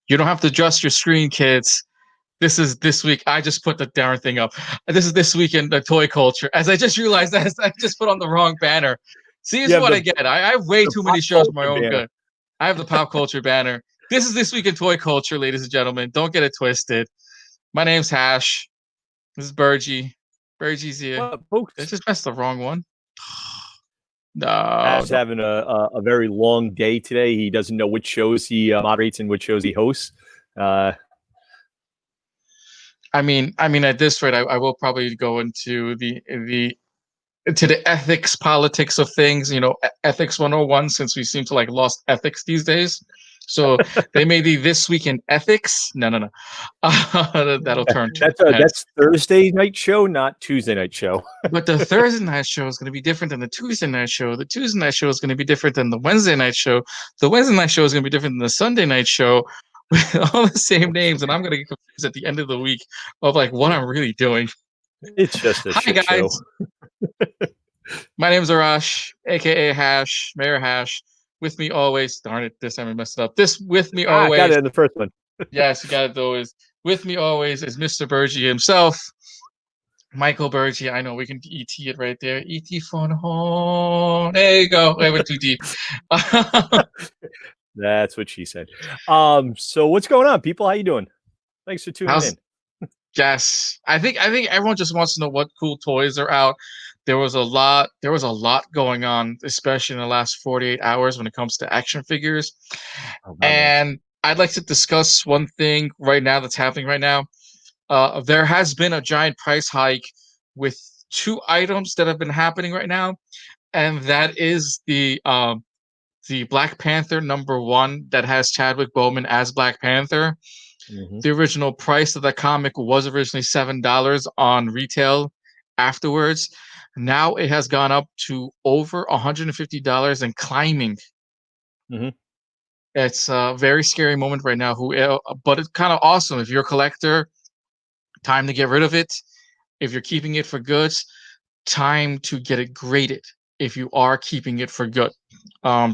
You don't have to adjust your screen, kids. This is this week. I just put the darn thing up. This is this week in the toy culture. As I just realized that I just put on the wrong banner. See, this You is have what I get. I have way the too pop many shows for my culture own banner. good. I have the pop culture banner. This is this week in toy culture, ladies and gentlemen. Don't get it twisted. My name's Hash. This is Burgie. Burgie's here. What, Did I folks? just press the wrong one? Ash No. having a very long day today. He doesn't know which shows he moderates and which shows he hosts. I mean, at this rate, I will probably go into the ethics politics of things, ethics 101, since we seem to like lost ethics these days. So they may be this week in ethics. No. That'll turn heads. That's Thursday night show, not Tuesday night show. But the Thursday night show is going to be different than the Tuesday night show. The Tuesday night show is going to be different than the Wednesday night show. The Wednesday night show is going to be different than the Sunday night show, with all the same names. And I'm going to get confused at the end of the week of like what I'm really doing. It's just a Hi shit guys. show. My name is Arash, aka Hash, Mayor Hash. With me always, darn it, this time I messed it up. This with me always. Got it in the first one. Yes, you got it always. With me always is Mr. Burgie himself, Michael Burgie. I know we can ET it right there. ET phone home. There you go. I went too deep. That's what she said. So what's going on, people? How you doing? Thanks for tuning in. Yes, I think everyone just wants to know what cool toys are out. There was a lot going on, especially in the last 48 hours when it comes to action figures. And I'd like to discuss one thing right now that's happening right now. There has been a giant price hike with two items that have been happening right now, and that is the Black Panther #1 that has Chadwick Boseman as Black Panther. Mm-hmm. The original price of the comic was originally $7 on retail afterwards. Now it has gone up to over $150 and climbing. Mm-hmm. It's a very scary moment right now. But it's kind of awesome. If you're a collector, time to get rid of it. If you're keeping it for good, time to get it graded. If you are keeping it for good,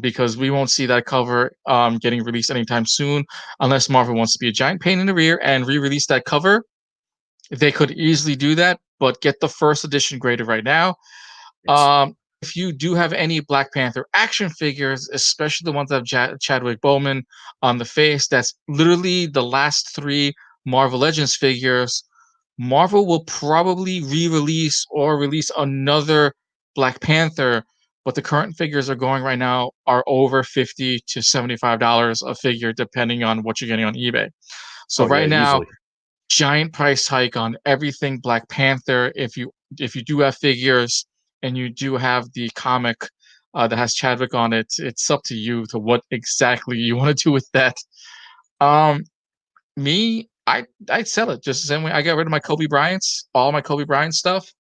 because we won't see that cover getting released anytime soon, unless Marvel wants to be a giant pain in the rear and re-release that cover. They could easily do that, but get the first edition graded right now. If you do have any Black Panther action figures, especially the ones that have Chadwick Boseman on the face, that's literally the last 3 Marvel Legends figures. Marvel will probably re-release or release another Black Panther, but the current figures are going right now are over $50 to $75 a figure, depending on what you're getting on eBay. So right now, easily. Giant price hike on everything Black Panther. If you do have figures and you do have the comic that has Chadwick on it, it's up to you to what exactly you want to do with that. Me, I'd sell it just the same way I got rid of my Kobe Bryant's, all my Kobe Bryant stuff.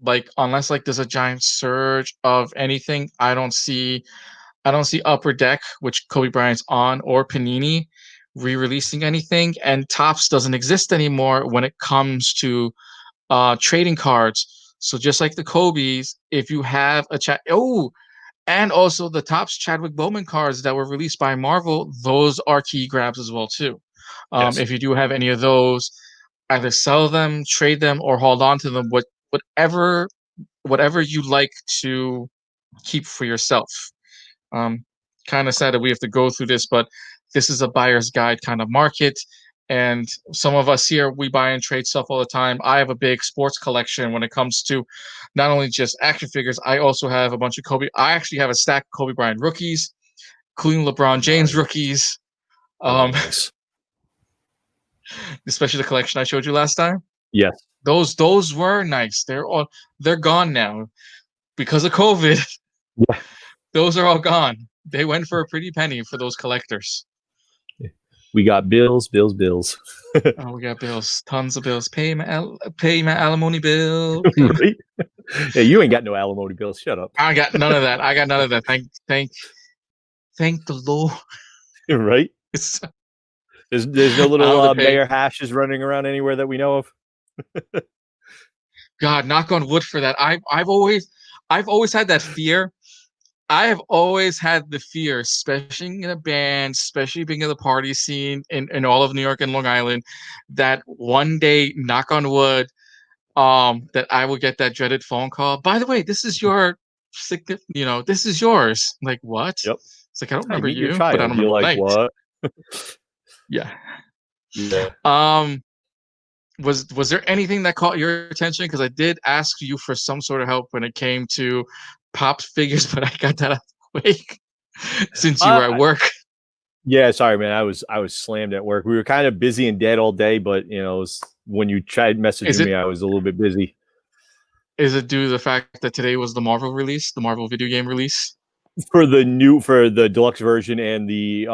Like unless like there's a giant surge of anything, I don't see Upper Deck, which Kobe Bryant's on, or Panini re-releasing anything, and Topps doesn't exist anymore when it comes to trading cards. So just like the Kobe's, if you have a and also the Topps Chadwick Boseman cards that were released by Marvel, those are key grabs as well too. Yes. If you do have any of those, either sell them, trade them, or hold on to them. Whatever you like to keep for yourself. Kind of sad that we have to go through this, but this is a buyer's guide kind of market. And some of us here, we buy and trade stuff all the time. I have a big sports collection when it comes to not only just action figures, I also have a bunch of Kobe. I actually have a stack of Kobe Bryant rookies, including LeBron James rookies. Nice. Especially the collection I showed you last time. Yes. Those were nice. They're gone now because of COVID. Yeah. Those are all gone. They went for a pretty penny for those collectors. We got bills. Oh, we got bills. Tons of bills. Pay my alimony bill. Right? Yeah, you ain't got no alimony bills. Shut up. I got none of that. Thank the Lord. Right? There's no little Mayor Hashes running around anywhere that we know of. God, knock on wood for that. I've always had that fear I have always had the fear, especially in a band, especially being in the party scene in all of New York and Long Island, that one day, knock on wood, that I will get that dreaded phone call. By the way, this is your this is yours. Like, what? Yep. It's like, I don't I remember meet your you, but I don't child. You're remember what like, night. what? Yeah. Yeah. Um, was there anything that caught your attention? Because I did ask you for some sort of help when it came to pop figures, but I got that out of the way since you were at Uh, work. yeah, sorry, man. I was slammed at work. We were kind of busy and dead all day, but when you tried Is messaging it me, I was a little bit busy. is it due to the fact that today was the Marvel release, the Marvel video game release? For the deluxe version and the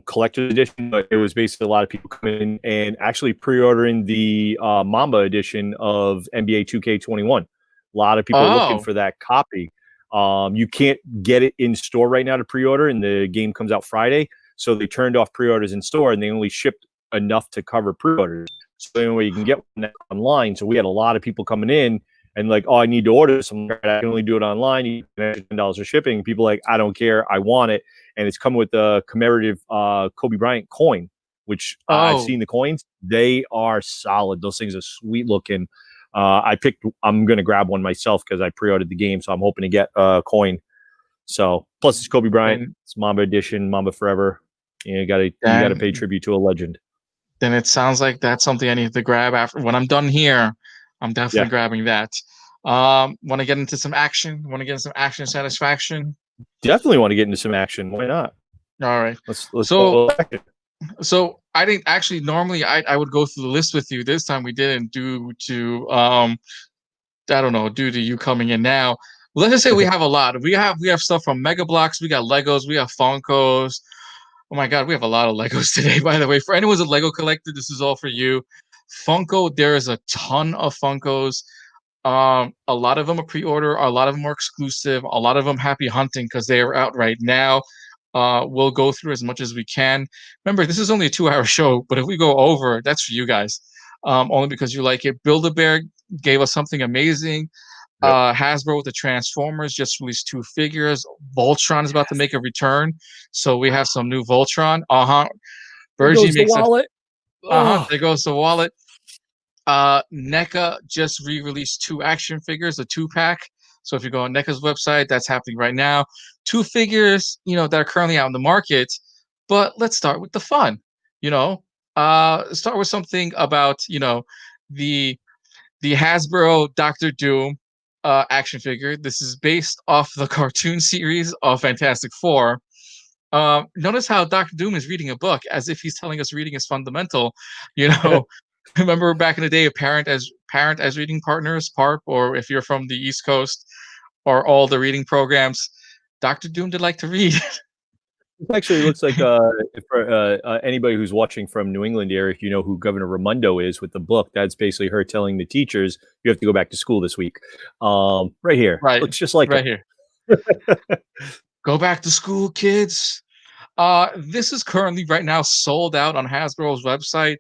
collector's edition, but it was basically a lot of people coming in and actually pre-ordering the Mamba edition of NBA 2K21. A lot of people looking Oh, for that copy. You can't get it in store right now to pre-order, and the game comes out Friday, so they turned off pre-orders in store, and they only shipped enough to cover pre-orders. So anyway, you can get one online. So we had a lot of people coming in and like, oh, I need to order something. I can only do it online. You get $10 for shipping. People are like, I don't care. I want it. And it's coming with the commemorative Kobe Bryant coin, which I've oh, seen the coins. They are solid. Those things are sweet looking. I'm going to grab one myself because I pre-ordered the game. So I'm hoping to get a coin. So plus it's Kobe Bryant. then It's Mamba edition, Mamba forever. You gotta pay then tribute to a legend. then it sounds like that's something I need to grab after when I'm done here. I'm definitely Yeah, grabbing that. Want to get into some action? Want to get some action satisfaction? definitely want to get into some action. Why not? All right. Let's So go. Action. so I didn't actually normally I would go through the list with you. This time we didn't due to I don't know, due to you coming in now. Let's just say we have a lot. We have stuff from Mega Blocks, we got Legos, we have Funkos. Oh my god, we have a lot of Legos today, by the way. For anyone who's a Lego collector, this is all for you. Funko, there is a ton of Funkos. A lot of them are pre-order, a lot of them are exclusive, a lot of them happy hunting because they are out right now. We'll go through as much as we can. Remember, this is only a 2-hour show, but if we go over, that's for you guys. Only because you like it. Build-A-Bear gave us something amazing. Yep. Hasbro with the Transformers just released 2 figures. Voltron is about to make a return, so we have some new Voltron. There Virgie goes the makes a wallet. Oh, there goes the wallet. NECA just re-released 2 action figures, a 2-pack. So if you go on NECA's website, that's happening right now. 2 figures, that are currently out in the market. But let's start with the fun. You know, start with something about the the Hasbro Doctor Doom action figure. This is based off the cartoon series of Fantastic Four. Notice how Doctor Doom is reading a book as if he's telling us reading is fundamental. You know, remember back in the day, a parent as reading partners, PARP, or if you're from the East Coast, or all the reading programs. Doctor Doom did like to read. it actually looks like for anybody who's watching from New England area, if you know who Governor Raimondo is with the book, that's basically her telling the teachers you have to go back to school this week. Right here, Right, looks just like right here. Go back to school, kids. This is currently right now sold out on Hasbro's website,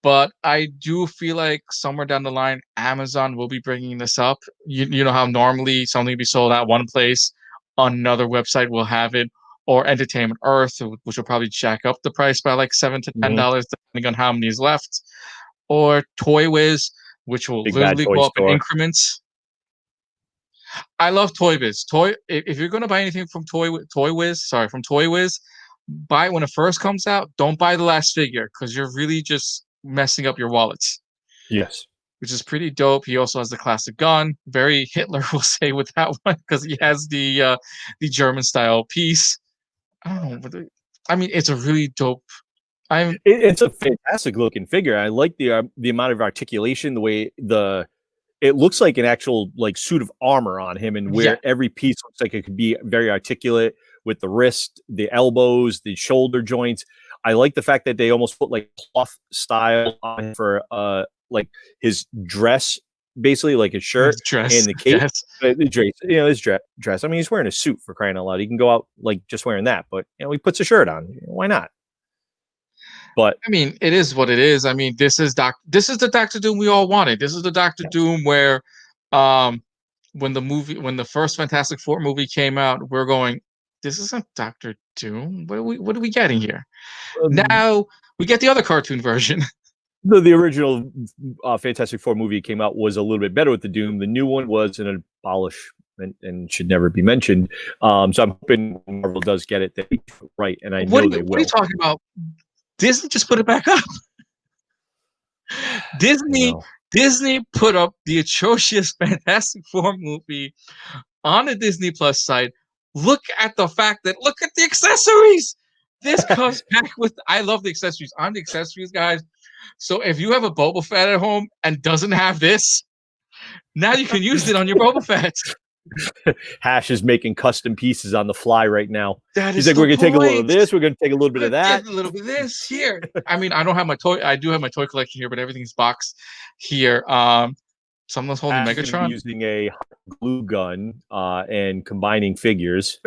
but I do feel like somewhere down the line, Amazon will be bringing this up. You know how normally something will be sold out one place, another website will have it, or Entertainment Earth, which will probably jack up the price by like Mhm. $7 to $10, depending on how many is left, or Toy Wiz, which will Big bad literally toy go up in store. increments. I love Toy Biz. If you're gonna buy anything from Toy Wiz, buy it when it first comes out. Don't buy the last figure because you're really just messing up your wallets, Yes. which is pretty dope. He also has the classic gun, very Hitler will say with that one because he has the German style piece. I don't know, I mean, it's a really dope. I'm It's a fantastic looking figure. I like the amount of articulation, the way it looks like an actual like suit of armor on him, and Yeah, where every piece looks like it could be very articulate with the wrist, the elbows, the shoulder joints. I like the fact that they almost put like cloth style on him for like his dress, basically like his shirt his dress. and the cape. Yes. The dress, his dress. I mean, he's wearing a suit for crying out loud. He can go out like just wearing that, but he puts a shirt on. Why not? But I mean, it is what it is. I mean, this is the Doctor Doom we all wanted. This is the Doctor yes, Doom where um when the first Fantastic Four movie came out, we're going, this isn't Doctor Doom. What are we getting here? Um, Now we get the other cartoon version. the original Fantastic Four movie came out was a little bit better with the Doom. The new one was an abolishment and should never be mentioned. So I'm hoping Marvel does get it right, and I know they What are you will. talking about? Disney just put it back up. Disney No. Disney put up the atrocious Fantastic Four movie on the Disney Plus site. Look at the fact that look at the accessories. This comes back with I love the accessories. I'm the accessories guys. So if you have a Boba Fett at home and doesn't have this, now you can use it on your Boba Fett. Hash is making custom pieces on the fly right now. That He's is like, the we're gonna take a little of point. this, we're gonna take a little bit of that. Get a little bit of this here. I mean, I don't have my toy. I do have my toy collection here, but everything's boxed here. Someone's holding Hash is gonna be Megatron. using a glue gun and combining figures.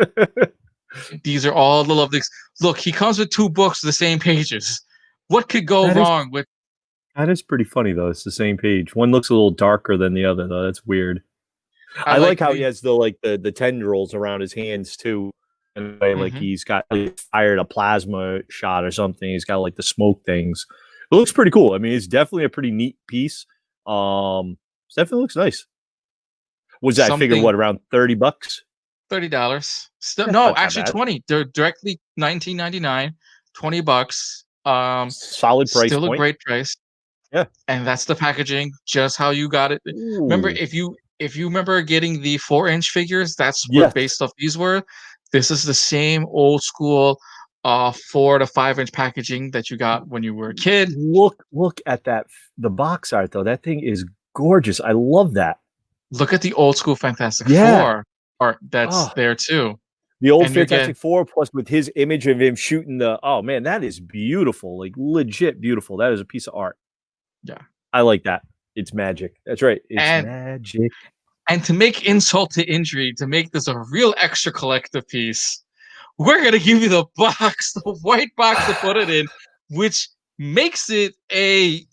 These are all the lovely. Look, he comes with 2 books, the same pages. What could go That is- wrong with? That is pretty funny though. It's the same page. One looks a little darker than the other though. That's weird. I like how he has the tendrils around his hands too. And like he's got fired a plasma shot or something. He's got like the smoke things. It looks pretty cool. I mean, it's definitely a pretty neat piece. It definitely looks nice. Was that figure what around $30? $30. Still no, actually 20. They're directly $19.99, $20. Solid price. Still point. A great price. Yeah. And that's the packaging, just how you got it. Ooh. Remember, if you remember getting the 4-inch figures, that's what based off these were. This is the same old school 4 to 5-inch packaging that you got when you were a kid. Look at that. The box art though. That thing is gorgeous. I love that. Look at the old school Fantastic Four art that's there too. The old Fantastic Four plus with his image of him shooting the man, that is beautiful. Like legit beautiful. That is a piece of art. Yeah. I like that. It's magic. That's right. It's magic. And to make insult to injury, to make this a real extra collective piece, we're going to give you the box, the white box to put it in, which makes it a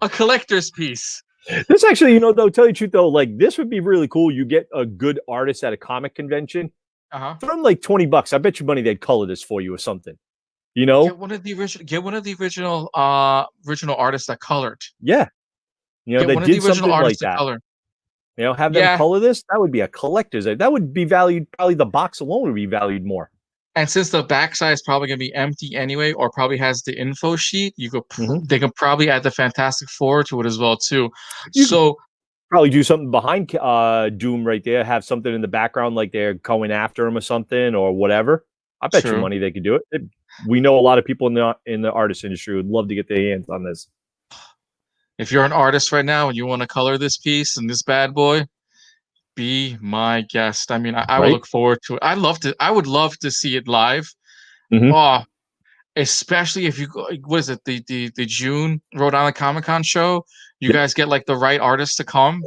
collector's piece. This actually, though, tell you the truth, though, like this would be really cool. You get a good artist at a comic convention. Throw them like $20. I bet you money they'd color this for you or something. Get one of the original artists that colored. Yeah. Get one of the original artists to color. Have them color this. That would be a collector's. That would be valued. Probably the box alone would be valued more. And since the backside is probably going to be empty anyway, or probably has the info sheet, they could probably add the Fantastic Four to it as well too. So probably do something behind Doom right there. Have something in the background like they're going after him or something or whatever. I bet you money they could do it. We know a lot of people in the artist industry would love to get their hands on this. If you're an artist right now and you want to color this piece and this bad boy, be my guest. I mean, I will look forward to it. I would love to see it live. Especially if you go, what is it, the June Rhode Island Comic-Con show? You guys get like the right artists to come.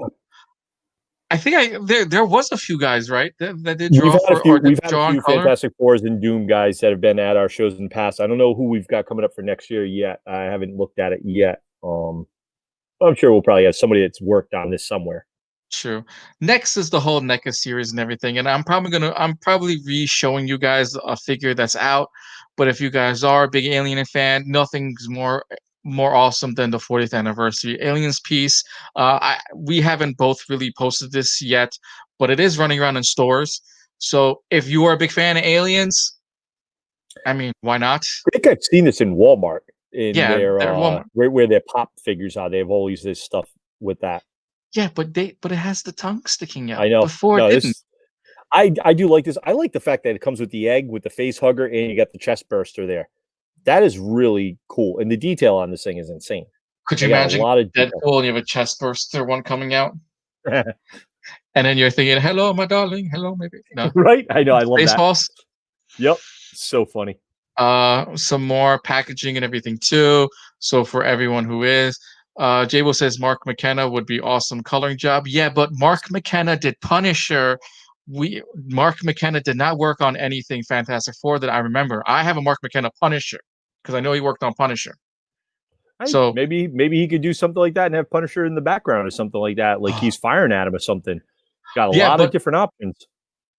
I think there was a few guys, right, that did draw we've had a few Fantastic Fours and Doom guys that have been at our shows in the past. I don't know who we've got coming up for next year yet. I haven't looked at it yet. I'm sure we'll probably have somebody that's worked on this somewhere. True. Next is the whole NECA series and everything, and I'm probably re-showing you guys a figure that's out. But if you guys are a big Alien fan, nothing's more awesome than the 40th anniversary Aliens piece. We haven't both really posted this yet, but it is running around in stores. So if you are a big fan of Aliens, I mean, why not? I think I've seen this in Walmart. Walmart. Where their pop figures are. They have always this stuff with that. Yeah, but it has the tongue sticking out. I know. Before it didn't. I do like this. I like the fact that it comes with the egg, with the face hugger, and you got the chest burster there. That is really cool, and the detail on this thing is insane. Could you imagine Deadpool and you have a chest burster one coming out, and then you're thinking, "Hello, my darling. Hello, maybe." No. Right? I know. I love Spaceballs. That. Yep. So funny. Some more packaging and everything too. So for everyone who is. Jabo says Mark McKenna would be awesome coloring job. Yeah, but Mark McKenna did Punisher. Mark McKenna did not work on anything Fantastic Four that I remember. I have a Mark McKenna Punisher because I know he worked on Punisher. Hey, So maybe he could do something like that and have Punisher in the background or something like that. Like he's firing at him or something. Got a yeah, lot of but different options.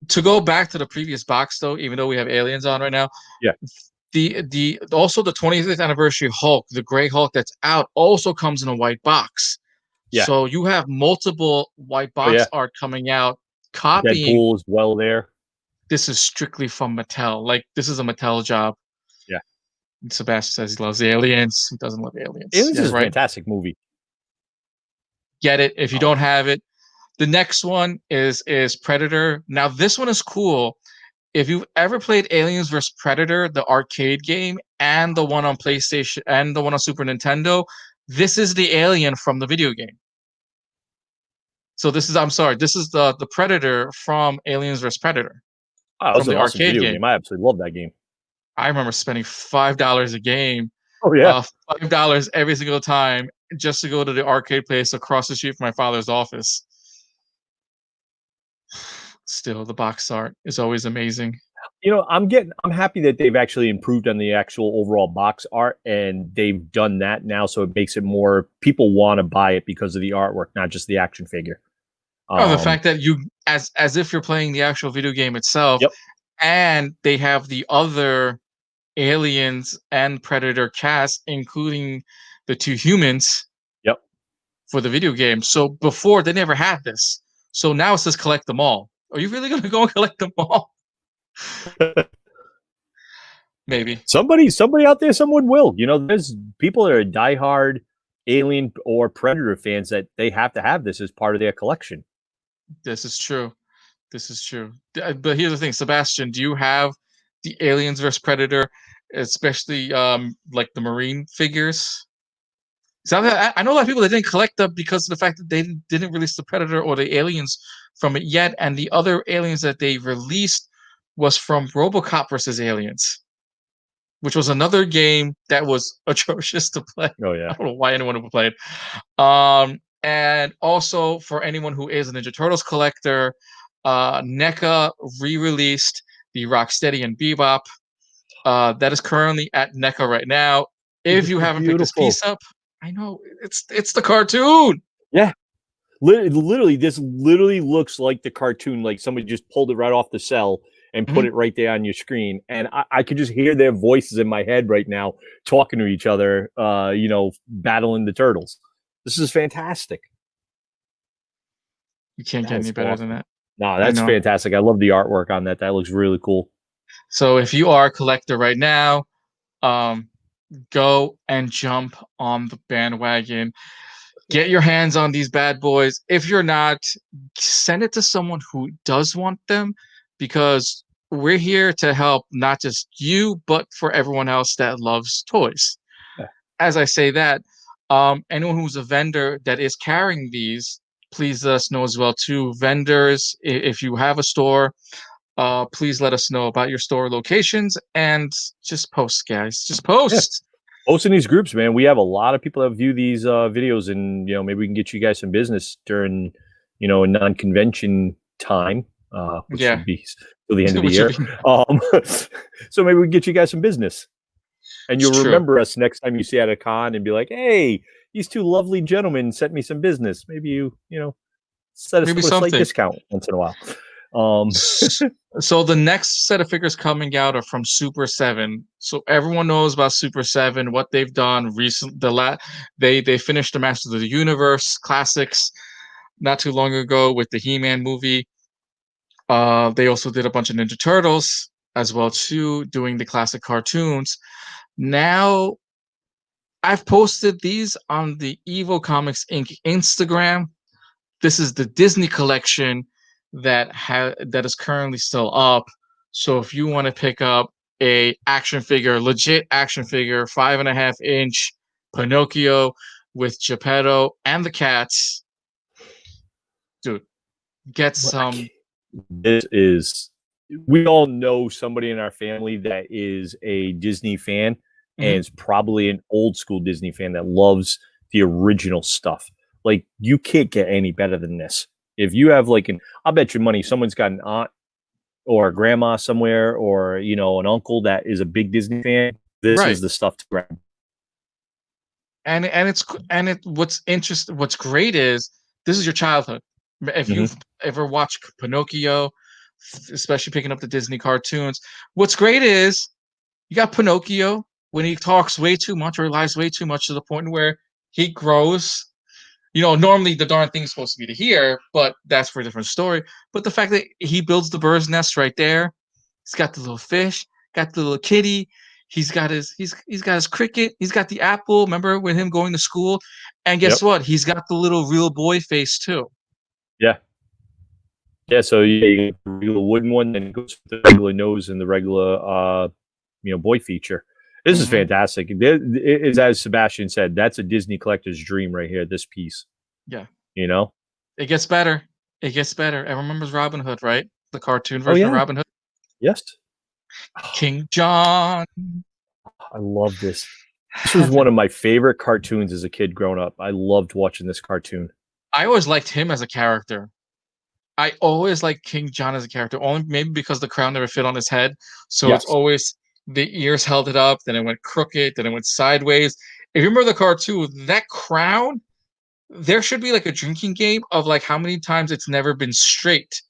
to go back to the previous box though, even though we have aliens on right now, Yeah. the also the 25th anniversary Hulk, the Gray Hulk that's out, also comes in a white box. Yeah. So you have multiple white Oh yeah. box art coming out, copying. Deadpool is well there. This is strictly from Mattel. Like this is a Mattel job. Yeah. Sebastian says he loves aliens. Who doesn't love aliens? Aliens Yeah, is a right. fantastic movie. Get it. If you Oh, don't have it, the next one is Predator. Now this one is cool. If you've ever played Aliens vs Predator, the arcade game, and the one on PlayStation and the one on Super Nintendo, this is the alien from the video game. So this is, I'm sorry, this is the Predator from Aliens vs Predator that from was the an awesome arcade video game. game. I absolutely love that game. I remember spending $5 a game, Oh yeah. $5 every single time just to go to the arcade place across the street from my father's office. Still, the box art is always amazing. I'm happy that they've actually improved on the actual overall box art and they've done that now. So it makes it more people want to buy it because of the artwork, not just the action figure. Oh, the fact that you, as if you're playing the actual video game itself, Yep. and they have the other aliens and Predator cast, including the two humans. Yep. For the video game. So before they never had this. So now it says collect them all. Are you really gonna go and collect them all? Maybe. Somebody out there, someone will. There's people that are diehard Alien or Predator fans that they have to have this as part of their collection. This is true. This is true. But here's the thing, Sebastian, do you have the Aliens vs Predator, especially like the Marine figures? So I know a lot of people that didn't collect them because of the fact that they didn't release the Predator or the aliens from it yet, and the other aliens that they released was from RoboCop versus Aliens, which was another game that was atrocious to play. Oh yeah. I don't know why anyone would play it. And also for anyone who is a Ninja Turtles collector, NECA re-released the Rocksteady and Bebop. That is currently at NECA right now. If you haven't picked this piece up, I know it's the cartoon. Yeah. Literally, this literally looks like the cartoon, like somebody just pulled it right off the cell and put it right there on your screen. And I could just hear their voices in my head right now talking to each other, battling the turtles. This is fantastic. You can't get any better than that. No, that's fantastic. I love the artwork on that. That looks really cool. So if you are a collector right now, go and jump on the bandwagon. Get your hands on these bad boys. If you're not, send it to someone who does want them, because we're here to help not just you, but for everyone else that loves toys. Yeah. As I say that, anyone who's a vendor that is carrying these, please let us know as well too. Vendors, if you have a store, please let us know about your store locations and just post, guys. Just post. Yeah. Post in these groups, man. We have a lot of people that view these videos, and maybe we can get you guys some business during a non-convention time, which would be till the end of the year. So maybe we can get you guys some business, and you'll remember us next time you see at a con and be like, "Hey, these two lovely gentlemen sent me some business." Maybe you set us a slight discount once in a while. So the next set of figures coming out are from Super 7. So everyone knows about Super 7, what they've done recently. They finished the Masters of the Universe classics not too long ago with the He-Man movie. They also did a bunch of Ninja Turtles as well too, doing the classic cartoons. Now I've posted these on the Evo Comics Inc. Instagram. This is the Disney collection that is currently still up. So if you want to pick up a action figure, legit action figure, 5.5-inch Pinocchio with Geppetto and the cats, dude, get some. We all know somebody in our family that is a Disney fan, and is probably an old school Disney fan that loves the original stuff. Like, you can't get any better than this. If you have I'll bet you money someone's got an aunt or a grandma somewhere, or an uncle that is a big Disney fan. This is the stuff to grab. What's great is this is your childhood. If Hmm. you've ever watched Pinocchio, especially picking up the Disney cartoons, what's great is you got Pinocchio when he talks way too much or he lies way too much to the point where he grows. Normally the darn thing's supposed to be to here, but that's for a different story. But the fact that he builds the bird's nest right there, he's got the little fish, got the little kitty, he's got his cricket, he's got the apple. Remember with him going to school, and Yep. guess what? He's got the little real boy face too. Yeah. Yeah. So you get the regular wooden one, and it goes with the regular nose and the regular, boy feature. This is Hmm. fantastic. It is, as Sebastian said, that's a Disney collector's dream right here. This piece, Yeah, you know. it gets better. It gets better. Everyone remembers Robin Hood, right? The cartoon Oh version of yeah. Robin Hood, Yes. King John. I love this. This was one Heaven. of my favorite cartoons as a kid growing up. I loved watching this cartoon. I always liked him as a character. I always liked King John as a character, only maybe because the crown never fit on his head. So it's Yes. always the ears held it up, then it went crooked, then it went sideways. If you remember the cartoon, that crown, there should be like a drinking game of like how many times it's never been straight.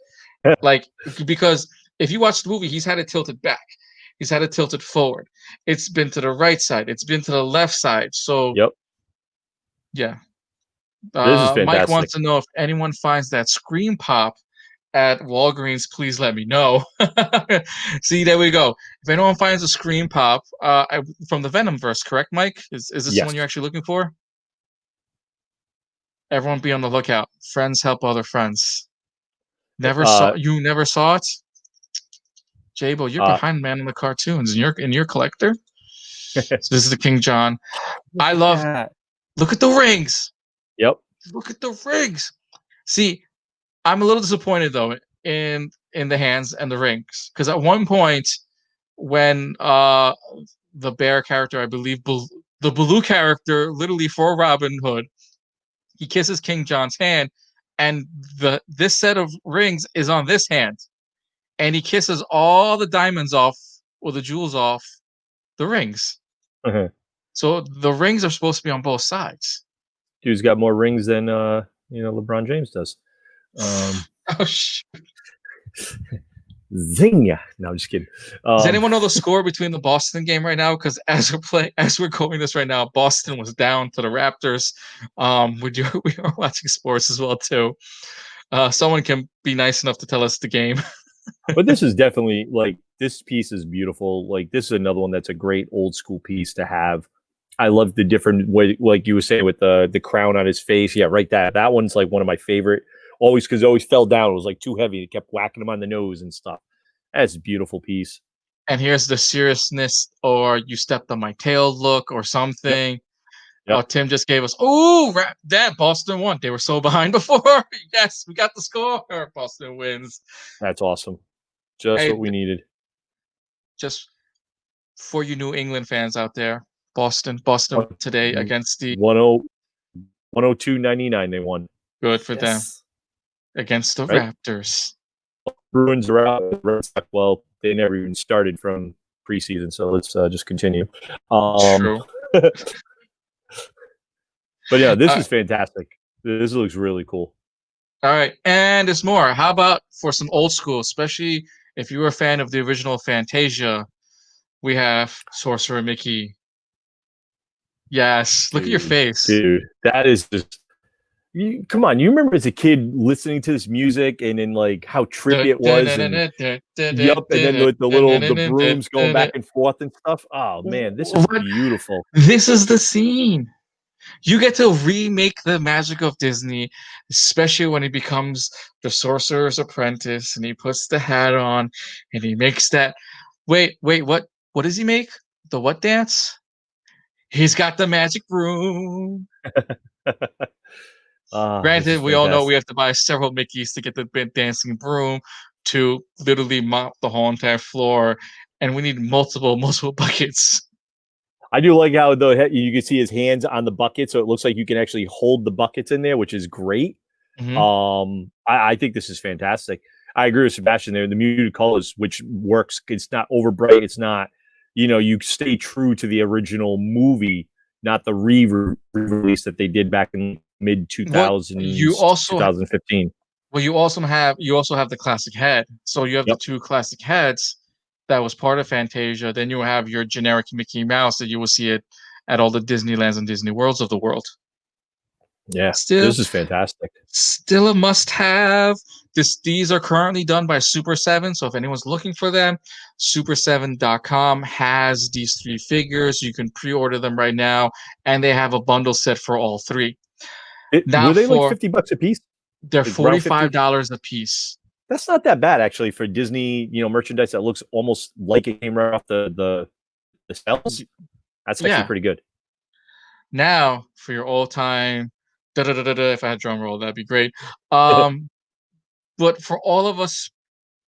Like, because if you watch the movie, he's had it tilted back, he's had it tilted forward, it's been to the right side, it's been to the left side. So, Yep. yeah. This is Mike fantastic. wants to know if anyone finds that Scream Pop at Walgreens, please let me know. See, there we go. If anyone finds a Scream Pop from the Venom verse, correct, Mike? Is this the Yes. one you're actually looking for? Everyone be on the lookout. Friends help other friends. Uh, Never saw it? Jabo, you're uh, behind man in the cartoons and you're collector. So this is the King John. look I at love that. look at the rings. Yep. Look at the rings. See, I'm a little disappointed though in the hands and the rings. Because at one point when the bear character, I believe, the Baloo character, literally for Robin Hood, he kisses King John's hand, and this set of rings is on this hand, and he kisses all the diamonds off or the jewels off the rings. Uh-huh. So the rings are supposed to be on both sides. Dude's got more rings than LeBron James does. Oh, sh- Zing! No, I'm just kidding. Does anyone know the score between the Boston game right now? Because as we're going this right now, Boston was down to the Raptors. We are watching sports as well too. Someone can be nice enough to tell us the game. But this is definitely like this piece is beautiful. Like this is another one that's a great old school piece to have. I love the different way, like you were saying with the crown on his face. Yeah, right. That one's like one of my favorite. Always because it always fell down. It was like too heavy. It kept whacking him on the nose and stuff. That's a beautiful piece. And here's the seriousness, or you stepped on my tail look, or Yep. something. Oh, Yep. Tim just gave us. Oh, that Boston won. They were so behind before. Yes, we got the score. Boston wins. That's awesome. Just what Hey, we needed. just for you New England fans out there, Boston today against the 102.99 they won. good for them Yes. against the Right? Raptors. Bruins are out. Well, they never even started from preseason, so let's just continue. True. But yeah, this Uh, is fantastic. This looks really cool. all right, and there's more. How about for some old school, especially if you were a fan of the original Fantasia? We have Sorcerer Mickey. Yes, look at your face. Dude, that is just. Come on, you remember as a kid listening to this music and then like how trippy it was, and yup, and then the brooms going back and forth and stuff. Oh man, this is What? beautiful. This is the scene. You get to remake the magic of Disney, especially when he becomes the sorcerer's apprentice and he puts the hat on and he makes that. Wait, what? What does he make? The what dance? He's got the magic broom. This is Granted, we all know we fantastic. have to buy several Mickeys to get the dancing broom to literally mop the whole entire floor, and we need multiple buckets. I do like how you can see his hands on the bucket, so it looks like you can actually hold the buckets in there, which is great. Hmm. I think this is fantastic. I agree with Sebastian there. The muted colors, which works, it's not over bright. It's not, you stay true to the original movie, not the re-release that they did back in mid What 2000s, you also 2015. well, you also have the classic head. So you have the Yep. two classic heads that was part of Fantasia. Then you have your generic Mickey Mouse that you will see it at all the Disneylands and Disney Worlds of the world. Yeah, Still, this is fantastic. still a must-have. These are currently done by Super 7, so if anyone's looking for them, super7.com has these three figures. You can pre-order them right now, and they have a bundle set for all three. Now Were they like for $50 a piece? they're Like around 50? $45 a piece. That's not that bad actually for Disney, merchandise that looks almost like it came right off the shelves. That's actually Yeah. pretty good. Now for your all-time if I had drum roll, that'd be great. But for all of us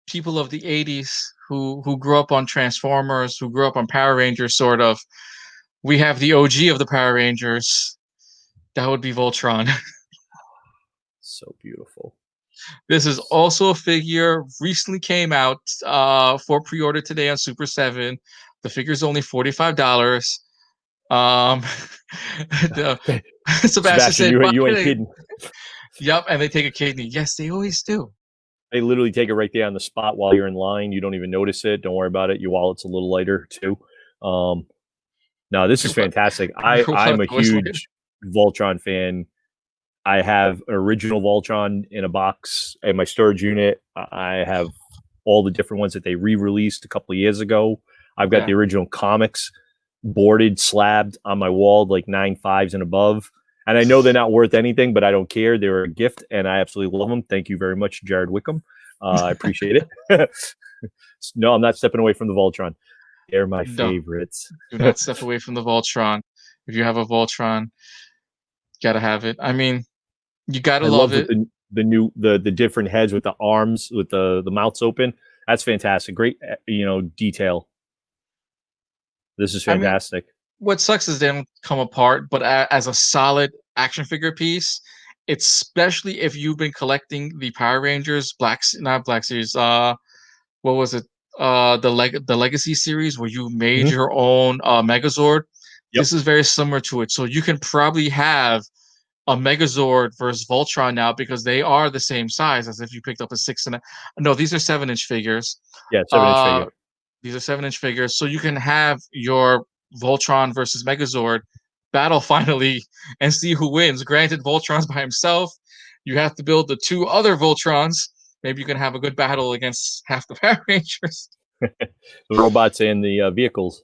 people of the 80s who grew up on Transformers, who grew up on Power Rangers, sort of, we have the OG of the Power Rangers. That would be Voltron. So beautiful. This is also a figure recently came out for pre-order today on Super 7. The figure's only $45. Sebastian said, you ain't kidding. Yep, and they take a kidney. Yes, they always do. They literally take it right there on the spot while you're in line. You don't even notice it. Don't worry about it. Your wallet's a little lighter too. No, this is fantastic. I'm a huge Voltron fan. I have an original Voltron in a box in my storage unit. I have all the different ones that they re-released a couple of years ago. I've got the original comics boarded, slabbed on my wall, like 9.5s and above. And I know they're not worth anything, but I don't care. They're a gift, and I absolutely love them. Thank you very much, Jared Wickham. I appreciate it. No, I'm not stepping away from the Voltron. They're my favorites. Do not step away from the Voltron. If you have a Voltron, gotta have it. I mean, you gotta love it. The different heads with the arms, with the mouths open. That's fantastic. Great, detail. This is fantastic. I mean, what sucks is they don't come apart, but as a solid action figure piece, especially if you've been collecting the Power Rangers not Black Series, what was it? The Legacy series where you made your own Megazord. Yep. This is very similar to it. So you can probably have a Megazord versus Voltron now because they are the same size as if you picked up a 6 no, these are 7-inch figures. Yeah, 7-inch figure. These are 7-inch figures, so you can have your Voltron versus Megazord battle finally and see who wins. Granted, Voltron's by himself. You have to build the two other Voltrons. Maybe you can have a good battle against half the Power Rangers. The robots and the vehicles.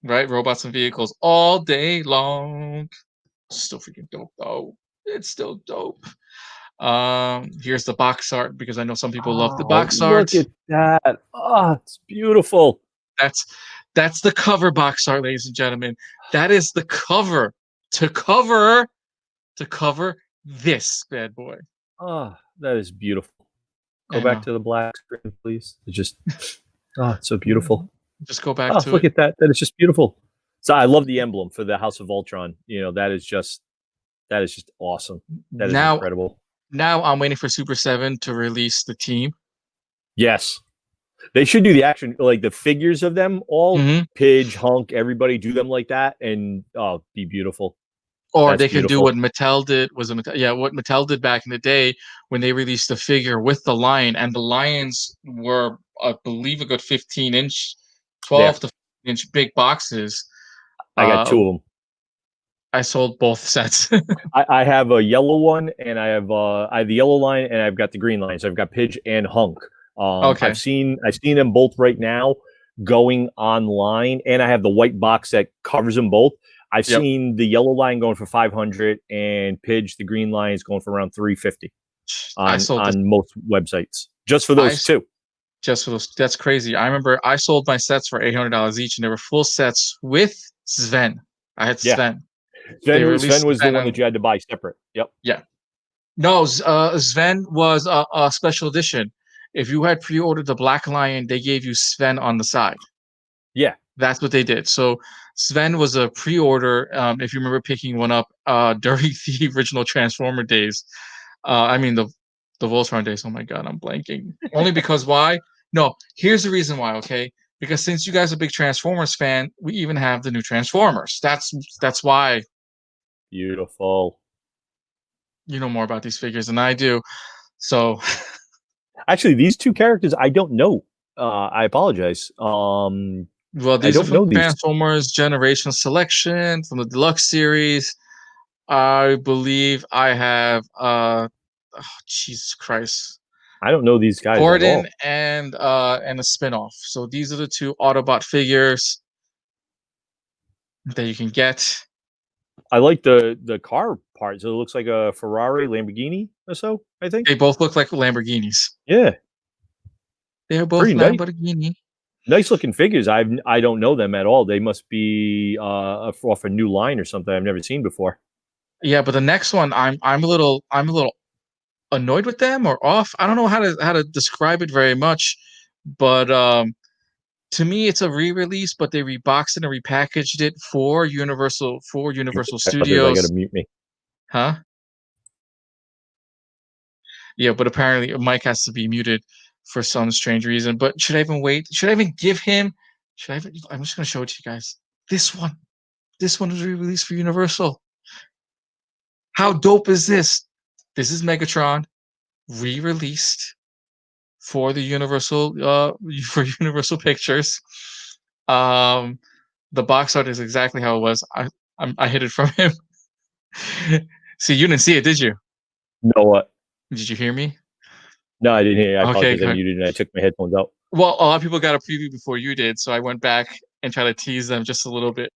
Right, robots and vehicles all day long. Still freaking dope, though. It's still dope. Here's the box art because I know some people love the box art. Look at that. Oh, it's beautiful. That's the cover box art, ladies and gentlemen. That is the cover to cover this bad boy. Oh, that is beautiful. Go back to the black screen, please. It's just it's so beautiful. Just go back to look at that. That is just beautiful. So I love the emblem for the House of Voltron. That is just awesome. That is incredible. Now I'm waiting for Super 7 to release the team. Yes. They should do the action, like the figures of them all, Pidge, Hunk, everybody do them like that, and be beautiful. Or they can do what Mattel did. What Mattel did back in the day when they released the figure with the lion, and the lions were, I believe, a good 15-inch, 12 to 15-inch big boxes. I got two of them. I sold both sets. I have a yellow one, and I have the yellow line, and I've got the green line. So I've got Pidge and Hunk. Okay. I've seen them both right now going online, and I have the white box that covers them both. I've seen the yellow line going for $500, and Pidge, the green line, is going for around $350 on most websites. Just for those two. Just for those. That's crazy. I remember I sold my sets for $800 each, and they were full sets with Sven. I had Sven. Sven was the one that you had to buy separate. Yep. Yeah. No, Sven was a special edition. If you had pre-ordered the Black Lion, they gave you Sven on the side. Yeah. That's what they did. So Sven was a pre-order. If you remember picking one up during the original Transformer days. I mean, the Voltron days. Oh my God, I'm blanking. Only because why? No, here's the reason why, okay? because since you guys are a big Transformers fan, we even have the new Transformers. That's why Beautiful. you know more about these figures than I do. So Actually, these two characters I don't know. I apologize. well, I these are don't from know these. Transformers Generation Selection from the Deluxe series. I believe I have oh, Jesus Christ. I don't know these guys at Gordon all. and a spinoff. So these are the two Autobot figures that you can get. I like the car parts. It looks like a Ferrari, Lamborghini, or so. I think. They both look like Lamborghinis. Yeah, They're both pretty nice. Lamborghini. Nice looking figures. I don't know them at all. They must be off a new line or something I've never seen before. Yeah, but the next one I'm a little annoyed with them or off. I don't know how to describe it very much, but to me it's a re-release, but they reboxed and repackaged it for Universal I got to Studios. mute me. Huh? Yeah, but apparently Mike has to be muted for some strange reason. But should I even wait? Should I even give him? Should I? I'm just gonna show it to you guys. This one. This one was re-released for Universal. How dope is this? This is Megatron re-released for the Universal for Universal Pictures. Um, the box art is exactly how it was. I hid it from him. See, you didn't see it, did you? No, what? Did you hear me? No, I didn't hear you. I Okay, apologize. I good. muted and I took my headphones out. Well, a lot of people got a preview before you did, so I went back and tried to tease them just a little bit.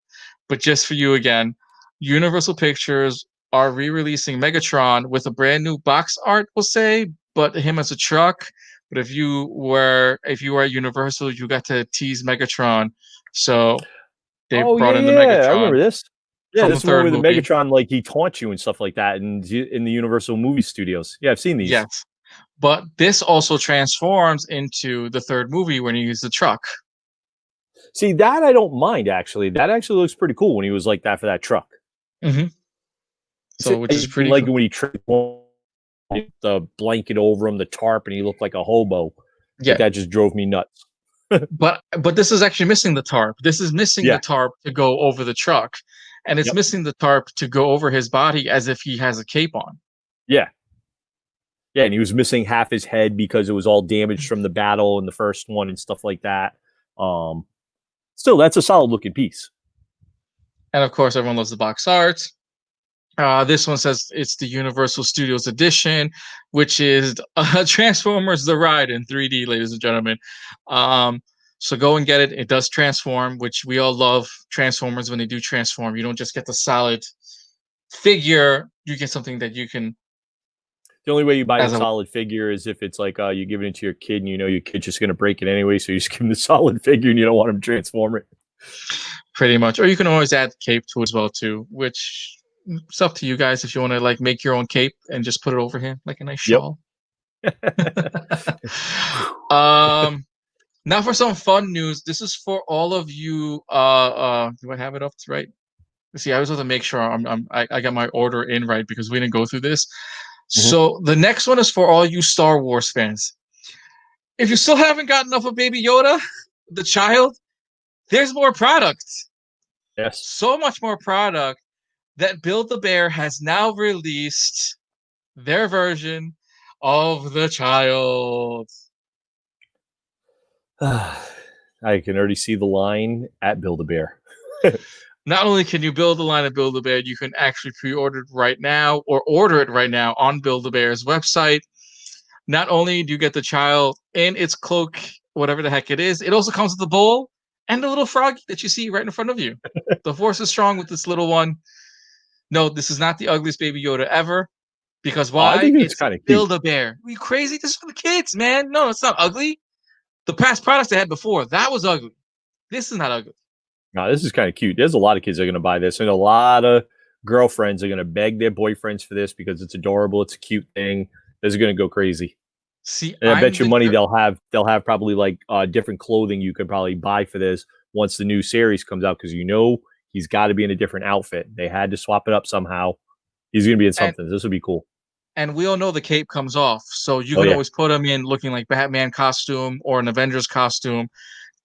But just for you again, Universal Pictures are re-releasing Megatron with a brand new box art, we'll say, but him as a truck. But if you were at Universal, you got to tease Megatron. So they Oh brought yeah, in the yeah. I remember Megatron this. Yeah, from this the is the one third where the movie. Megatron like he taunts you and stuff like that in the Universal movie studios. Yeah, I've seen these. Yes. But this also transforms into the third movie when he uses the truck. See, that I don't mind actually. That actually looks pretty cool when he was like that for that truck. Mm-hmm. So, which is I pretty like cool. when he tripped the blanket over him, the tarp, and he looked like a hobo. Yeah. Like, that just drove me nuts. But this is actually missing the tarp. This is missing Yeah. the tarp to go over the truck, and it's Yep. missing the tarp to go over his body as if he has a cape on. Yeah. Yeah, and he was missing half his head because it was all damaged from the battle in the first one and stuff like that. Still, that's a solid looking piece. And of course, everyone loves the box art. This one says it's the Universal Studios edition, which is Transformers: The Ride in 3D, ladies and gentlemen. So go and get it. It does transform, which we all love Transformers when they do transform. You don't just get the solid figure; you get something that you can. The only way you buy As the a solid figure is if it's like you give it to your kid and you know your kid's just going to break it anyway, so you just give him the solid figure and you don't want him to transform it. pretty much, or you can always add cape to it as well too, which it's up to you guys if you want to like make your own cape and just put it over him like a nice shawl. Now for some fun news. This is for all of you. Do I have it up to right? See, I always have to make sure I got my order in right because we didn't go through this. So the next one is for all you Star Wars fans. If you still haven't gotten enough of Baby Yoda, the child, there's more product. Yes. So much more product that Build-A-Bear has now released their version of the child. I can already see the line at Build-A-Bear. Not only can you build a line of Build-A-Bear, you can actually pre-order it right now or order it right now on Build-A-Bear's website. Not only do you get the child in its cloak, whatever the heck it is, it also comes with the bowl and the little froggy that you see right in front of you. The force is strong with this little one. No, this is not the ugliest Baby Yoda ever. Because why? I think it's It's kind of cute. Build-A-Bear. Are you crazy? This is for the kids, man. No, it's not ugly. The past products they had before, that was ugly. This is not ugly. No, this is kind of cute. There's a lot of kids that are going to buy this, and a lot of girlfriends are going to beg their boyfriends for this because it's adorable. It's a cute thing. This is going to go crazy. See, and I bet you money they'll have probably like different clothing you could probably buy for this once the new series comes out because he's got to be in a different outfit. They had to swap it up somehow. He's going to be in something. This would be cool. And we all know the cape comes off, so you can always put him in looking like Batman costume or an Avengers costume.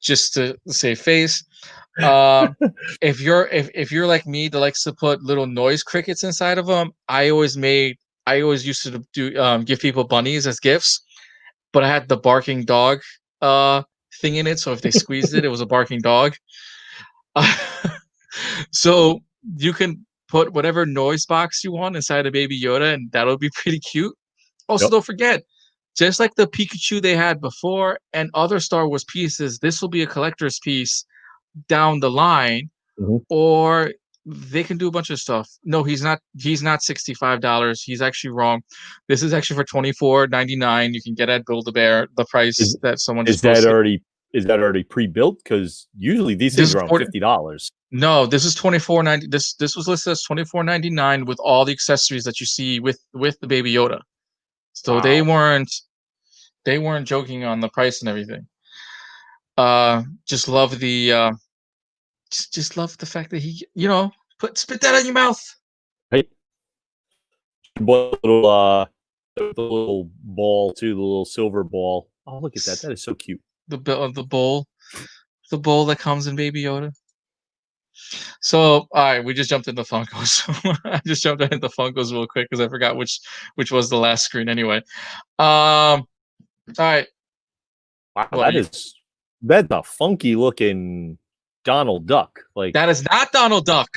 just to save face. Um, if you're like me that likes to put little noise crickets inside of them, I always used to do give people bunnies as gifts, but I had the barking dog thing in it, so if they squeezed it, it was a barking dog. So you can put whatever noise box you want inside a Baby Yoda, and that'll be pretty cute. Also, Yep. don't forget, just like the Pikachu they had before and other Star Wars pieces, this will be a collector's piece down the line, Mhm. or they can do a bunch of stuff. No, he's not. He's not $65. He's actually wrong. This is actually for $24.99. You can get at Build a Bear the price Is that someone is just that posted. already is that already pre-built? Because usually these This things is are around 40, $50. no, this is 24.90. This was listed as 24.99 with all the accessories that you see with the Baby Yoda. So Wow. they weren't joking on the price and everything. Just love the just love the fact that he, put spit that out your mouth. Right? Little the little ball too, the little silver ball. Oh, look at that. That is so cute. The bowl that comes in Baby Yoda. So, all right, we just jumped into Funkos. I just jumped into Funkos real quick because I forgot which was the last screen anyway. All right, Wow, well, that's a funky looking Donald Duck. Like that is not Donald Duck.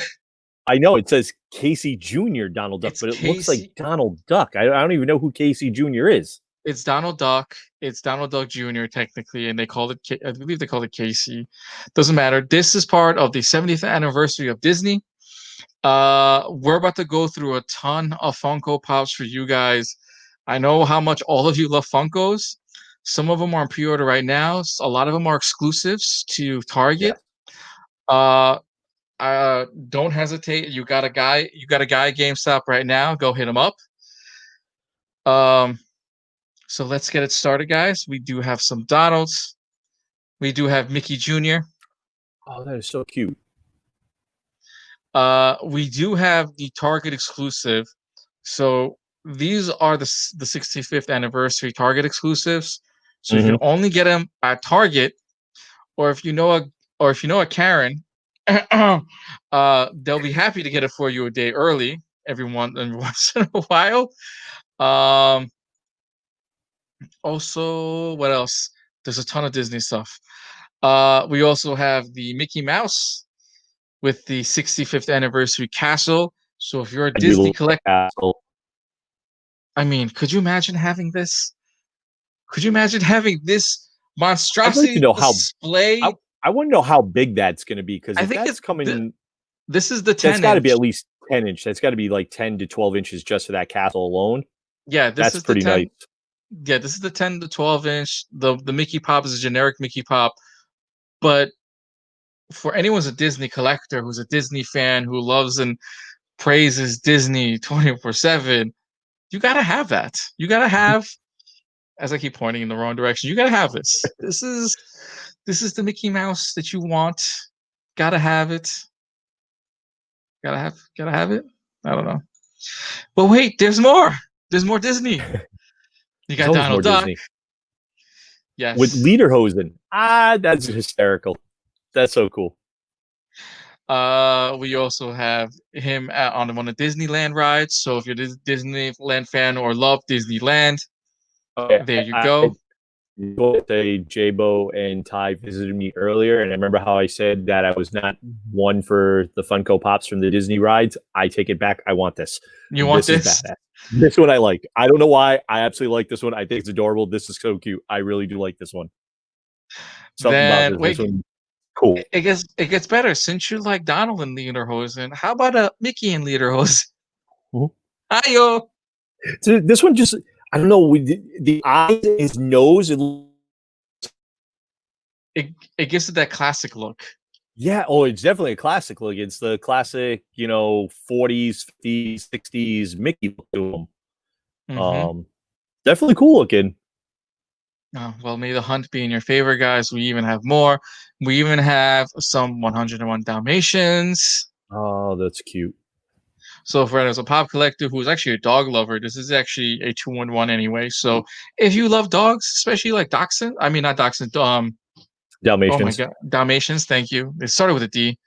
I know it says Casey Jr. Donald Duck, It's but it looks like Casey. Donald Duck. I don't even know who Casey Jr. is. It's Donald Duck. It's Donald Duck Jr. technically, and they called it. I believe they called it Casey. Doesn't matter. This is part of the 70th anniversary of Disney. We're about to go through a ton of Funko Pops for you guys. I know how much all of you love Funkos. Some of them are on pre-order right now. A lot of them are exclusives to Yeah. Target. Don't hesitate. You got a guy. You got a guy at GameStop right now. Go hit him up. Um, so let's get it started, guys. We do have some Donalds. We do have Mickey Jr. Oh, that is so cute. We do have the Target exclusive. So these are the 65th anniversary Target exclusives. So you can Mhm. only get them at Target, or if you know a Karen, they'll be happy to get it for you a day early every once in a while. Um, Also, what else? There's a ton of Disney stuff. We also have the Mickey Mouse with the 65th anniversary castle. So if you're a I do Disney love the collector, castle. I mean, could you imagine having this? Could you imagine having this I'd like to monstrosity know how I display? I want to know how big that's going to be because I if think that's coming, this is the that's 10 got to be inch. at least 10 inch. That's got to be like 10 to 12 inches just for that castle alone. Yeah, this That's is the pretty nice. 10. Yeah, this is the 10 to 12 inch. The Mickey Pop is a generic Mickey Pop, but for anyone who's a Disney collector, who's a Disney fan, who loves and praises Disney 24/7, you gotta have that. You gotta have, as I keep pointing in the wrong direction, you gotta have this. This is the Mickey Mouse that you want. Gotta have it. Gotta have it. I don't know. But wait, there's more. There's more Disney. You There's got always more Donald Duck. Disney with Yes. Lederhosen. Ah, that's hysterical. That's so cool. We also have him on one of Disneyland rides. So if you're a Disneyland fan or love Disneyland, Okay, there you I go. say Jabo and Ty visited me earlier, and I remember how I said that I was not one for the Funko Pops from the Disney rides. I take it back. I want this. You want This is this? badass. This one I like. I don't know why. I absolutely like this one. I think it's adorable. This is so cute. I really do like this one. Something about Then this. This wait, one, cool. it gets better. Since you like Donald and Lederhosen, how about a Mickey and Lederhosen? Mhm. Hiyo! So this one just, I don't know, with the eyes, his nose. It gives it that classic look. Yeah, oh, it's definitely a classic look. It's the classic, 40s, 50s, 60s Mickey look to him. Mm-hmm. Definitely cool looking. Oh, well, may the hunt be in your favor, guys. We even have more. We even have some 101 Dalmatians. Oh, that's cute. So for as a pop collector who's actually a dog lover, this is actually a 2-in-1 anyway. So if you love dogs, especially like Dachshund, I mean not Dachshund, Oh my Dalmatians. god, Dalmatians. Thank you. It started with a D.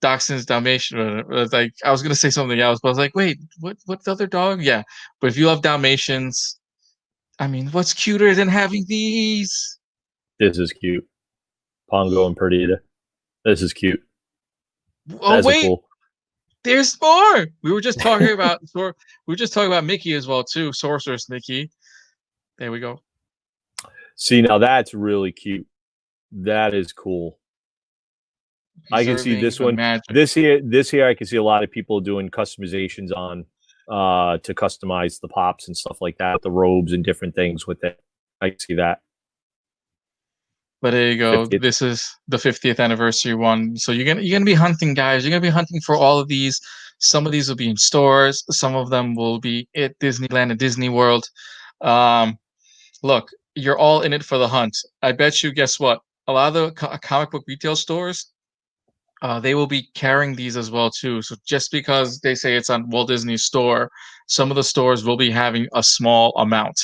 Dachshunds, Dalmatian. Like I was gonna say something else, but I was like, wait, what? What other dog? Yeah, but if you love Dalmatians, I mean, what's cuter than having these? This is cute. Pongo and Perdita. This is cute. Oh That's a wait, cool. there's more. We were just talking about Mickey as well too. Sorceress Mickey. There we go. See, now that's really cute. That is cool. I can see Preserving this the one. magic. This here, I can see a lot of people doing customizations on to customize the pops and stuff like that, the robes and different things with it. I can see that. But there you go. 50th. This is the 50th anniversary one. So you're gonna be hunting, guys. You're gonna be hunting for all of these. Some of these will be in stores. Some of them will be at Disneyland and Disney World. Um, look, you're all in it for the hunt. I bet you. Guess what? A lot of the comic book retail stores, they will be carrying these as well too. So just because they say it's on Walt Disney Store, some of the stores will be having a small amount.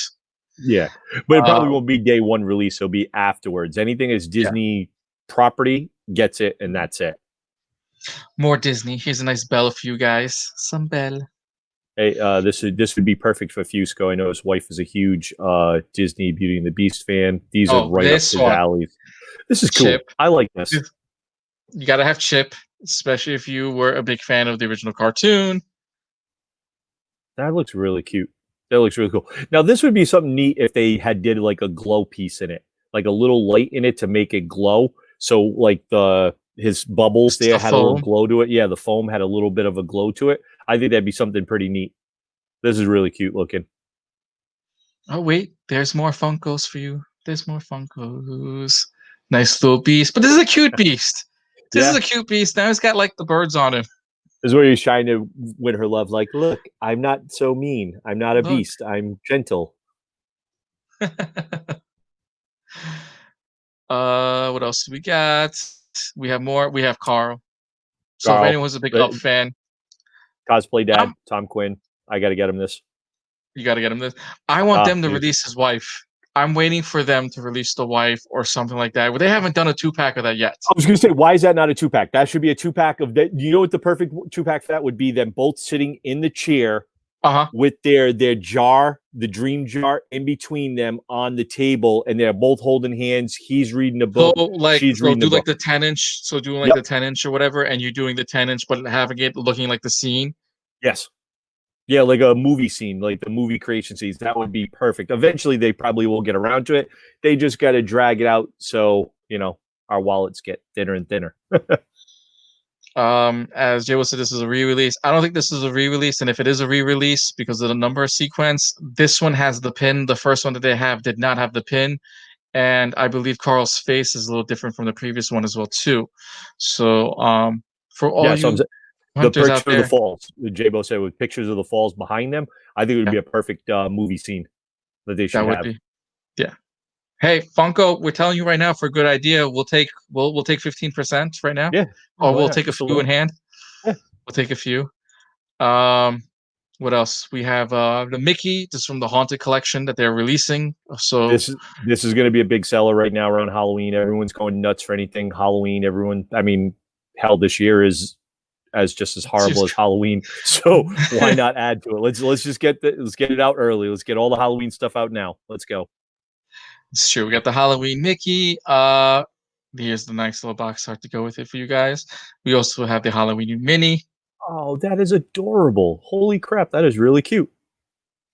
Yeah, but it probably Uh, won't be day one release. It'll be afterwards. Anything is yeah, Disney property gets it, and that's it. more Disney. Here's a nice bell for you guys. Some bell. Hey, this would be perfect for Fusco. I know his wife is a huge Disney Beauty and the Beast fan. These are Oh, right up this his one, alleys. This is cool. Chip. I like this. You gotta have Chip, especially if you were a big fan of the original cartoon. That looks really cute. That looks really cool. Now, this would be something neat if they had did like a glow piece in it, like a little light in it to make it glow. So, like his bubbles Just there a had a little foam. glow to it. Yeah, the foam had a little bit of a glow to it. I think that'd be something pretty neat. This is really cute looking. Oh wait, there's more Funkos for you. There's more Funkos. Nice little beast, but this is a cute beast. This is Yeah, a cute beast. Now it's got like the birds on him. this is where he's trying to win her love. Like, look, I'm not so mean. I'm not a Look. beast. I'm gentle. What else do we got? We have more. We have Carl. So if Carl, anyone's a big Up fan, cosplay I'm dad, Tom Quinn. I got to get him this. you got to get him this. I want them to Dude. release his wife. I'm waiting for them to release the wife or something like that. But they haven't done a 2-pack of that yet. I was going to say, why is that not a 2-pack? That should be a 2-pack of that. You know what the perfect 2-pack for that would be? Them both sitting in the chair Uh-huh. with their jar, the dream jar, in between them on the table, and they're both holding hands. He's reading a So book. like She's so reading do a like book. the 10-inch. So doing like Yep. the 10-inch or whatever, and you're doing the 10-inch, but having it looking like the scene. Yes. Yeah, like a movie scene, like the movie creation scenes. That would be perfect. Eventually, they probably will get around to it. They just got to drag it out so, our wallets get thinner and thinner. As Jay said, this is a re-release. I don't think this is a re-release, and if it is a re-release because of the number sequence, this one has the pin. The first one that they have did not have the pin, and I believe Carl's face is a little different from the previous one as well too. So, for all Yeah, so you the hunters out picture of the there, falls, J-Bo said, with pictures of the falls behind them, I think it would yeah, be a perfect movie scene that they that should would have. be, yeah. Hey, Funko, we're telling you right now for a good idea, we'll take 15% right now, Yeah, or why we'll not? take a Just a few in little. hand. Yeah. We'll take a few. Um, what else? We have the Mickey, just from the Haunted collection that they're releasing. So This is going to be a big seller right now around Halloween. Everyone's going nuts for anything Halloween. Everyone, I mean, hell, this year is as just as horrible as Halloween. So why not add to it? Let's just let's get it out early. Let's get all the Halloween stuff out now. Let's go. it's true. We got the Halloween Mickey. Here's the nice little box art to go with it for you guys. We also have the Halloween Mini. Oh, that is adorable. Holy crap, that is really cute.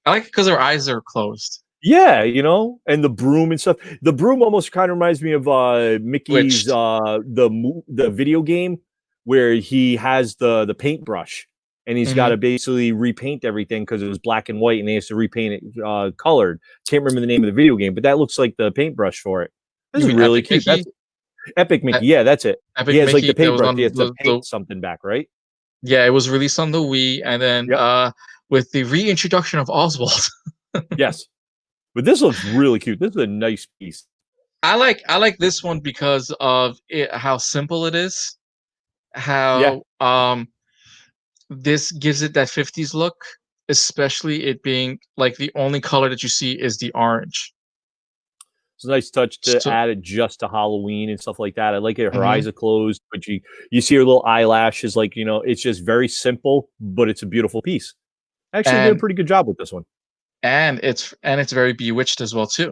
I like it because her eyes are closed. Yeah, and the broom and stuff. The broom almost kind of reminds me of Mickey's Switched. the video game where he has the paintbrush and he's got Mm-hmm. to basically repaint everything because it was black and white and he has to repaint it colored. Can't remember the name of the video game, but that looks like the paintbrush for it. This You is mean really Epic cute. That's Mickey? Epic Mickey. Yeah, that's it. He Epic has like the Mickey that was paintbrush. He on has to the paint something back, right? yeah, it was released on the Wii, and then Yep. with the reintroduction of Oswald. Yes. But this looks really cute. This is a nice piece. I like this one because of how simple it is. Yeah. How this gives it that 50s look, especially it being like the only color that you see is the orange. It's a nice touch to So, add it just to Halloween and stuff like that. I like it. Her mhm. eyes are closed, but you see her little eyelashes. Like, it's just very simple, but it's a beautiful piece. Actually, did a and pretty good job with this one. it's very bewitched as well too.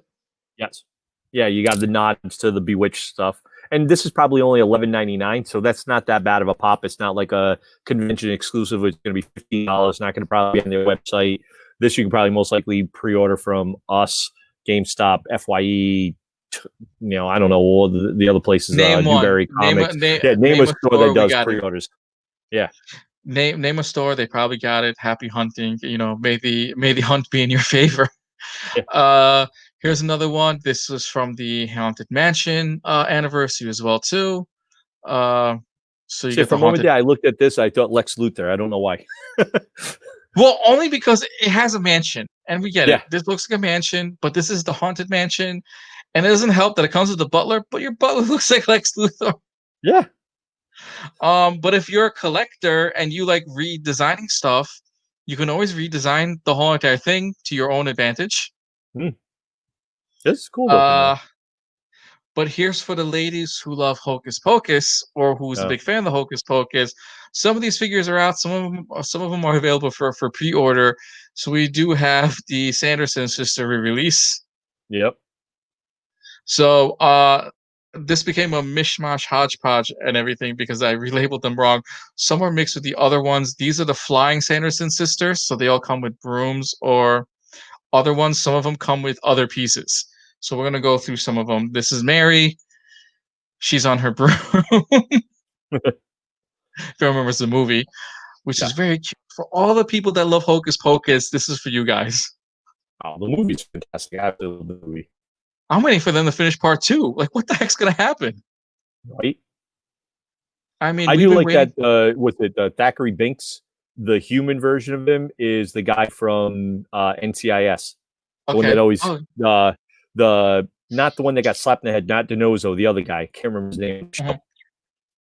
Yes. Yeah, you got the nods to the Bewitched stuff. And this is probably only $11.99, so that's not that bad of a pop. It's not like a convention exclusive. It's going to be $15. Not going to probably be on their website. This you can probably most likely pre-order from us, GameStop, Fye. I don't know all the other places. Name one. Newberry Comics. Yeah, name a Name a store that store. We does got it. pre-orders. Yeah. Name a store. They probably got it. Happy hunting. May the hunt be in your favor. Yeah. Here's another one. This was from the Haunted Mansion anniversary as well too. So you See, get for the a moment haunted. there, I looked at this. I thought Lex Luthor. I don't know why. Well, only because it has a mansion, and we get it. Yeah. This looks like a mansion, but this is the haunted mansion, and it doesn't help that it comes with the butler. But your butler looks like Lex Luthor. Yeah. But if you're a collector and you like redesigning stuff, you can always redesign the whole entire thing to your own advantage. Mm. This is cool looking, though. Uh, but here's for the ladies who love Hocus Pocus or who's a Oh. big fan of the Hocus Pocus. Some of these figures are out. Some of them are available for pre-order. So we do have the Sanderson sister re-release. Yep. So this became a mishmash hodgepodge and everything because I relabeled them wrong. Some are mixed with the other ones. These are the flying Sanderson sisters, so they all come with brooms, or other ones, some of them come with other pieces. So we're gonna go through some of them. This is Mary. She's on her broom. If you remember the movie, which is Yeah. very cute. For all the people that love Hocus Pocus, this is for you guys. Oh, the movie's fantastic. I have to love the movie. I'm waiting for them to finish part 2. Like, what the heck's gonna happen? Right? I mean, I we've do been like waiting. that. Was it Thackeray Binks? The human version of him is the guy from NCIS. The one Okay. that always Oh, the not the one that got slapped in the head, not DeNozo, the other guy. I can't remember his name. mhm.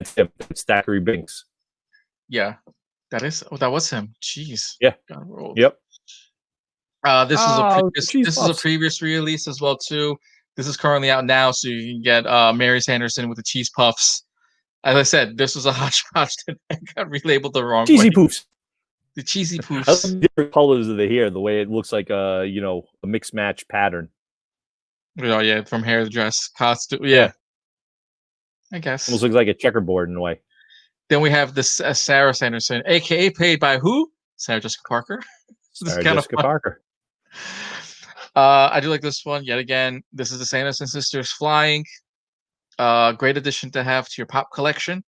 It's him. It's Thackeray Binks. Yeah. That was him. Jeez. Yeah. God, we're old. Yep. This is Cheese this is a puffs. previous release as well too. This is currently out now, so you can get Mary Sanderson with the cheese puffs. As I said, this was a hodgepodge that got relabeled the wrong way. Cheesy poofs. The cheesy I love poofs. the different colors of the hair, the way it looks like a mixed match pattern. Oh yeah, from hair to dress, costume. Yeah. Yeah, I guess. Almost looks like a checkerboard in a way. Then we have this Sarah Sanderson, aka played by who? Sarah Jessica Parker. This is Sarah kind of Jessica fun. Parker. I do like this one yet again. This is the Sanderson sisters flying. Great addition to have to your pop collection.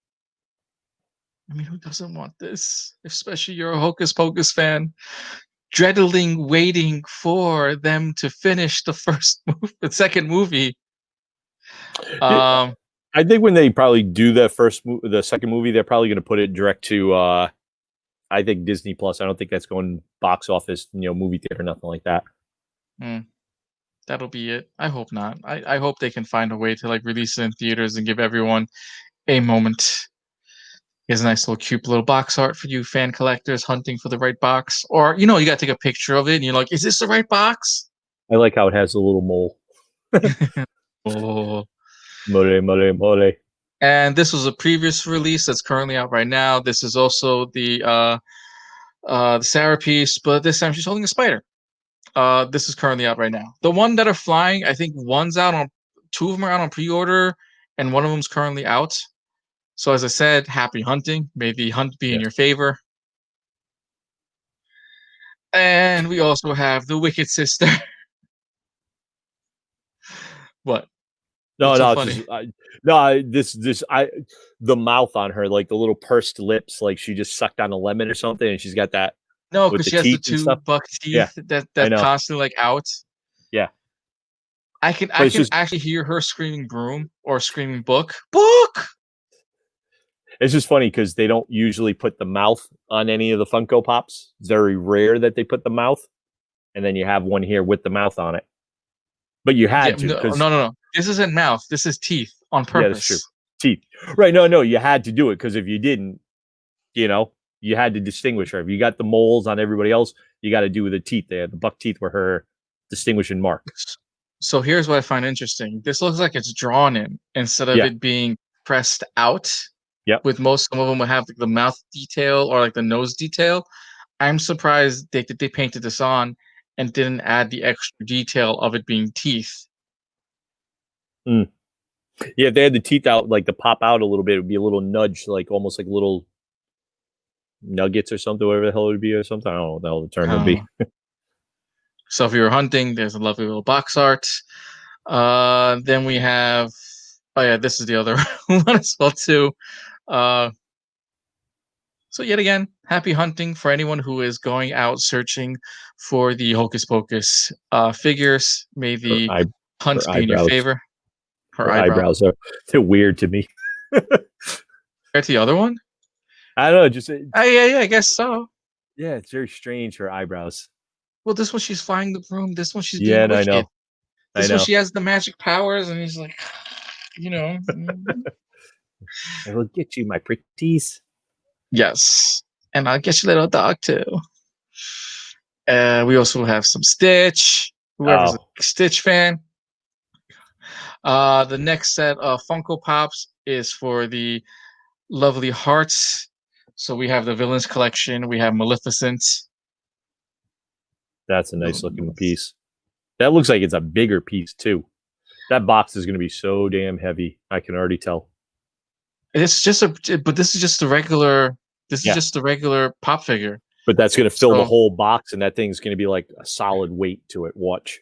I mean, who doesn't want this? Especially you're a Hocus Pocus fan, dreading waiting for them to finish the second movie. I think when they probably do the second movie, they're probably going to put it direct to, I think Disney Plus. I don't think that's going box office, movie theater, nothing like that. That'll be it. I hope not. I hope they can find a way to like release it in theaters and give everyone a moment. Here's a nice little cute little box art for you fan collectors hunting for the right box. Or you got to take a picture of it and you're like, is this the right box? I like how it has a little mole. Oh. Mole. And this was a previous release that's currently out right now. This is also the Sarah piece, but this time she's holding a spider. This is currently out right now. The one that are flying, I think two of them are out on pre-order, and one of them's currently out. So as I said, happy hunting. May the hunt be in your favor. And we also have the Wicked Sister. What? No, What's so no, funny? the mouth on her, like the little pursed lips, like she just sucked on a lemon or something, and she's got that No, with because the she has the teeth and two stuff. buck Yeah, teeth that I know. constantly like out. Yeah, I can but it's actually hear her screaming broom or screaming book. Book! it's just funny because they don't usually put the mouth on any of the Funko Pops. It's very rare that they put the mouth, and then you have one here with the mouth on it. But you had to No, because no. This isn't mouth. This is teeth on yeah, that's true. purpose. Teeth, right? No, you had to do it because if you didn't, you had to distinguish her. If you got the moles on everybody else, you got to do the teeth there. The buck teeth were her distinguishing mark. So here's what I find interesting. This looks like it's drawn in instead of Yeah. it being pressed out. Yep. With most, some of them would have like the mouth detail or like the nose detail. I'm surprised they painted this on and didn't add the extra detail of it being teeth. Mm. Yeah, if they had the teeth out, like to pop out a little bit, it would be a little nudge, like almost like little nuggets or something, whatever the hell it would be, or something. I don't know what the hell the term would be. So if you were hunting, there's a lovely little box art. Then we have, oh yeah, this is the other one as well too. Uh, so yet again, happy hunting for anyone who is going out searching for the Hocus Pocus figures. May Her, the eye, hunts her be in your eyebrows, favor. Her her eyebrow. eyebrows are they're weird to me. Compared to the other one? I don't know, just Yeah, I guess so. yeah, it's very strange. Her eyebrows. Well, this one she's flying the broom. This one she's Yeah, being and I wicked. know, I This one know. she has the magic powers, and he's like, you know. I will get you, my pretties. Yes. And I'll get your little dog too. We also have some Stitch. Whoever's a Oh, Stitch fan. The next set of Funko Pops is for the lovely hearts. So we have the Villains collection. We have Maleficent. that's a nice looking piece. That looks like it's a bigger piece too. That box is going to be so damn heavy. I can already tell. It's just but this is just the regular. This is Yeah, just the regular pop figure. but that's going to fill the So whole box, and that thing's going to be like a solid weight to it. Watch.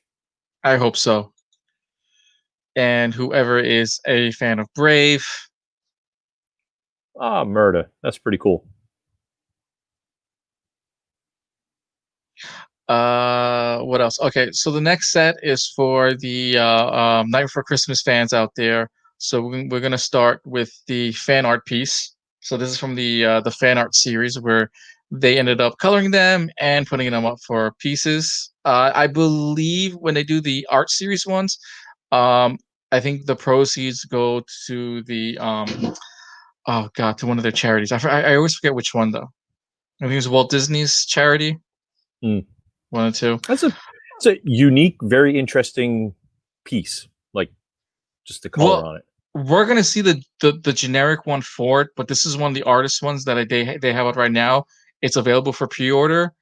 I hope so. And whoever is a fan of Brave, Ah, Murda. That's pretty cool. what else? Okay, so the next set is for the Night Before Christmas fans out there. So we're gonna start with the fan art piece. So this is from the fan art series where they ended up coloring them and putting them up for pieces. I believe when they do the art series ones, um, I think the proceeds go to the oh god, to one of their charities. I always forget which one though. I think it was Walt Disney's charity. Mm. One or two. It's a unique, very interesting piece. Like just the color Well, on it. we're gonna see the generic one for it, but this is one of the artist ones that they have out right now. It's available for pre-order.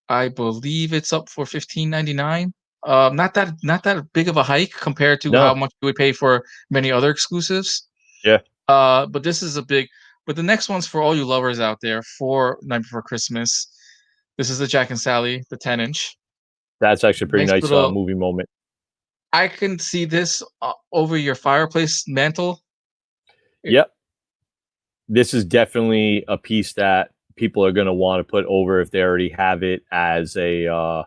I believe it's up for 15.99. Not that big of a hike compared to how No, much you would pay for many other exclusives. yeah, But this is a big. But the next one's for all you lovers out there for Night Before Christmas. This is the Jack and Sally, the 10-inch. that's actually a pretty Nice nice little. movie moment. I can see this over your fireplace mantle. Yep, this is definitely a piece that people are going to want to put over if they already have it as a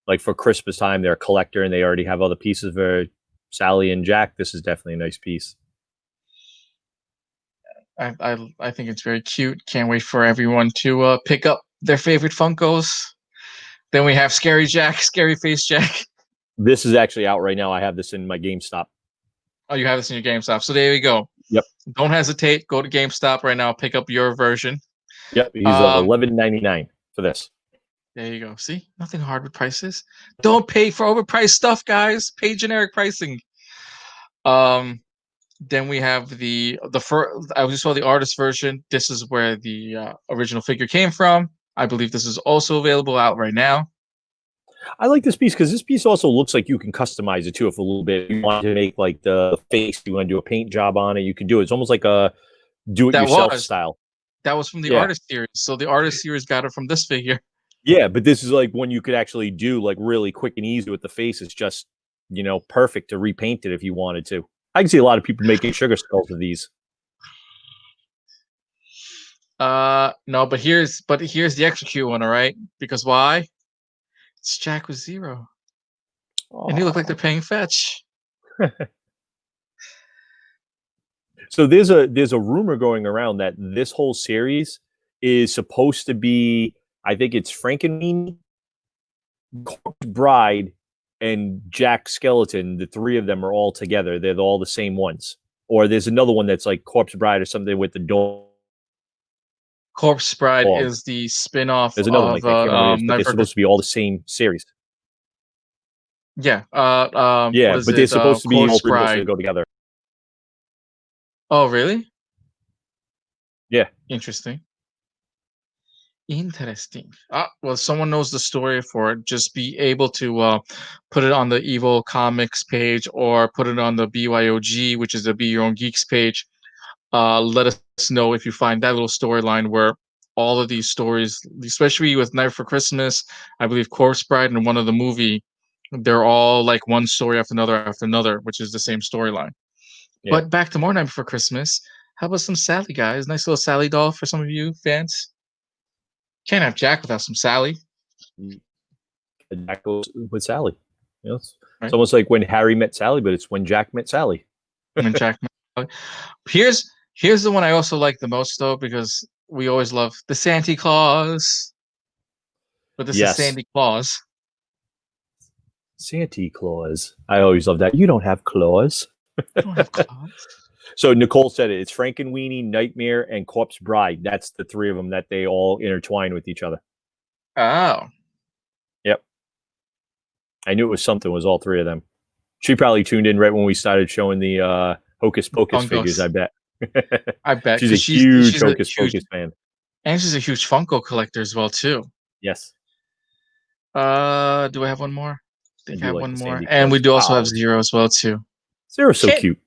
like for Christmas time. They're a collector and they already have other pieces for Sally and Jack. This is definitely a nice piece. I think it's very cute. Can't wait for everyone to pick up their favorite Funkos. Then we have Scary Jack, Scary Face Jack. This is actually out right now. I have this in my GameStop. Oh, you have this in your GameStop. So there you go. Yep. Don't hesitate. Go to GameStop right now. Pick up your version. Yep. He's Um, $11.99 for this. there you go. See, nothing hard with prices. Don't pay for overpriced stuff, guys. Pay generic pricing. Um, then we have the first. I just saw the artist version. This is where the original figure came from. I believe this is also available out right now. I like this piece because this piece also looks like you can customize it too. If a little bit you want to make like the face, you want to do a paint job on it, you can do it. It's almost like a do-it-yourself style. That was from the Yeah, artist series. So the artist series got it from this figure. yeah. But this is like one you could actually do like really quick and easy with the face. It's just perfect to repaint it if you wanted to. I can see a lot of people making sugar skulls of these. No, but here's the execute one, all right? Because why? It's Jack with zero. And they look like they're paying fetch. So there's a rumor going around that this whole series is supposed to be, I think it's Frankenweenie, Corpse Bride, and Jack Skeleton. The three of them are all together. They're all the same ones. Or there's another one that's like Corpse Bride or something with the dog. Corpse Bride is the spin-off There's another one of like that. I can't remember what it is, but Night they're for supposed to be all the same series. Yeah. What Yeah, is but they're it? supposed to be all Corpse three of those to Bride. go together. Oh, really? Yeah. Interesting. Interesting. Well, someone knows the story for it. Just be able to put it on the Evil Comics page or put it on the BYOG, which is the Be Your Own Geeks page. Let us know if you find that little storyline where all of these stories, especially with Night for Christmas, I believe Corpse Bride and one of the movie, they're all like one story after another, which is the same storyline. Yeah. But back to More Night Before Christmas. How about some Sally, guys? Nice little Sally doll for some of you fans. Can't have Jack without some Sally, Jack goes with Sally. You know, it's right? almost like when Harry met Sally, but it's when Jack met Sally. When Jack. Here's the one I also like the most though because we always love the Santa Claus, but this is Yes. Sandy Claus. Santa Claus. I always love that. You don't have claws. You don't have claws. So Nicole said it. It's Frankenweenie, Nightmare, and Corpse Bride. That's the three of them that they all intertwine with each other. Oh, Yep. I knew it was something. It was all three of them. She probably tuned in right when we started showing the Hocus Pocus Funkos. figures. I bet. I bet She's a because huge she's a Hocus huge Pocus fan. and she's a huge Funko collector as well too. Yes. Do I have one more? I I think I do have like one the more, Sandy and we Claus. do also have Oh, Zero as well too. Zero's so Can't- cute.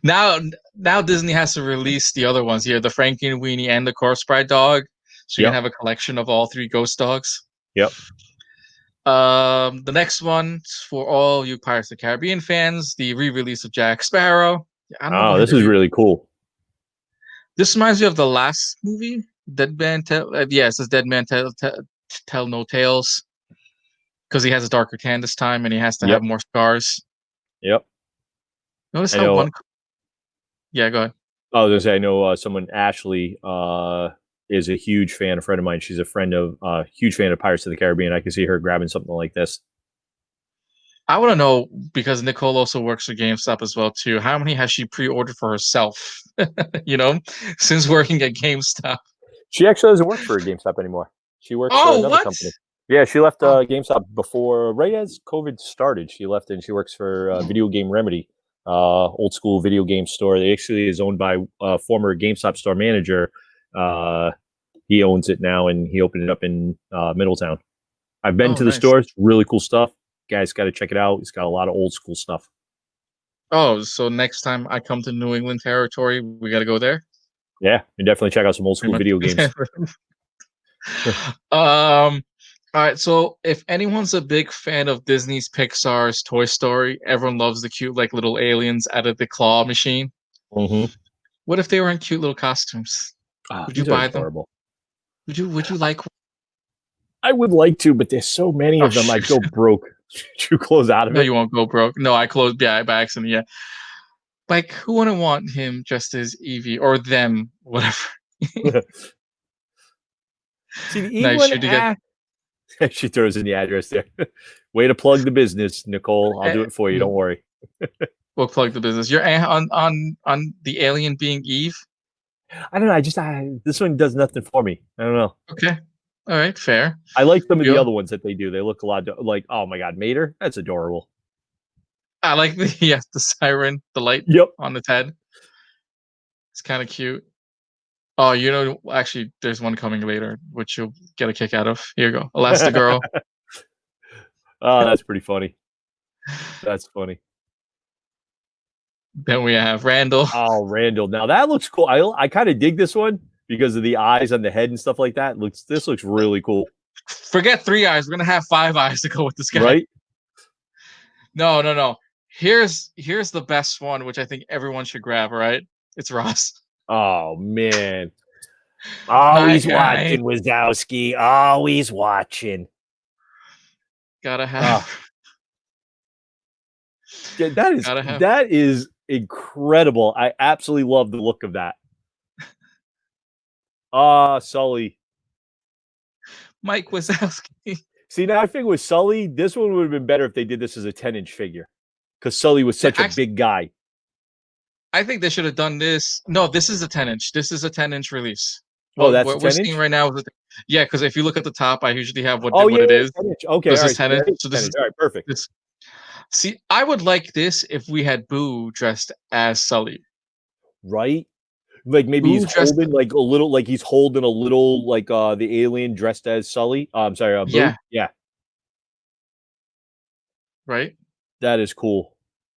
Now Disney has to release the other ones here, the Frankenweenie and the Corpse Bride dog, so you Yep. can have a collection of all three ghost dogs. Yep. The next one for all you Pirates of the Caribbean fans, the re-release of Jack Sparrow. I don't know Oh, why this they is really cool. This reminds me of the last movie, Dead Man Tell. Yeah, it says Dead Man Tell No Tales, because he has a darker tan this time and he has to have Yep. more scars. Yep. Notice I how know. one. Yeah, go ahead. I was gonna say I know someone Ashley is a huge fan, a friend of mine. She's a friend of huge fan of Pirates of the Caribbean. I can see her grabbing something like this. I want to know because Nicole also works for GameStop as well too. How many has she pre-ordered for herself? You know, since working at GameStop. She actually doesn't work for GameStop anymore. She works for Oh, another what? company. Yeah, she left Oh, GameStop before, right as COVID started. She left and she works for Video Game Remedy, old school video game store. They actually is owned by former GameStop store manager. He owns it now, and he opened it up in Middletown. I've been oh, to the nice. store. It's really cool stuff. Guys, got to check it out. It's got a lot of old school stuff. Oh, so next time I come to New England territory, we got to go there. Yeah, and definitely check out some old school video games. All right. So if anyone's a big fan of Disney's Pixar's Toy Story, everyone loves the cute like little aliens out of the claw machine. Mm-hmm. What if they were in cute little costumes? Would you These are buy them? adorable. Would you like? I would like to, but there's so many of them. I'd go broke. You close out of No, it. you won't go broke. No, I closed. Yeah, by accident. Yeah. Like, who wouldn't want him just as Evie or them, whatever? See, the Nice Evelyn shoe to get. she throws in the address there. Way to plug the business, Nicole. I'll do it for you. Don't worry. We'll plug the business. You're on the alien being Eve. I don't know. This one does nothing for me. I don't know. Okay. All right. Fair. I like some of the Yeah. other ones that they do. They look a lot like, oh my God, Mater. That's adorable. I like the siren, the light Yep. on its head. It's kind of cute. Oh, you know, actually, there's one coming later, which you'll get a kick out of. Here you go, Elastigirl. Oh, that's pretty funny. That's funny. Then we have Randall. Oh, Randall. Now that looks cool. I kind of dig this one because of the eyes on the head and stuff like that. This looks really cool. Forget 3 eyes. We're gonna have 5 eyes to go with this guy. Right? No. Here's the best one, which I think everyone should grab. All right, it's Ross. Oh man. Always watching, Wazowski. Always watching. Gotta have. Yeah, that is incredible. I absolutely love the look of that. Sully. Mike Wazowski. See, now I think with Sully, this one would have been better if they did this as a 10-inch figure. Because Sully was such a big guy. I think they should have done this. No, this is a 10-inch. This is a 10-inch release. Oh, What that's a what we're 10 seeing inch. right now is yeah, because if you look at the top, I usually have Oh what yeah, it yeah, is. 10 inch. So Okay, this all is right. So 10 inch. that is So 10 inch. All right, perfect. this. See, I would like this if we had Boo dressed as Sully. Right? Like maybe he's Boo dressed, holding like a little, like he's holding a little, like the alien dressed as Sully. I'm sorry, Boo. yeah, Yeah, right. that is cool.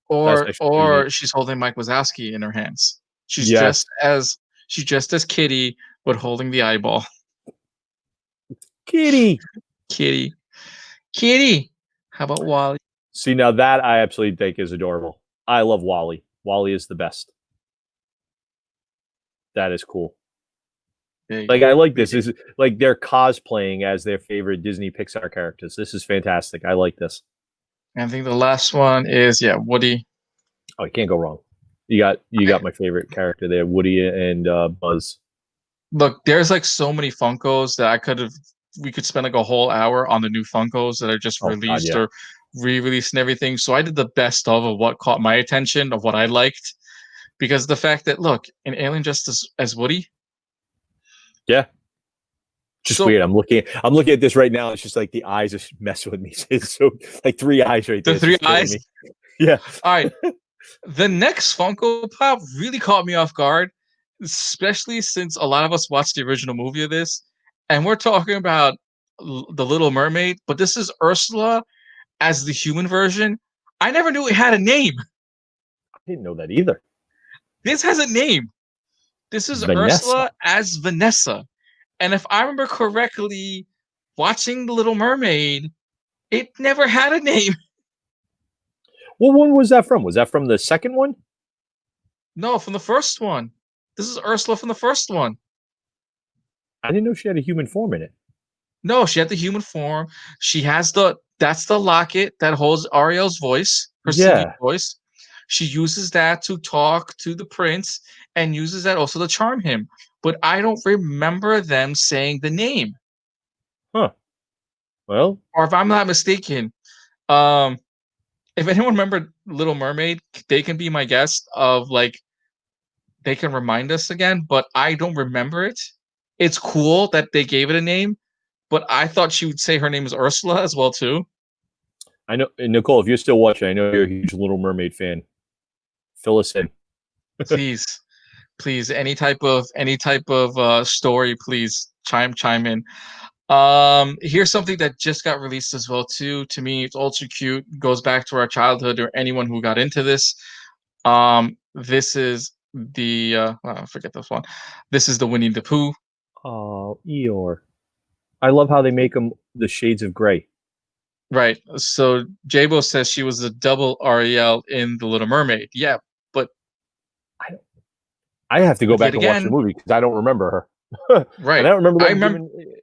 That's Or actually pretty neat. she's holding Mike Wazowski in her hands. She's Yes, dressed as Kitty, but holding the eyeball. Kitty. Kitty, Kitty. How about Wally? See, now that I absolutely think is adorable. I love Wally. Wally is the best. That is cool. There you Like go. I like We this. did. This is like they're cosplaying as their favorite Disney Pixar characters. This is fantastic. I like this. I think the last one is Woody. Oh, you can't go wrong. You got my favorite character there, Woody and Buzz. Look, there's like so many Funkos that we could spend like a whole hour on the new Funkos that are just Oh God, released yeah. or re-released and everything. So I did the best of what caught my attention of what I liked because the fact that look, in Alien just as Woody. Yeah. Just So weird. I'm looking at this right now. It's just like the eyes are messing with me. It's so like three eyes right there. the It's three just killing eyes. me. Yeah. All right. The next Funko Pop really caught me off guard, especially since a lot of us watched the original movie of this, and we're talking about the Little Mermaid, but this is Ursula as the human version. I never knew it had a name. I didn't know that either. This has a name. This is Vanessa. Ursula as Vanessa. And if I remember correctly, watching The Little Mermaid, it never had a name. What one was that from? Was that from the second one? No, from the first one. This is Ursula from the first one. I didn't know she had a human form in it. No, she had the human form. She has that's the locket that holds Ariel's voice, her singing Yeah. voice. She uses that to talk to the prince and uses that also to charm him. But I don't remember them saying the name. Huh. Well, Or if I'm not mistaken, um, if anyone remembered Little Mermaid, they can be my guest of like they can remind us again, but I don't remember it. It's cool that they gave it a name, but I thought she would say her name is Ursula as well too. I know, Nicole, if you're still watching, I know you're a huge Little Mermaid fan. Fill us in. Please, please, any type of story, please chime in. Here's something that just got released as well too. To me, it's ultra cute. Goes back to our childhood or anyone who got into this. This is the forget this one. This is the Winnie the Pooh. Oh, Eeyore. I love how they make them the shades of gray. Right. So Jabo says she was a double Ariel in The Little Mermaid. Yeah, but I have to go yet back and watch the again, movie because I don't remember her. And right. I don't remember I them remember giving.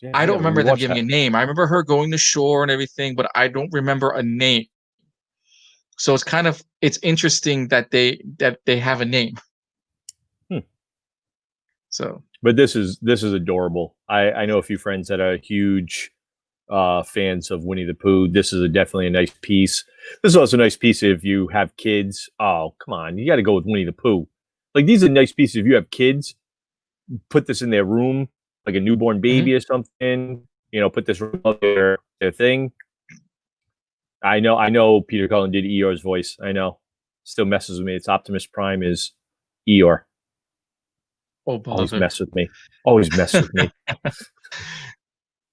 Yeah, I I don't got to remember them rewatch giving that. a name. I remember her going to shore and everything, but I don't remember a name. So it's interesting that they have a name. Hmm. So But this is adorable. I know a few friends that are huge fans of Winnie the Pooh. This is definitely a nice piece. This is also a nice piece if you have kids. Oh, come on. You got to go with Winnie the Pooh. Like, these are nice pieces if you have kids. Put this in their room, like a newborn mhm. baby or something. Put this above their thing. I know Peter Cullen did Eeyore's voice. I know. Still messes with me. It's Optimus Prime is Eeyore. Oh Always bother. mess with me. Always mess with me.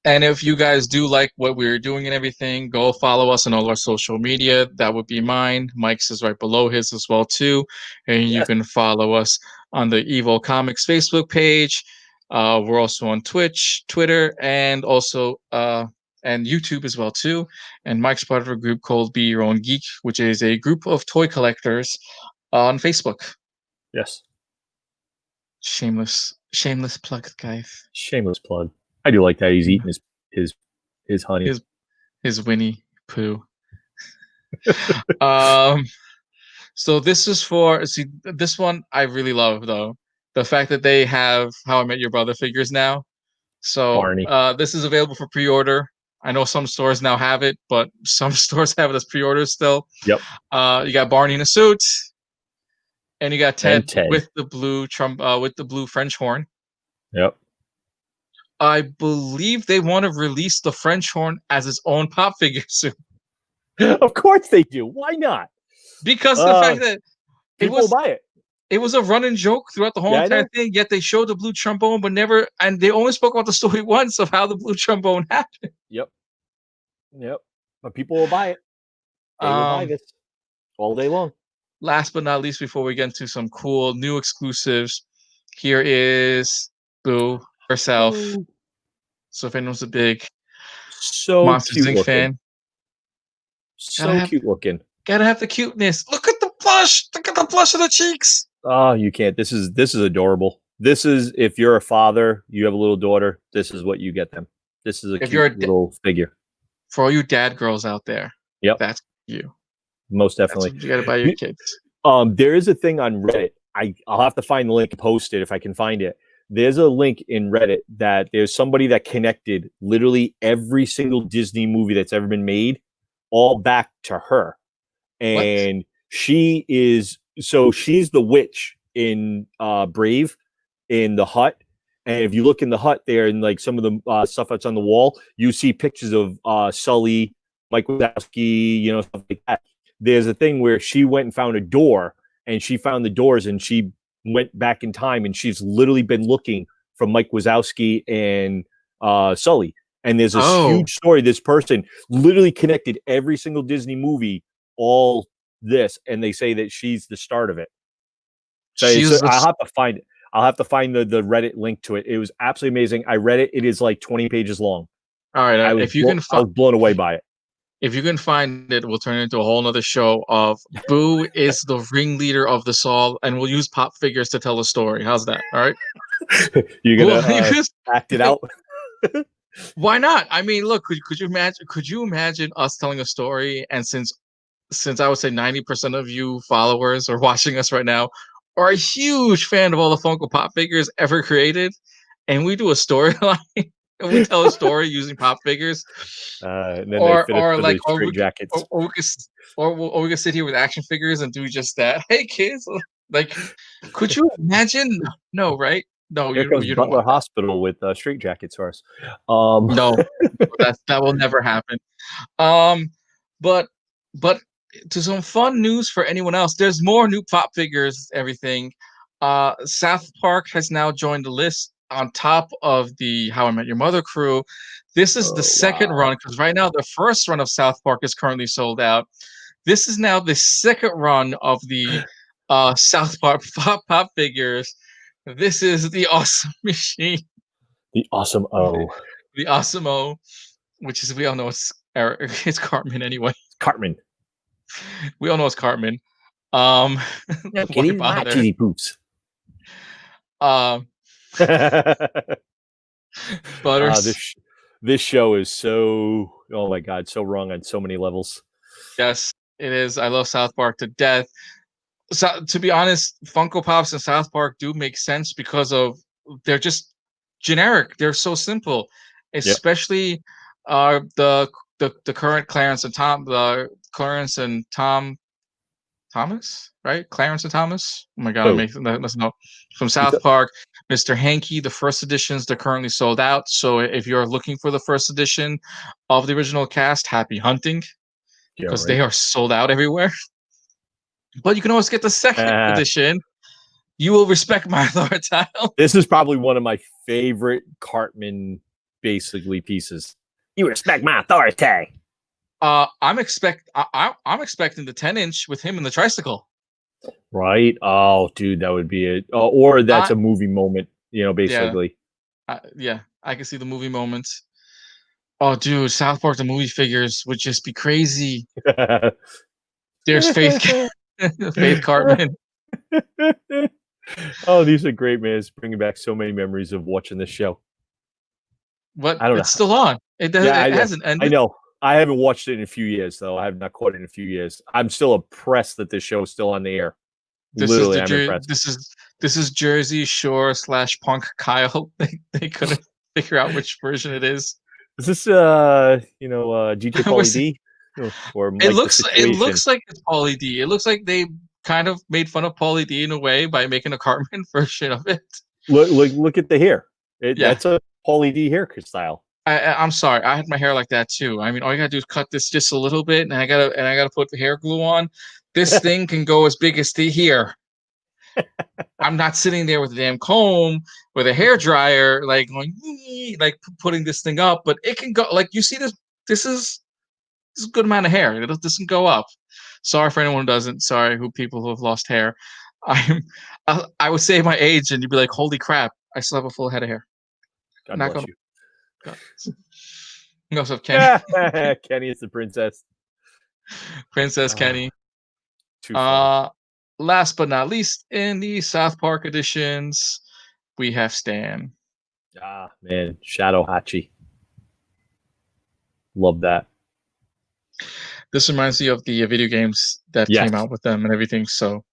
And if you guys do like what we're doing and everything, go follow us on all our social media. That would be mine. Mike's is right below his as well too. And you Yes. can follow us on the Evil Comics Facebook page. We're also on Twitch, Twitter, and also and YouTube as well too. And Mike's part of a group called Be Your Own Geek, which is a group of toy collectors on Facebook. Yes. Shameless plug, guys. Shameless plug. I do like that he's eating his honey. His Winnie Pooh. um So this is this one I really love though. The fact that they have How I Met Your Brother figures now. So Barney. this is available for pre-order. I know some stores now have it, but some stores have it as pre-orders still. Yep. You got Barney in a suit, and you got And Ted Ted. with the blue French horn. Yep. I believe they want to release the French horn as its own pop figure soon. Of course they do. Why not? Because the fact that it People will was buy it. it was a running joke throughout the whole Yeah, I entire know. thing, yet they showed the blue trombone, but never, and they only spoke about the story once of how the blue trombone happened. Yep. Yep. But people will buy it. They will buy Um, this all day long. Last but not least, before we get into some cool new exclusives, here is Boo herself. Oh, So if anyone's a big so Monsters cute Inc. looking. fan, gotta So have cute looking. gotta have the cuteness. Look at the blush. Look at the blush on the cheeks. Oh, you can't. This is adorable. This is if you're a father, you have a little daughter, this is what you get them. This is a If you're cute little figure. for all you dad girls out there, Yep, that's you. most That's definitely. what you gotta buy your kids. There is a thing on Reddit. I'll have to find the link and post it if I can find it. There's a link in Reddit that there's somebody that connected literally every single Disney movie that's ever been made all back to her. What? And she's the witch in Brave in the hut. And if you look in the hut there and like some of the stuff that's on the wall, you see pictures of Sully, Mike Wazowski, stuff like that. There's a thing where she went and found a door and she found the doors and she went back in time and she's literally been looking for Mike Wazowski and Sully. And there's this huge story. This person literally connected every single Disney movie, all this, and they say that she's the start of it. So I'll have to find it. I'll have to find the Reddit link to it. It was absolutely amazing. I read it. It is like 20 pages long. All right. I was blown away by it. If you can find it, we'll turn it into a whole nother show of Boo is the ringleader of the Saul, and we'll use pop figures to tell the story. How's that? All right. You're gonna act it out. Why not? I mean, look, could you imagine? Could you imagine us telling a story? And since I would say 90% of you followers or watching us right now are a huge fan of all the Funko Pop figures ever created, and we do a storyline and we tell a story using pop figures, and then or like straight jackets, or we can sit here with action figures and do just that. Hey kids, like, could you imagine? No, right? No, here comes you Butler Hospital with straight jackets for us. No, that will never happen. But to some fun news for anyone else, there's more new pop figures. Everything. South Park has now joined the list on top of the How I Met Your Mother crew. This is the second run, because right now the first run of South Park is currently sold out. This is now the second run of the South Park pop figures. This is the Awesome Machine. The Awesome O. The Awesome O, which is, we all know it's Cartman anyway. Cartman. We all know it's Cartman. Why bother? Cheesy poops. Butters. This show is so, oh my god, so wrong on so many levels. Yes, it is. I love South Park to death. So, to be honest, Funko Pops and South Park do make sense because they're just generic. They're so simple, especially the current Clarence and Tom, Thomas, right? Clarence and Thomas. Oh my god, I'm messing up. From South Park, Mr. Hanky. The first editions, they're currently sold out. So if you're looking for the first edition of the original cast, happy hunting, because they are sold out everywhere. But you can always get the second edition. You will respect my authority. This is probably one of my favorite Cartman basically pieces. You respect my authority. I'm expecting the 10-inch with him in the tricycle. Right? Oh, dude, that would be it. Or that's a movie moment, basically. Yeah, I can see the movie moments. Oh, dude, South Park the movie figures would just be crazy. There's Faith Cartman. Oh, these are great, man. It's bringing back so many memories of watching this show. But I don't know. It's still on. It hasn't ended. I know. I haven't watched it in a few years, though. I have not caught it in a few years. I'm still impressed that this show is still on the air. Literally, I'm impressed. This is Jersey Shore / Punk Kyle. They couldn't figure out which version it is. Is this GT Pauly D? Or it looks like it's Pauly D. It looks like they kind of made fun of Pauly D in a way by making a Cartman version of it. Look at the hair. Yeah. That's a Paulie D hairstyle. I'm sorry. I had my hair like that too. I mean, all you gotta do is cut this just a little bit, and I gotta put the hair glue on. This thing can go as big as the here. I'm not sitting there with a damn comb with a hair dryer, like going, like putting this thing up, but it can go. Like you see this. This is a good amount of hair. It doesn't go up. Sorry for anyone who doesn't. Sorry who people who have lost hair. I'm. I would say my age, and you'd be like, "Holy crap! I still have a full head of hair." God Not bless gonna. you. We also have Kenny, Kenny is the princess. Princess Kenny. Too funny. Last but not least, in the South Park editions, we have Stan. Ah, man. Shadow Hachi. Love that. This reminds me of the video games that Yes. came out with them and everything. So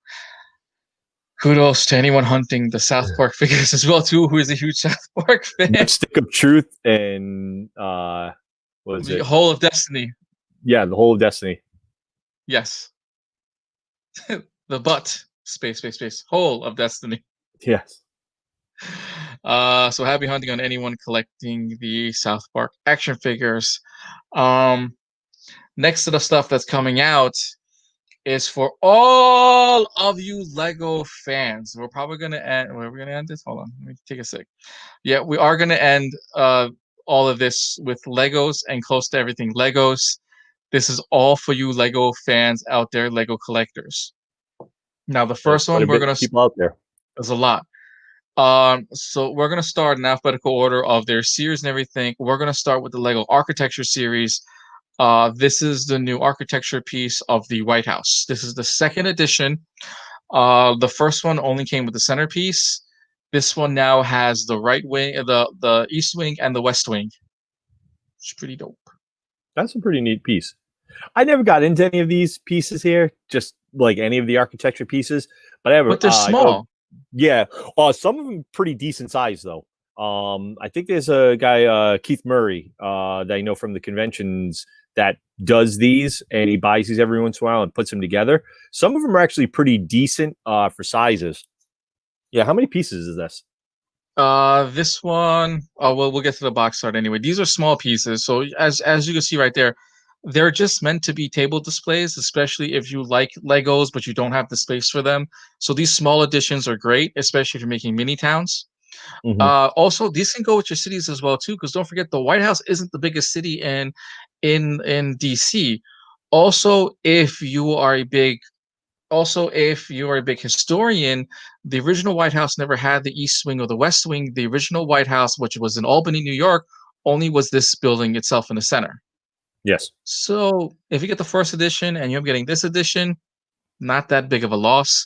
kudos to anyone hunting the South Park figures as well too, who is a huge South Park fan. Stick of Truth and what was The it? Whole of Destiny. Yeah, the Whole of Destiny. Yes. The butt. Space. Whole of Destiny. Yes. So happy hunting on anyone collecting the South Park action figures. Next to the stuff that's coming out is for all of you Lego fans. We're probably gonna end. Where are we gonna end this? Hold on, let me take a sec. Yeah, we are gonna end all of this with Legos and close to everything Legos. This is all for you Lego fans out there, Lego collectors. Now, the There's first quite one a we're bit gonna of people out there. there's a lot. So we're gonna start in alphabetical order of their series and everything. We're gonna start with the Lego Architecture series. This is the new architecture piece of the White House. This is the second edition. The first one only came with the centerpiece. This one now has the right wing, the east wing, and the west wing. It's pretty dope. That's a pretty neat piece. I never got into any of these pieces here, just like any of the architecture pieces. But I have, But they're I know, small. yeah, some of them pretty decent size though. I think there's a guy, Keith Murray, that I know from the conventions that does these, and he buys these every once in a while and puts them together. Some of them are actually pretty decent for sizes. Yeah, how many pieces is this? This one, oh well, we'll get to the box art anyway. These are small pieces, so as you can see right there, they're just meant to be table displays, especially if you like Legos but you don't have the space for them. So these small editions are great, especially if you're making mini towns. Mm-hmm. Also, these can go with your cities as well too, because don't forget the White House isn't the biggest city in DC. Also, if you are a big historian, the original White House never had the East Wing or the West Wing. The original White House, which was in Albany, New York, only was this building itself in the center. Yes. So if you get the first edition and you're getting this edition, not that big of a loss.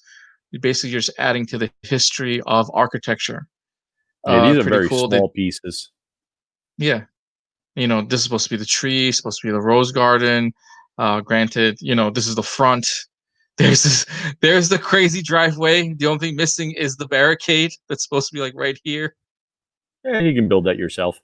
You basically just adding to the history of architecture. Yeah, these are Pretty very cool. small pieces. Yeah, this is supposed to be the tree, supposed to be the rose garden. Granted, this is the front. There's this, there's the crazy driveway. The only thing missing is the barricade that's supposed to be like right here. Yeah, you can build that yourself.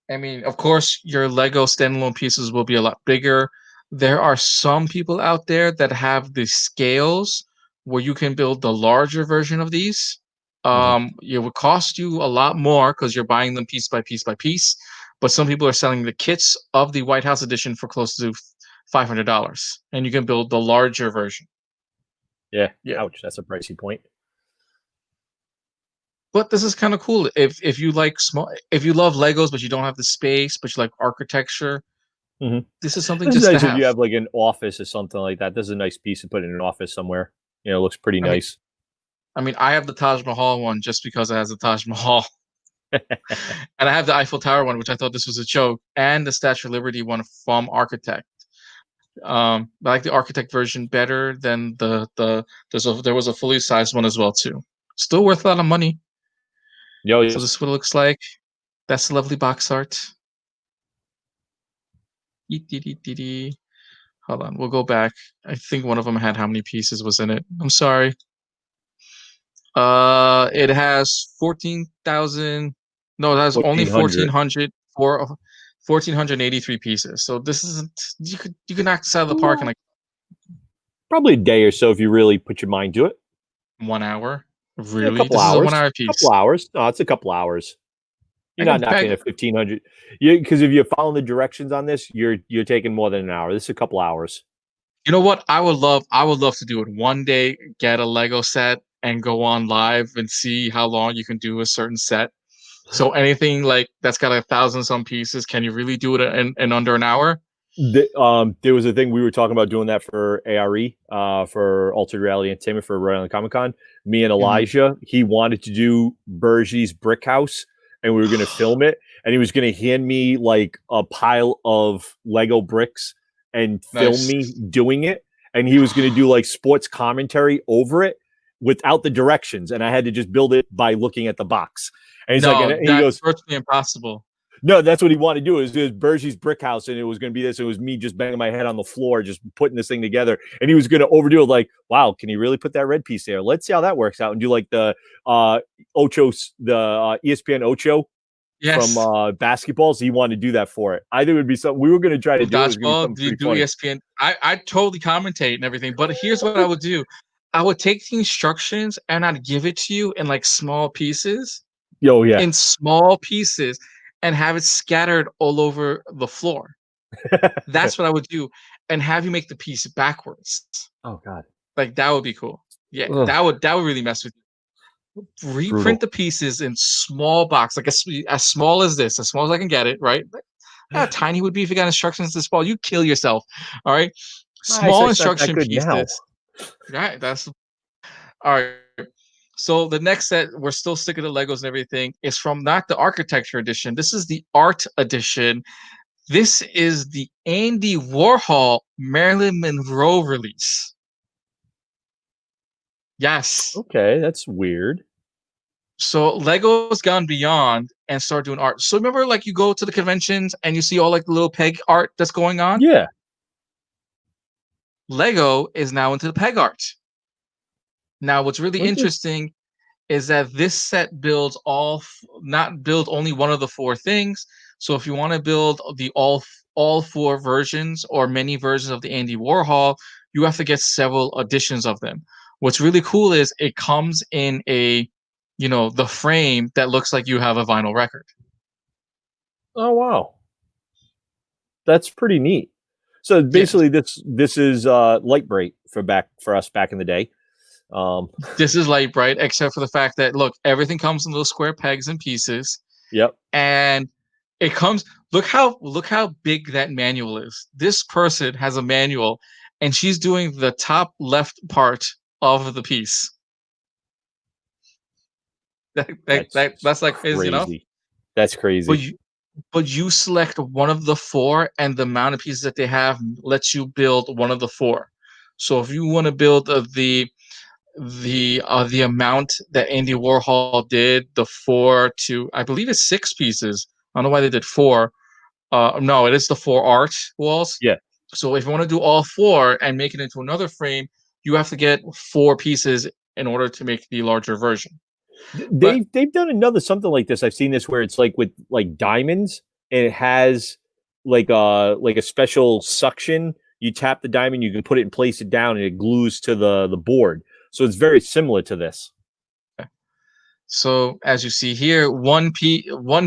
I mean, of course, your Lego standalone pieces will be a lot bigger. There are some people out there that have the scales where you can build the larger version of these. Mhm. It would cost you a lot more because you're buying them piece by piece by piece. But some people are selling the kits of the White House edition for close to $500, and you can build the larger version. Yeah. Yeah. Ouch, that's a pricey point. But this is kind of cool. If you like if you love Legos but you don't have the space, but you like architecture, Mhm. this is something This is just to nice if have. you have like an office or something like that. This is a nice piece to put in an office somewhere. It looks pretty I mean, nice. I have the Taj Mahal one just because it has the Taj Mahal, and I have the Eiffel Tower one, which I thought this was a joke, and the Statue of Liberty one from Architect. I like the Architect version better than there was a fully sized one as well too. Still worth a lot of money. Yo, So this is what it looks like. That's the lovely box art. Hold on, we'll go back. I think one of them had how many pieces was in it. I'm sorry. It has 14,000. No, it has only 1,400. 1,483 pieces. So this isn't. You could knock this out of the park in like Probably a day or so if you really put your mind to it. 1 hour. A Really? couple This is a hours. 1 hour Couple piece. hours. No, it's a couple hours. I You're not can knocking I at 1,500. Yeah, because if you're following the directions on this, you're taking more than an hour. This is a couple hours. You know what? I would love to do it one day, get a Lego set and go on live and see how long you can do a certain set. So anything like that's got 1,000 some pieces, can you really do it in under an hour? There was a thing we were talking about doing that for ARE, for Altered Reality Entertainment for Rhode Island Comic Con. Me and Mhm. Elijah, he wanted to do Bergie's Brick House, and we were going to film it, and he was going to hand me like a pile of Lego bricks and film Nice. me doing it, and he was going to do like sports commentary over it without the directions, and I had to just build it by looking at the box. And he's like, No, and he that's goes, virtually impossible. no, that's what he wanted to do. It was Bergie's brick house, and it was going to be this. It was me just banging my head on the floor, just putting this thing together. And he was going to overdo it. Like, wow, can he really put that red piece there? Let's see how that works out. And do like the Ocho, the ESPN Ocho from Yes. basketballs. He wanted to do that for it. I think it would be something we were going to try to do. It was going to be Dodgeball, something do you pretty do funny. ESPN? I totally commentate and everything, but here's what I would do. I would take the instructions and I'd give it to you in like small pieces, Yo, yeah. in small pieces, and have it scattered all over the floor. That's what I would do, and have you make the piece backwards. Oh God. Like that would be cool. Yeah, Ugh, that would really mess with you. Reprint brutal. the pieces in small box, like as small as this, as small as I can get it, right? Like, how tiny would be if you got instructions this small? You kill yourself. All right. My Small eyesight's not that instruction good now. pieces. Right. That's all right. So the next set, we're still sticking to Legos and everything, is from not the architecture edition. This is the art edition. This is the Andy Warhol Marilyn Monroe release. Yes. Okay, that's weird. So Lego's gone beyond and started doing art. So remember, like you go to the conventions and you see all like the little peg art that's going on. Yeah. Lego is now into the peg art. Now, what's really What the- interesting is that this set builds not build only one of the four things. So if you want to build the all four versions or many versions of the Andy Warhol, you have to get several editions of them. What's really cool is it comes in a, the frame that looks like you have a vinyl record. Oh wow. That's pretty neat. So Yes, basically, this is light bright for us back in the day. Um, this is light bright, except for the fact that look, everything comes in little square pegs and pieces, yep. and it comes. Look how big that manual is. This person has a manual, and she's doing the top left part of the piece. That's That's like crazy enough. crazy. That's But crazy. you select one of the four, and the amount of pieces that they have lets you build one of the four. So if you want to build the amount that Andy Warhol did, the 4 to I believe it's 6 pieces. I don't know why they did four. No, it is the four art walls. Yeah. So if you want to do all four and make it into another frame, you have to get 4 pieces in order to make the larger version. But They've done another something like this. I've seen this where it's like with like diamonds, and it has like a special suction. You tap the diamond, you can put it and place it down, and it glues to the board. So it's very similar to this. so as you see here, one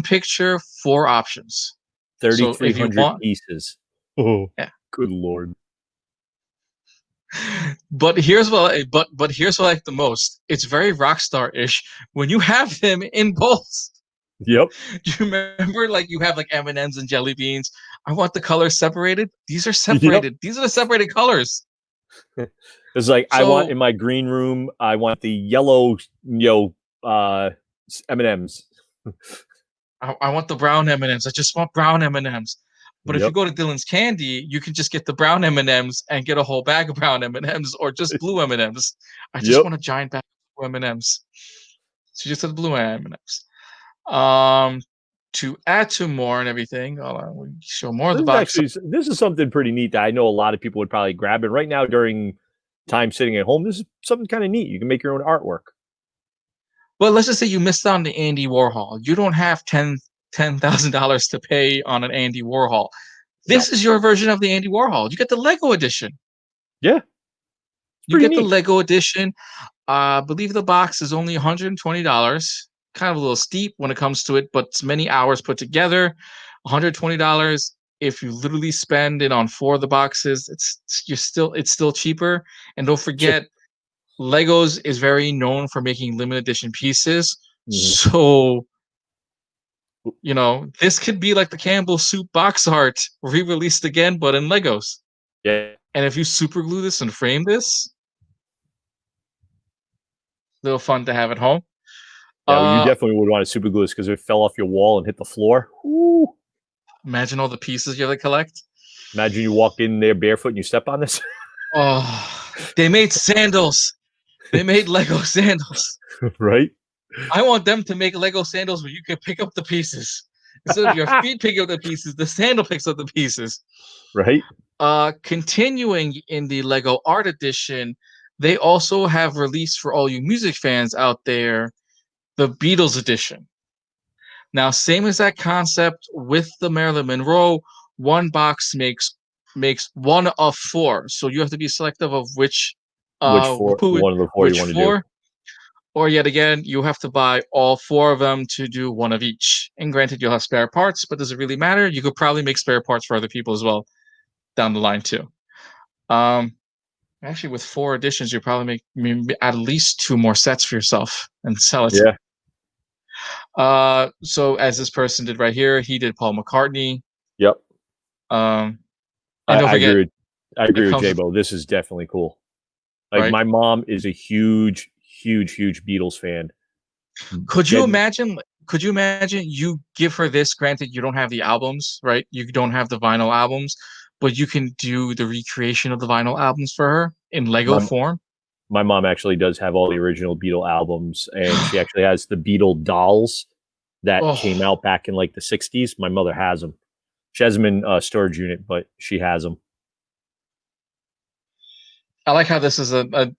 picture, 4 options. So if you 3,300 want, pieces. Oh, yeah. good lord. But here's what I like the most. It's very Rockstar-ish when you have them in bowls. Yep. Do you remember like you have like M&Ms and jelly beans? I want the colors separated. These are Yep. separated. These are the separated colors. It's like I want So in my green room. I want the yellow, M and M's. I want the brown M&Ms. I just want brown M&Ms. But if you Yep. go to Dylan's Candy, you can just get the brown M&Ms and get a whole bag of brown M&Ms or just blue M&Ms. I just Yep. want a giant bag of blue M&Ms. So you just have the blue M&Ms. Um, to add to more and everything, hold on, we show more of the box. This is something pretty neat that I know a lot of people would probably grab. And right now, during time sitting at home, this is something kind of neat. You can make your own artwork. Well, let's just say you missed out on the Andy Warhol. You don't have $10,000 to pay on an Andy Warhol. No. This is your version of the Andy Warhol. You get the Lego edition. Yeah, it's You pretty get the neat. Lego edition. I believe the box is only $120. Kind of a little steep when it comes to it, but it's many hours put together. $120. If you literally spend it on 4 of the boxes, it's still cheaper. And don't Sure. forget, Legos is very known for making limited edition pieces. Mhm. So, this could be like the Campbell Soup box art re-released again, but in Legos. Yeah. And if you super glue this and frame this, little fun to have at home. Yeah, well, you Uh, definitely would want to super glue this because it fell off your wall and hit the floor. Woo. Imagine all the pieces you have to collect. Imagine you walk in there barefoot and you step on this. Oh, they made sandals. They made Lego sandals. Right? I want them to make Lego sandals where you can pick up the pieces. Instead of your feet picking up the pieces, the sandal picks up the pieces. Right? Continuing in the Lego Art Edition, they also have released for all you music fans out there the Beatles Edition. Now, same as that concept with the Marilyn Monroe, one box makes one of 4. So you have to be selective of which Which four? who One of the four you which want to do? 4, or yet again, you have to buy all 4 of them to do one of each. And granted, you'll have spare parts, but does it really matter? You could probably make spare parts for other people as well down the line too. Actually, with 4 editions, you probably make at least 2 more sets for yourself and sell it. Yeah. So as this person did right here, he did Paul McCartney. Yep. And I, don't I forget, agree. I it agree with comes with, J-Bo. This is definitely cool. Like right? my mom is a huge, huge, huge Beatles fan. Could you Dead. imagine? Could you imagine you give her this? Granted, you don't have the albums, right? You don't have the vinyl albums, but you can do the recreation of the vinyl albums for her in Lego My form. my mom actually does have all the original Beatle albums, and she actually has the Beatle dolls that came Oh, out back in like the '60s. My mother has them. She has them in a storage unit, but she has them. I like how this is a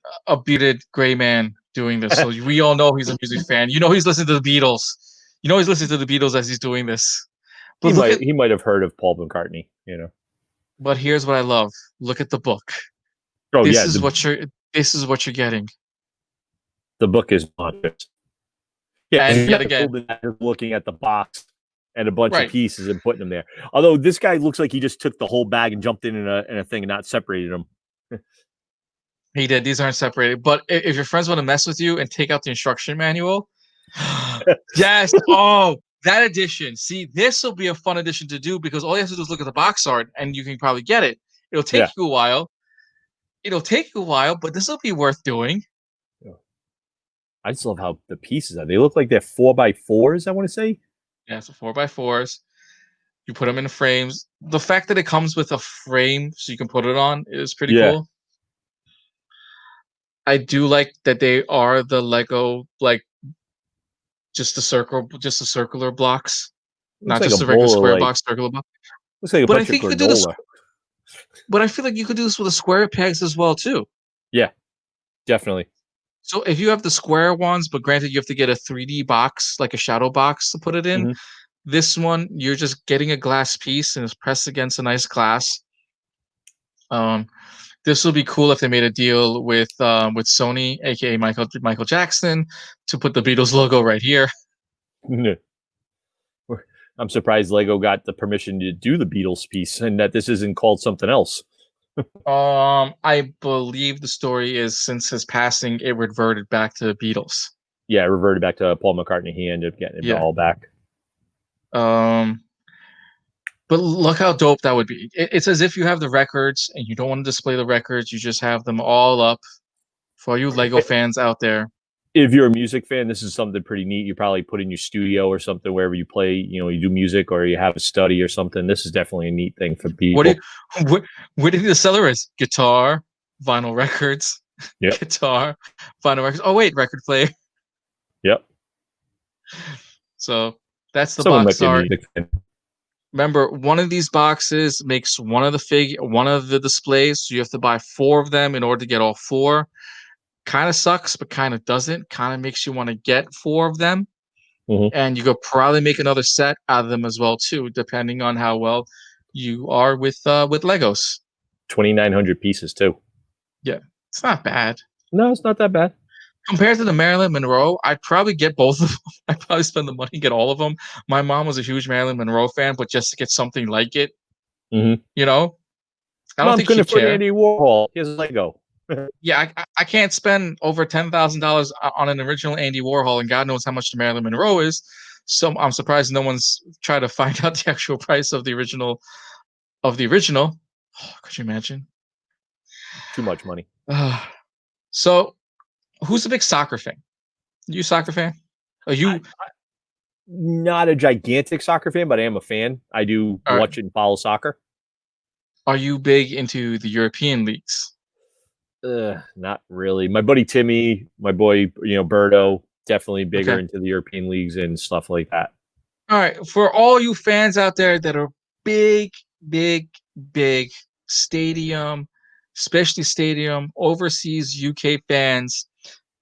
bearded gray man doing this. So we all know he's a music fan. You know he's listening to the Beatles. You know he's listening to the Beatles as he's doing this. he But look might at he might have heard of Paul McCartney. but here's what I love. Look at the book. Oh This yeah, is the what you're getting. the book is monstrous. Yeah, And he's yet not again, looking at the box and a bunch of right. pieces and putting them there. Although this guy looks like he just took the whole bag and jumped in a thing and not separated them. He did. These aren't separated. But if your friends want to mess with you and take out the instruction manual, yes. Oh, that edition. See, this will be a fun edition to do because all you have to do is look at the box art and you can probably get it. It'll take Yeah. you a while. But this will be worth doing. I just love how the pieces are. They look like they're 4x4s, I want to say. Yeah, so 4x4s. You put them in frames. The fact that it comes with a frame so you can put it on is pretty Yeah. cool. I do like that they are the Lego, like just the circular blocks, Looks not like a just the regular bowl of square like box, circular box. looks like a But I bunch of think you could do this. granola. But I feel like you could do this with the square pegs as well too. Yeah, definitely. So if you have the square ones, but granted you have to get a 3D box, like a shadow box to put it in. Hmm. This one, you're just getting a glass piece and it's pressed against a nice glass. Um, this will be cool if they made a deal with Sony, aka Michael Jackson, to put the Beatles logo right here. I'm surprised Lego got the permission to do the Beatles piece and that this isn't called something else. I believe the story is since his passing, it reverted back to the Beatles. Yeah, it reverted back to Paul McCartney. He ended up getting it Yeah. all back. But look how dope that would be. It's as if you have the records and you don't want to display the records. You just have them all up for you Lego fans out there. If you're a music fan, this is something pretty neat. You probably put in your studio or something wherever you play. You do music or you have a study or something. This is definitely a neat thing for What do people. you, where do you think the seller is? Guitar, vinyl records, Yep. guitar, vinyl records. Oh wait, record player. Yep. So that's the Someone box might be a art. music fan. Remember, one of these boxes makes one of the displays. So you have to buy 4 of them in order to get all 4. Kind of sucks, but kind of doesn't. Kind of makes you want to get 4 of them. Mhm. And you could probably make another set out of them as well too, depending on how well you are with Legos. 2,900 pieces too. Yeah, it's not bad. No, it's not that bad. compared to the Marilyn Monroe, I'd probably get both of them. I'd probably spend the money and get all of them. My mom was a huge Marilyn Monroe fan, but just to get something like it, Mhm. you know, I don't Mom think couldn't she'd afford care. Andy Warhol. Here's Lego. Yeah, I can't spend over $10,000 on an original Andy Warhol, and God knows how much the Marilyn Monroe is. So I'm surprised no one's tried to find out the actual price of the original of the original. Oh, could you imagine? Too much money. So, who's a big soccer fan? You a soccer fan? Are I you not a gigantic soccer fan, but I am a fan. I do are watch and follow soccer. are you big into the European leagues? Not really. My buddy Timmy, my boy, Berto, definitely bigger Okay. into the European leagues and stuff like that. All right. For all you fans out there that are big, big, big stadium, especially stadium overseas UK fans,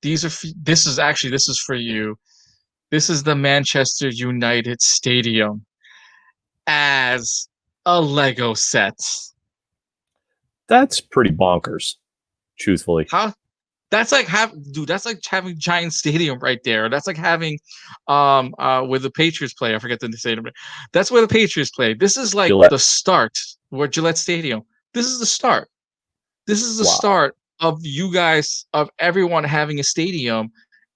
this is for you. This is the Manchester United Stadium as a Lego set. That's pretty bonkers, truthfully. How that's like having Giant Stadium right there. That's like having where the Patriots play. I forget the stadium. That's where the Patriots play. This is like Gillette. the start where Gillette Stadium. This is the start. This is the Wow. start of you guys of everyone having a stadium,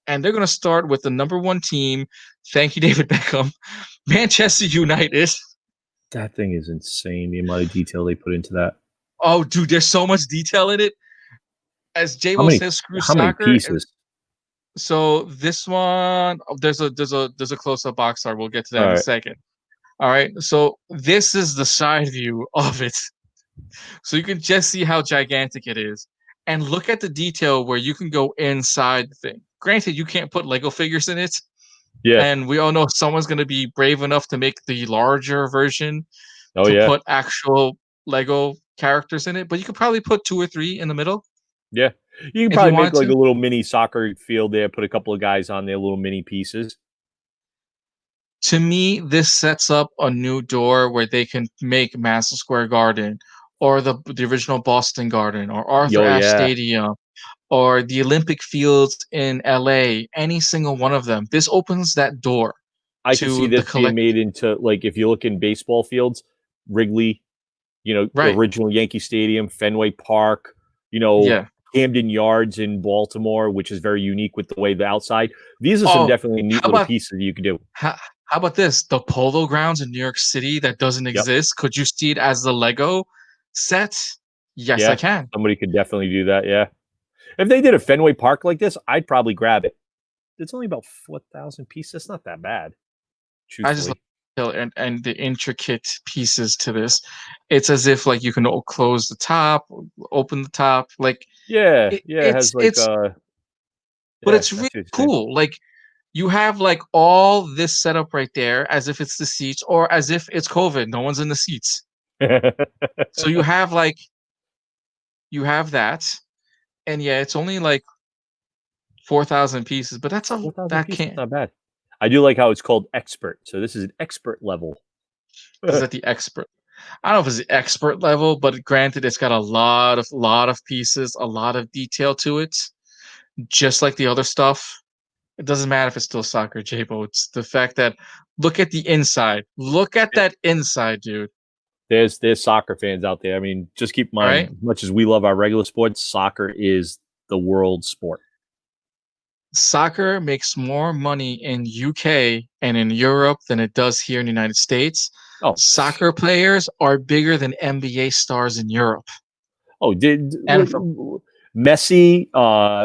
and they're gonna start with the number one team. Thank you, David Beckham, Manchester United. That thing is insane. The amount of detail they put into that. Oh, dude, there's so much detail in it. As How J-Bo many says, screw how many soccer. pieces? So this one, there's a close up box art. We'll get to that All in a right. second. All right. So this is the side view of it. So you can just see how gigantic it is, and look at the detail where you can go inside the thing. Granted, you can't put Lego figures in it, Yeah. and we all know someone's going to be brave enough to make the larger version Oh to yeah. put actual Lego characters in it. But you could probably put two or three in the middle Yeah. You can if you probably make wanted like to. a little mini soccer field there, put a couple of guys on there, little mini pieces. To me, this sets up a new door where they can make Madison Square Garden or the original Boston Garden or Arthur Oh Ashe yeah. Stadium or the Olympic Fields in LA, any single one of them. This opens that door I could see to the this being collect. made into like if you look in baseball fields, Wrigley, Right. original Yankee Stadium, Fenway Park, you know, Yeah. Camden Yards in Baltimore, which is very unique with the way the outside. These are some Oh, definitely neat how little about pieces you could do. how, how about this? The Polo Grounds in New York City that doesn't Yep. exist. Could you see it as the Lego set? Yes, I Yeah. can. Somebody could definitely do that. Yeah. If they did a Fenway Park like this, I'd probably grab it. It's only about 4,000 pieces. It's not that bad, I just like truthfully. and the intricate pieces to this. It's as if like you can close the top, open the top, like Yeah. it, Yeah. It it's has like, it's but yeah, it's I really see what you're cool. Like you have like all this setup right there as if it's the seats or as if it's COVID. No one's in the seats. saying. So you have like you have that, and yeah, it's only like 4,000 pieces, but that's a 4,000 that pieces, can't not bad. I do like how it's called expert. So this is an expert level. is at the expert. I don't know if it's the expert level, but granted, it's got a lot of pieces, a lot of detail to it. Just like the other stuff, it doesn't matter if it's still soccer, J-Bo. It's the fact that look at the inside. Look at that inside, dude. There's soccer fans out there. I mean, just keep in All mind, right. as much as we love our regular sports, soccer is the world sport. Soccer makes more money in UK and in Europe than it does here in the United States. Oh, Soccer players are bigger than NBA stars in Europe. oh, did And from Messi?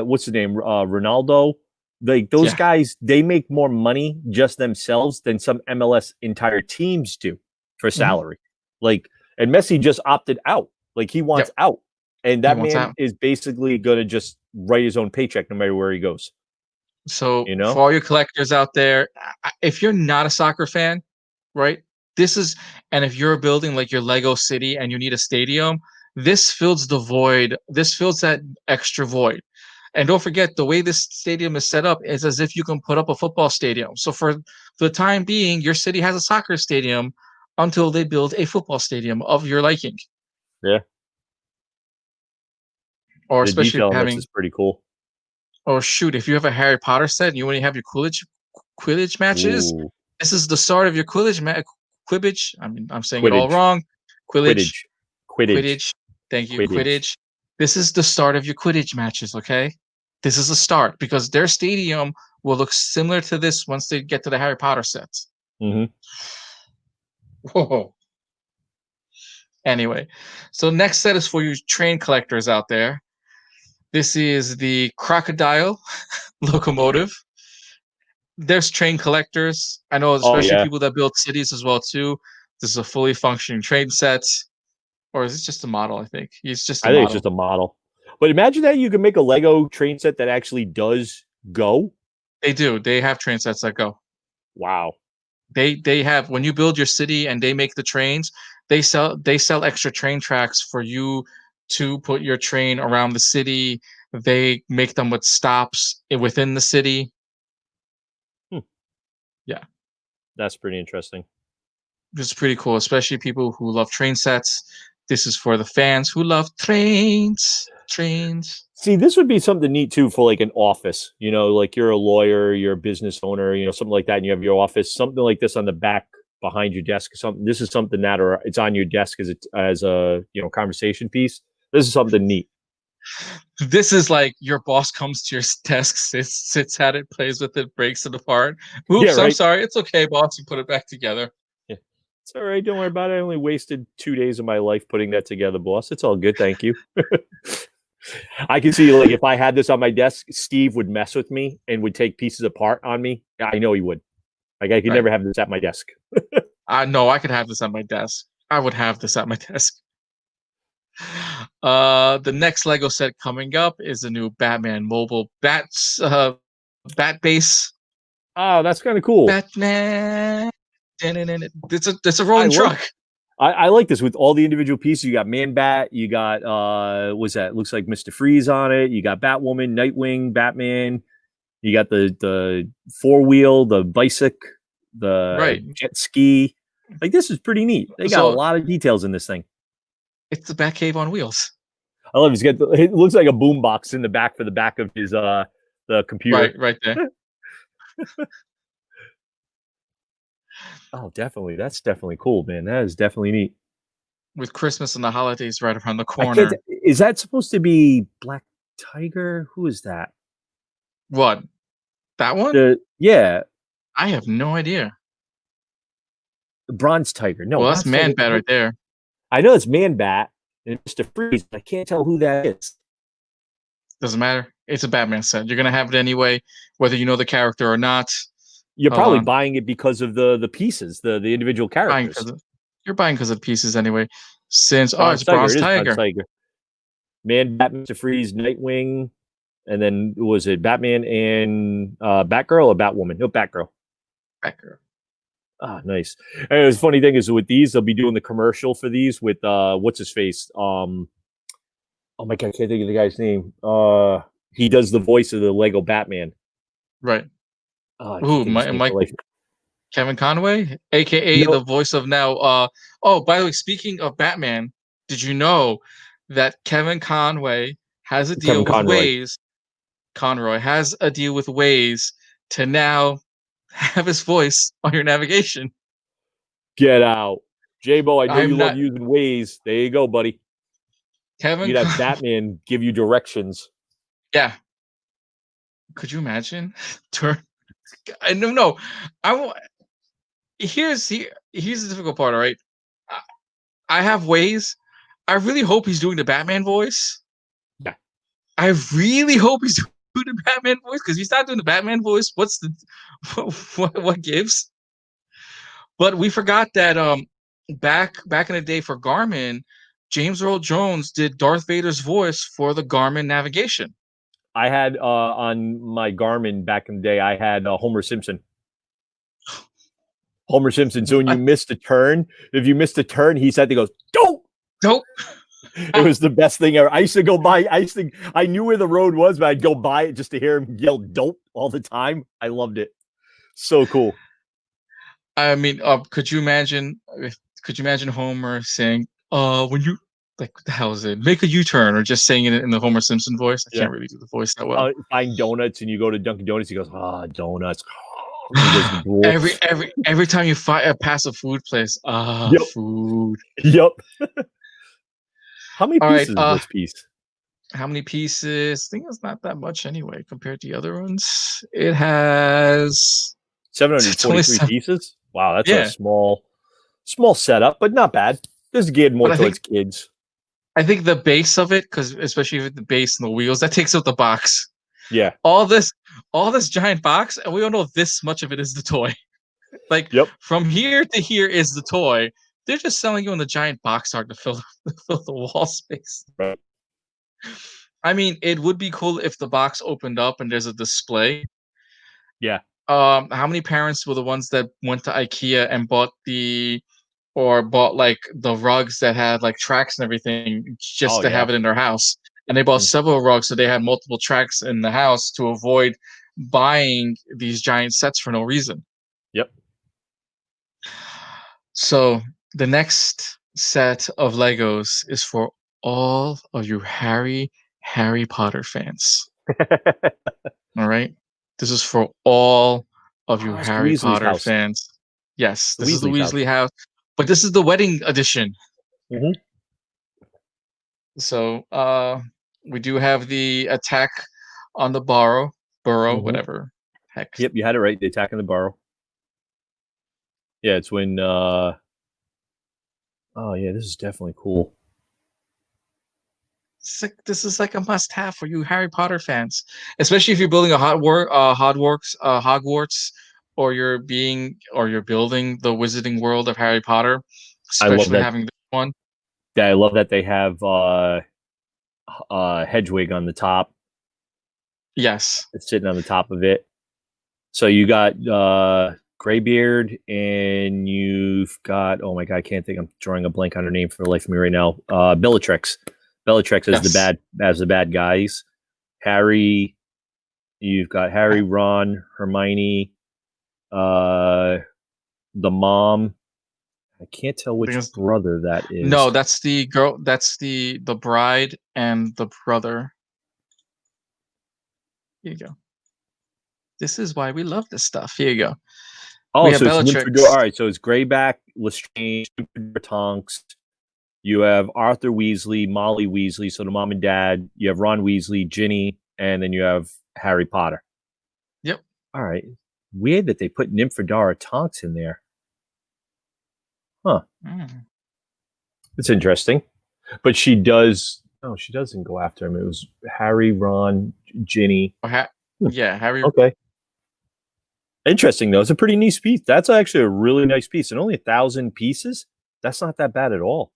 What's his name? Ronaldo. Like those yeah. guys, they make more money just themselves than some MLS entire teams do for Mhm. salary. Like, and Messi just opted out. Like he wants Yep. out, and He that wants man out. is basically going to just write his own paycheck no matter where he goes. So You for know? all your collectors out there, if you're not a soccer fan, right? This is and if you're building like your Lego city and you need a stadium, this fills the void. This fills that extra void. And don't forget the way this stadium is set up is as if you can put up a football stadium. So for the time being, your city has a soccer stadium until they build a football stadium of your liking. Yeah. Or The especially if detail on this having is pretty cool. Oh shoot! If you have a Harry Potter set and you only have your Quidditch matches, Ooh, this is the start of your Quidditch. I mean, I'm saying it all Quidditch, wrong. Quidditch, Quidditch, Quidditch, Quidditch. Thank you, Quidditch. Quidditch. This is the start of your Quidditch matches. Okay, this is a start because their stadium will look similar to this once they get to the Harry Potter sets. Hmm. Whoa. Anyway, so next set is for you train collectors out there. This is the Crocodile locomotive. There's train collectors. I know, Oh especially yeah, people that build cities as well too. This is a fully functioning train set, or is it just a model? I think it's just a I think it's model. just a model. But imagine that you can make a Lego train set that actually does go. They do. They have train sets that go. Wow. They have when you build your city and they make the trains. They sell extra train tracks for you to put your train around the city. They make them with stops within the city. Hmm. Yeah, That's pretty interesting. it's pretty cool, especially people who love train sets. This is for the fans who love trains. Trains. See, this would be something neat too for like an office. You know, like you're a lawyer, you're a business owner, you know, something like that, and you have your office, something like this on the back behind your desk. Something. This is something that, or it's on your desk as a conversation piece. This is something neat. This is like your boss comes to your desk, sits at it, plays with it, breaks it apart. Yeah, Oops, I'm right. sorry. It's okay, boss. You put it back together. Yeah. It's all right. Don't worry about it. I only wasted 2 days of my life putting that together, boss. It's all good. Thank you. I can see like if I had this on my desk, Steve would mess with me and would take pieces apart on me. I know he would. Like I could Right. never have this at my desk. I know I could have this at my desk. I would have this at my desk. The next Lego set coming up is a new Batman mobile bat base. Oh, that's kind of cool. Batman. It's a I rolling like truck. I like this with all the individual pieces. You got Man Bat, you got what's that? Looks like Mr. Freeze on it. You got Batwoman, Nightwing, Batman. You got the four wheel, the bicycle, the Right. jet ski. Like this is pretty neat. They got a So lot of details in this thing. it's the Batcave on wheels. I love it. It looks like a boombox in the back for the back of his the computer. Right there. Oh, definitely. That's definitely cool, man. That is definitely neat. With Christmas and the holidays right around the I can't. corner. Is that supposed to be Black Tiger? Who is that? What? That one? The yeah, I have no idea. Bronze Tiger. No, Well, that's Bronze Tiger. Man Bat right there. I know it's Man Bat and Mr. Freeze. But I can't tell who that is. Doesn't matter. It's a Batman set. You're gonna have it anyway, whether you know the character or not. You're Hold probably on. buying it because of the pieces, the individual Buying characters. because of you're buying because of pieces anyway. Since Bronze it's Tiger. Bronze It is Bronze Tiger. Tiger. Man Bat, Mr. Freeze, Nightwing, and then was it Batman and Batgirl or Batwoman? No, Batgirl. Batgirl. Ah, nice. And the funny thing is with these, they'll be doing the commercial for these with what's his face? Oh my god, I can't think of the guy's name. He does the voice of the Lego Batman. Right. I can't Ooh, think of his name for Mike life. Kevin Conway, aka No, the voice of now. Oh, by the way, speaking of Batman, did you know that Kevin Conway has a Kevin deal with Conroy. Waze? Conroy has a deal with Waze to now have his voice on your navigation. Get out. J-Bo, I know you I'm love not using Waze. There you go, buddy. Kevin. You'd have Batman give you directions. Yeah. Could you imagine? Turn. I no no. I want. Here's the difficult part. All right. I I have Waze. I really hope he's doing the Batman voice. Yeah. I really hope he's doing the Batman voice because he's not doing the Batman voice. What's the what gives? But we forgot that back in the day for Garmin, James Earl Jones did Darth Vader's voice for the Garmin navigation. I had on my Garmin back in the day, I had Homer Simpson. Homer Simpson. So when you What? missed a turn, if you missed a turn, he said to go, don't. Nope. It was the best thing ever. I used to go by. I knew where the road was, but I'd go by it just to hear him yell "dope" all the time. I loved it. So cool. I mean, could you imagine? Could you imagine Homer saying, when you like what the hell is it? Make a U-turn, or just saying it in the Homer Simpson voice. I Yeah. can't really do the voice that well. Find donuts, and you go to Dunkin' Donuts. He goes, donuts. And he goes to drool. every time you pass a food place, Yep. food. Yep. How many All right, pieces is this piece? how many pieces? I think it's not that much anyway compared to the other ones. It has 743 pieces. Wow, that's a yeah. small setup, but not bad. This is geared more But towards kids. I think the base of it, because especially with the base and the wheels, that takes out the box. Yeah. All this giant box, and we don't know this much of it is the toy. Like from here to here is the toy. They're just selling you in the giant box art to fill the wall space. Right. I mean, it would be cool if the box opened up and there's a display. Yeah. How many parents were the ones that went to IKEA and bought like the rugs that had like tracks and everything just to have it in their house? And they bought several rugs, so they had multiple tracks in the house to avoid buying these giant sets for no reason. Yep. So the next set of Legos is for all of you Harry Potter fans. All right, this is for all of you Harry Potter fans. Yes, this is the Weasley house, but this is the wedding edition. So we do have the attack on the burrow, whatever. Heck. Yep, you had it right. The attack on the burrow. Yeah, it's when oh yeah, this is definitely cool. This is like a must-have for you Harry Potter fans, especially if you're building a Hogwarts, or you're building the Wizarding World of Harry Potter. Especially having this one. Yeah, I love that they have Hedwig on the top. Yes, it's sitting on the top of it. So you got Greybeard, and you've got, oh my god, I can't think. I'm drawing a blank on her name for the life of me right now. Bellatrix. Bellatrix is the bad guys. Harry, you've got Harry, Ron, Hermione, the mom. I can't tell which brother that is. No, that's the girl. That's the bride and the brother. Here you go. This is why we love this stuff. Here you go. Oh, so it's Nymphadora. All right, so it's Greyback, Lestrange, Tonks. You have Arthur Weasley, Molly Weasley, so the mom and dad. You have Ron Weasley, Ginny, and then you have Harry Potter. Yep. All right. Weird that they put Nymphadora Tonks in there. Huh. It's interesting. But she does... No, she doesn't go after him. It was Harry, Ron, Ginny. Yeah, Harry. Okay. Interesting, though. It's a pretty neat piece. That's actually a really nice piece. And only 1,000 pieces? That's not that bad at all.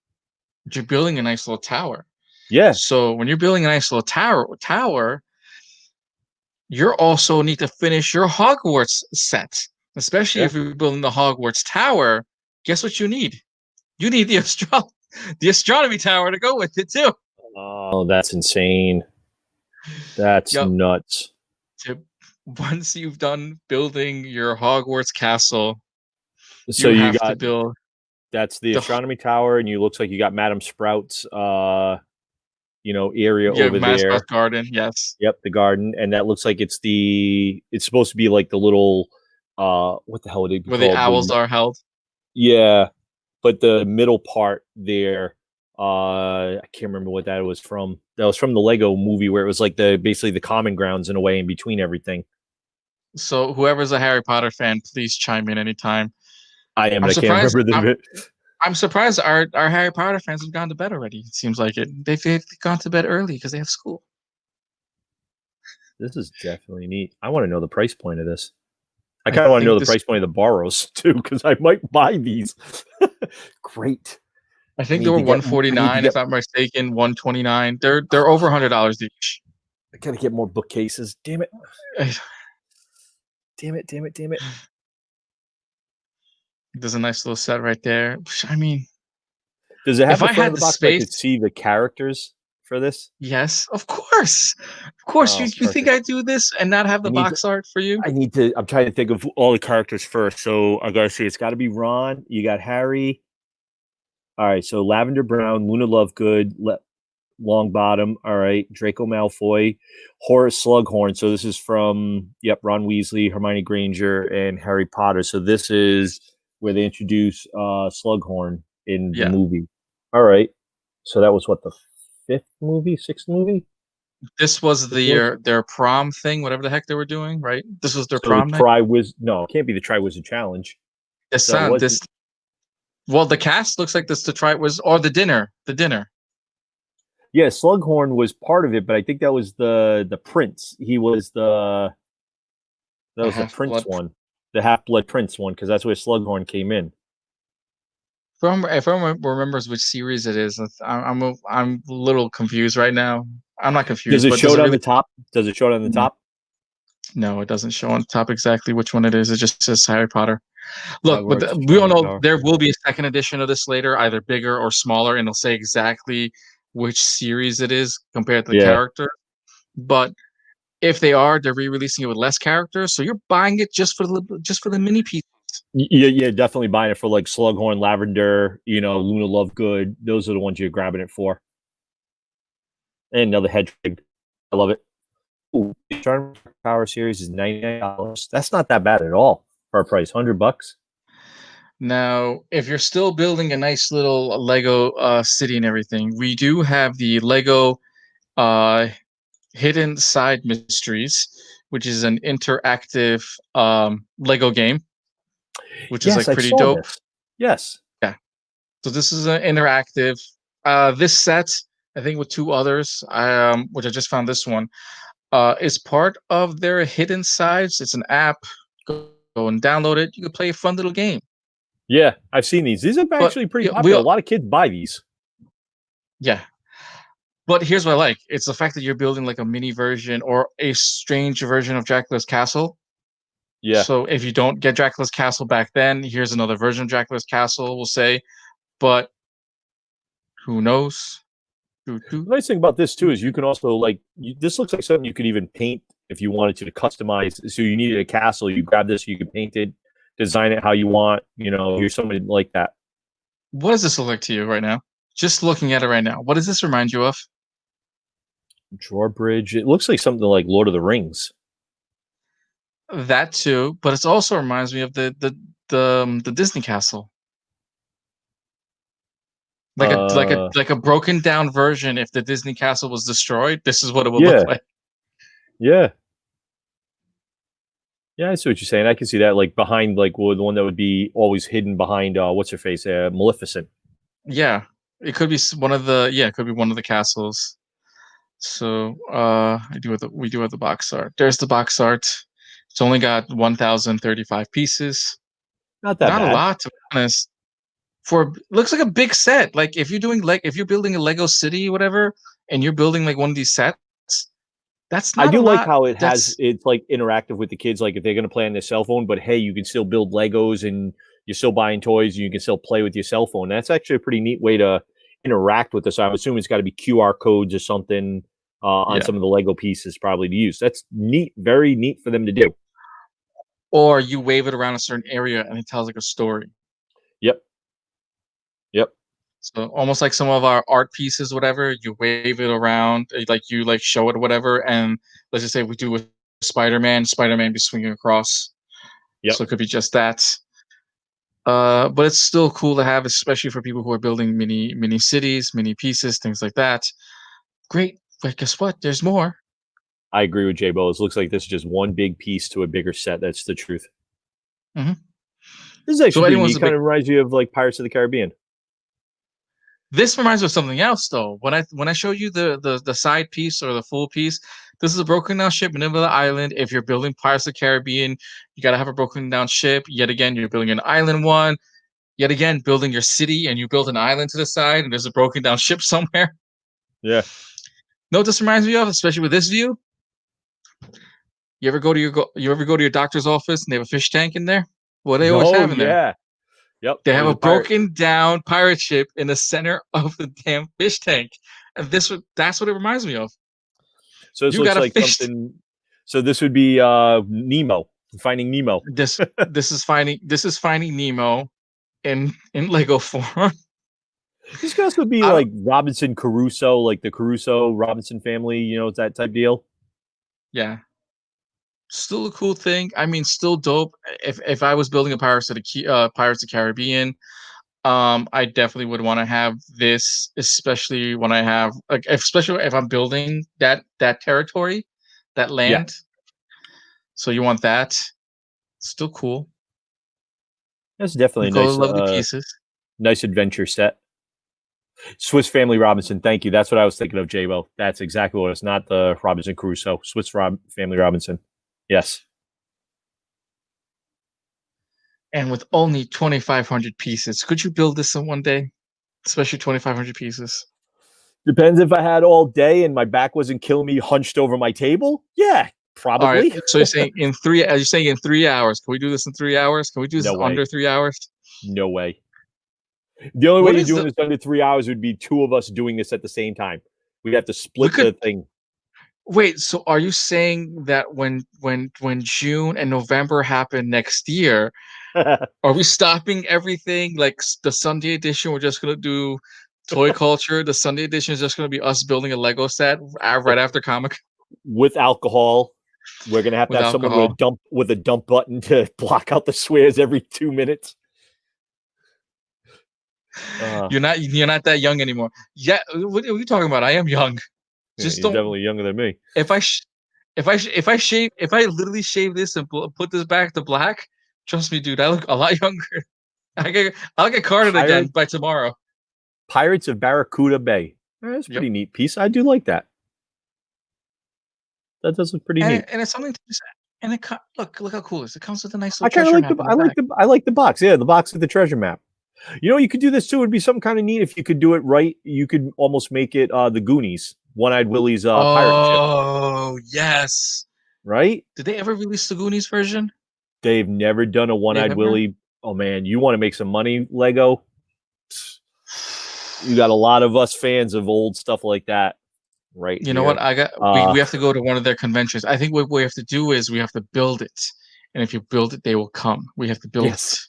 You're building a nice little tower. Yeah. So when you're building a nice little tower, you also need to finish your Hogwarts set. Especially if you're building the Hogwarts tower, guess what you need? You need the astronomy tower to go with it too. Oh, that's insane. That's nuts. Once you've done building your Hogwarts castle, so you have to build. That's the astronomy tower, and you looks like you got Madame Sprout's, area over there. Garden, yes. Yep, the garden, and that looks like it's supposed to be like the little, what the hell would it be where called? The owls are held. Yeah, but the middle part there, I can't remember what that was from. That was from the Lego movie, where it was like basically the common grounds in a way in between everything. So whoever's a Harry Potter fan, please chime in anytime. I am. I can't remember the bit. I'm surprised our Harry Potter fans have gone to bed already. It seems like it. They've gone to bed early because they have school. This is definitely neat. I want to know the price point of this. I kind of want to know the price point of the borrows too, because I might buy these. Great. I think they were $149, if I'm mistaken. $129. They're over $100 each. I gotta get more bookcases. Damn it. Damn it. There's a nice little set right there. I mean, does it have the front of the box space? I could see the characters for this? Yes, of course. Of course. You think I do this and not have the box art for you? I'm trying to think of all the characters first. So I gotta see, it's gotta be Ron. You got Harry. All right, so Lavender Brown, Luna Lovegood, Longbottom. All right, Draco Malfoy, Horace Slughorn. So this is from Ron Weasley, Hermione Granger, and Harry Potter. So this is where they introduce Slughorn in the movie. All right, so that was what, the sixth movie. This was their prom thing, whatever the heck they were doing, right? This was their prom night. No, it can't be the Triwizard Challenge. Well, the cast looks like this. The Triwizard or the dinner. The dinner. Yeah, Slughorn was part of it, but I think that was the prince. He was the prince one, the Half-Blood Prince one, because that's where Slughorn came in. If everyone remembers which series it is, I'm a little confused right now. I'm not confused. Does it show it on the top? Does it show it on the top? No, it doesn't show on top exactly which one it is. It just says Harry Potter. Look, but we all know there will be a second edition of this later, either bigger or smaller, and it'll say exactly which series it is compared to the character. But if they're re-releasing it with less characters, so you're buying it just for the mini pieces. Yeah, definitely buying it for like Slughorn, Lavender, Luna Lovegood. Those are the ones you're grabbing it for. And another Hedgehog. I love it. Ooh, Charm Power series is $99. That's not that bad at all for a price. $100. Now, if you're still building a nice little Lego city and everything, we do have the Lego Hidden Side Mysteries, which is an interactive Lego game, which is like pretty dope. This. Yes. Yeah. So this is an interactive. This set, I think, with two others, which I just found this one, is part of their Hidden Sides. It's an app. Go and download it. You can play a fun little game. Yeah, I've seen these. These are actually pretty popular. A lot of kids buy these. Yeah. But here's what I like. It's the fact that you're building like a mini version or a strange version of Dracula's Castle. Yeah. So if you don't get Dracula's Castle back then, here's another version of Dracula's Castle, we'll say. But who knows? The nice thing about this, too, is you can also, this looks like something you could even paint if you wanted to customize. So you needed a castle, you grab this, you can paint it, design it how you want. You're somebody like that. What does this look like to you right now? Just looking at it right now, what does this remind you of? Drawbridge. It looks like something like Lord of the Rings. That too, but it also reminds me of the Disney castle. Like a broken down version. If the Disney castle was destroyed, this is what it would look like. Yeah. Yeah, I see what you're saying. I can see that, like behind, the one that would be always hidden behind what's her face, Maleficent. Yeah, it could be one of the. Yeah, it could be one of the castles. So we do have the box art. There's the box art. It's only got 1,035 pieces. Not bad. A lot, to be honest. Looks like a big set. Like if you're building a Lego city, whatever, and you're building like one of these sets, that's not. I do like how it's like interactive with the kids. Like if they're going to play on their cell phone, but hey, you can still build Legos and you're still buying toys. And you can still play with your cell phone. That's actually a pretty neat way to interact with this. I'm assuming it's got to be QR codes or something on some of the Lego pieces probably to use. That's neat, very neat for them to do. Or you wave it around a certain area and it tells like a story. Yep. So almost like some of our art pieces, whatever, you wave it around, you show it, whatever, and let's just say we do with Spider-Man be swinging across. Yep. So it could be just that. But it's still cool to have, especially for people who are building mini cities, mini pieces, things like that. Great. But guess what? There's more. I agree with J-Bo. It looks like this is just one big piece to a bigger set. That's the truth. Mm-hmm. This is actually kind of reminds you of like Pirates of the Caribbean. This reminds me of something else, though. When I show you the side piece or the full piece, this is a broken down ship in the middle of the island. If you're building Pirates of the Caribbean, you gotta have a broken down ship. Yet again, you're building an island one. Yet again, building your city, and you build an island to the side, and there's a broken down ship somewhere. Yeah. Know what this reminds me of, especially with this view? You ever go to your doctor's office and they have a fish tank in there? Well, they always have in there. Yeah. Yep. They have a broken down pirate ship in the center of the damn fish tank. And that's what it reminds me of. So this looks like something. So this would be Nemo, Finding Nemo. This is finding Nemo in Lego form. This could also be I don't, like Robinson Crusoe, like the Crusoe Robinson family. You know, it's that type deal. yeah, still a cool thing. I mean, still dope. If I was building a Pirates of the Caribbean, I definitely would want to have this, especially when I have like, especially if I'm building that territory, that Yeah, land. So you want that? Still cool. that's definitely a Look at all the nice, lovely pieces. nice adventure set. Swiss Family Robinson. Thank you. That's what I was thinking of, J-Bo. That's exactly what it's not the Robinson Crusoe. Family Robinson. Yes. And with only 2,500 pieces, could you build this in one day? Especially 2,500 pieces. Depends if I had all day and my back wasn't killing me hunched over my table. Yeah, All right. probably. So you're saying in three? Are you saying in 3 hours? Can we do this in 3 hours? Can we do this No in under way. 3 hours? No way. The only way What you're is doing the? this under 3 hours would be two of us doing this at the same time. We'd have to We split could the thing. wait. So are you saying that when June and November happen next year, are we stopping everything? Like the Sunday edition, we're just gonna do toy culture. The Sunday edition is just gonna be us building a Lego set right after comic With alcohol. We're gonna with have someone alcohol. with a dump button to block out the swears every 2 minutes. Uh, You're not that young anymore. Yeah, what are you talking about? I am young. yeah, Just he's don't. definitely younger than me. If I sh- if I literally shave this and put this back to black, trust me, dude, I look a lot younger. I'll get carded again Pirate, by tomorrow. Pirates of Barracuda Bay. That's a Yep. pretty neat piece. I do like that. That does look pretty neat. And it's something to just and look how cool it is. It comes with a nice I little kind of treasure like map in the back. I like the box. Yeah, the box with the treasure map. You know, you could do this too. It'd be something kind of neat if you could do it right. You could almost make it the Goonies, One Eyed Willie's pirate ship, Oh yes. right? Did they ever release the Goonies version? They've never done a One They Eyed never. Willie. Oh man, you want to make some money, Lego? You got a lot of us fans of old stuff like that right You know what? here. I got we have to go to one of their conventions. I think what we have to do is we have to build it. And if you build it, they will come. We have to build it. Yes,